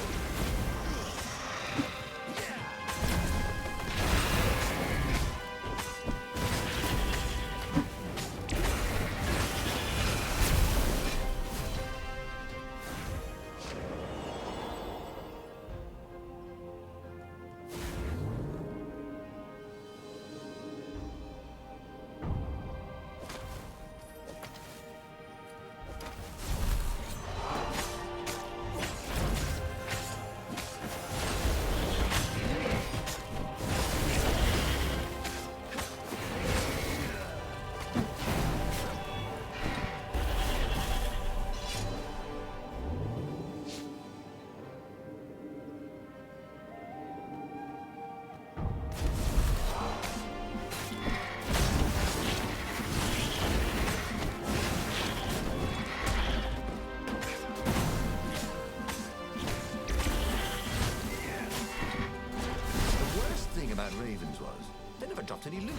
S6: Ravens was. They never dropped any loot,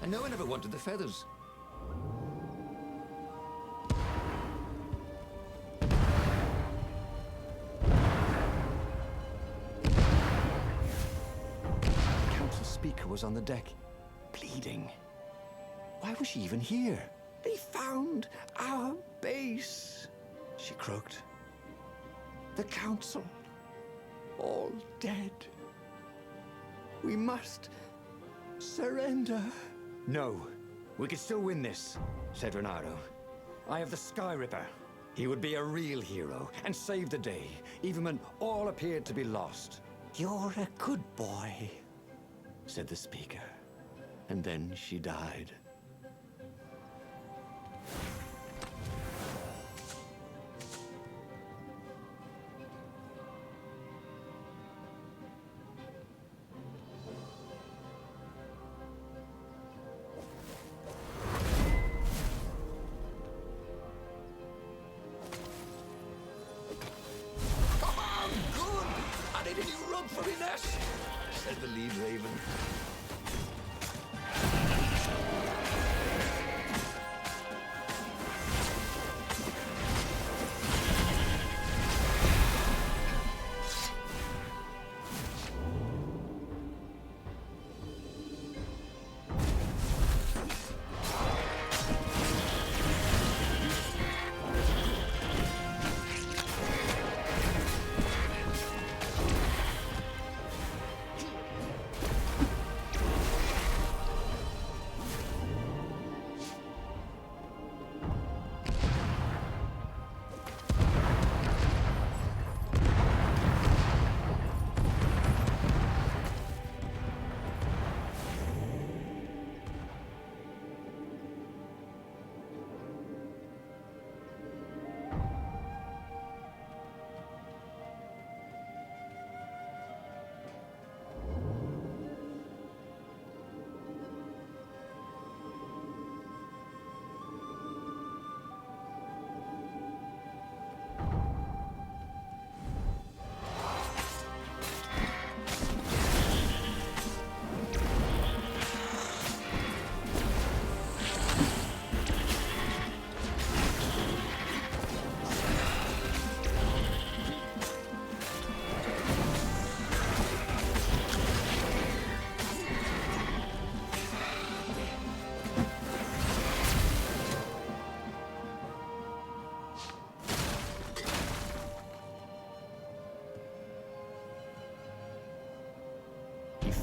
S6: and no one ever wanted the feathers.
S1: The council speaker was on the deck, bleeding. Why was she even here?
S6: They found our base, she croaked. The council, all dead. We must surrender.
S1: No, we could still win this, said Renardo. I have the Sky Ripper. He would be a real hero and save the day, even when all appeared to be lost.
S6: You're a good boy,
S1: said the speaker, and then she died.
S6: said the lead raven.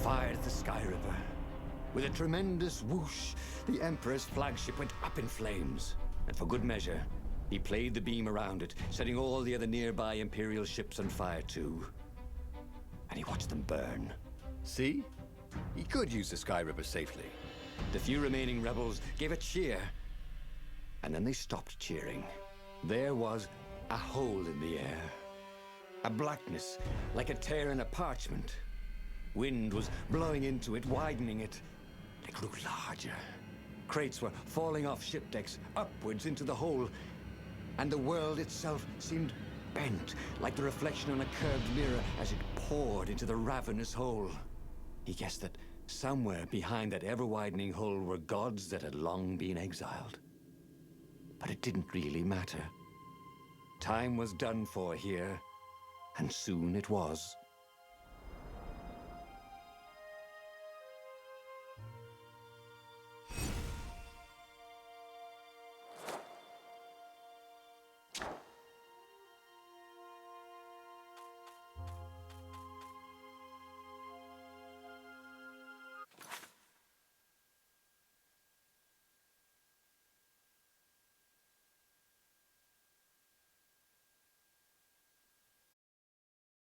S1: fired at the Sky Ripper. With a tremendous whoosh, the Emperor's flagship went up in flames. And for good measure, he played the beam around it, setting all the other nearby Imperial ships on fire too. And he watched them burn.
S2: See? He could use the Sky Ripper safely.
S1: The few remaining rebels gave a cheer. And then they stopped cheering. There was a hole in the air. A blackness, like a tear in a parchment. Wind was blowing into it, widening it. It grew larger. Crates were falling off ship decks, upwards into the hole. And the world itself seemed bent, like the reflection on a curved mirror as it poured into the ravenous hole. He guessed that somewhere behind that ever-widening hole were gods that had long been exiled. But it didn't really matter. Time was done for here, and soon it was.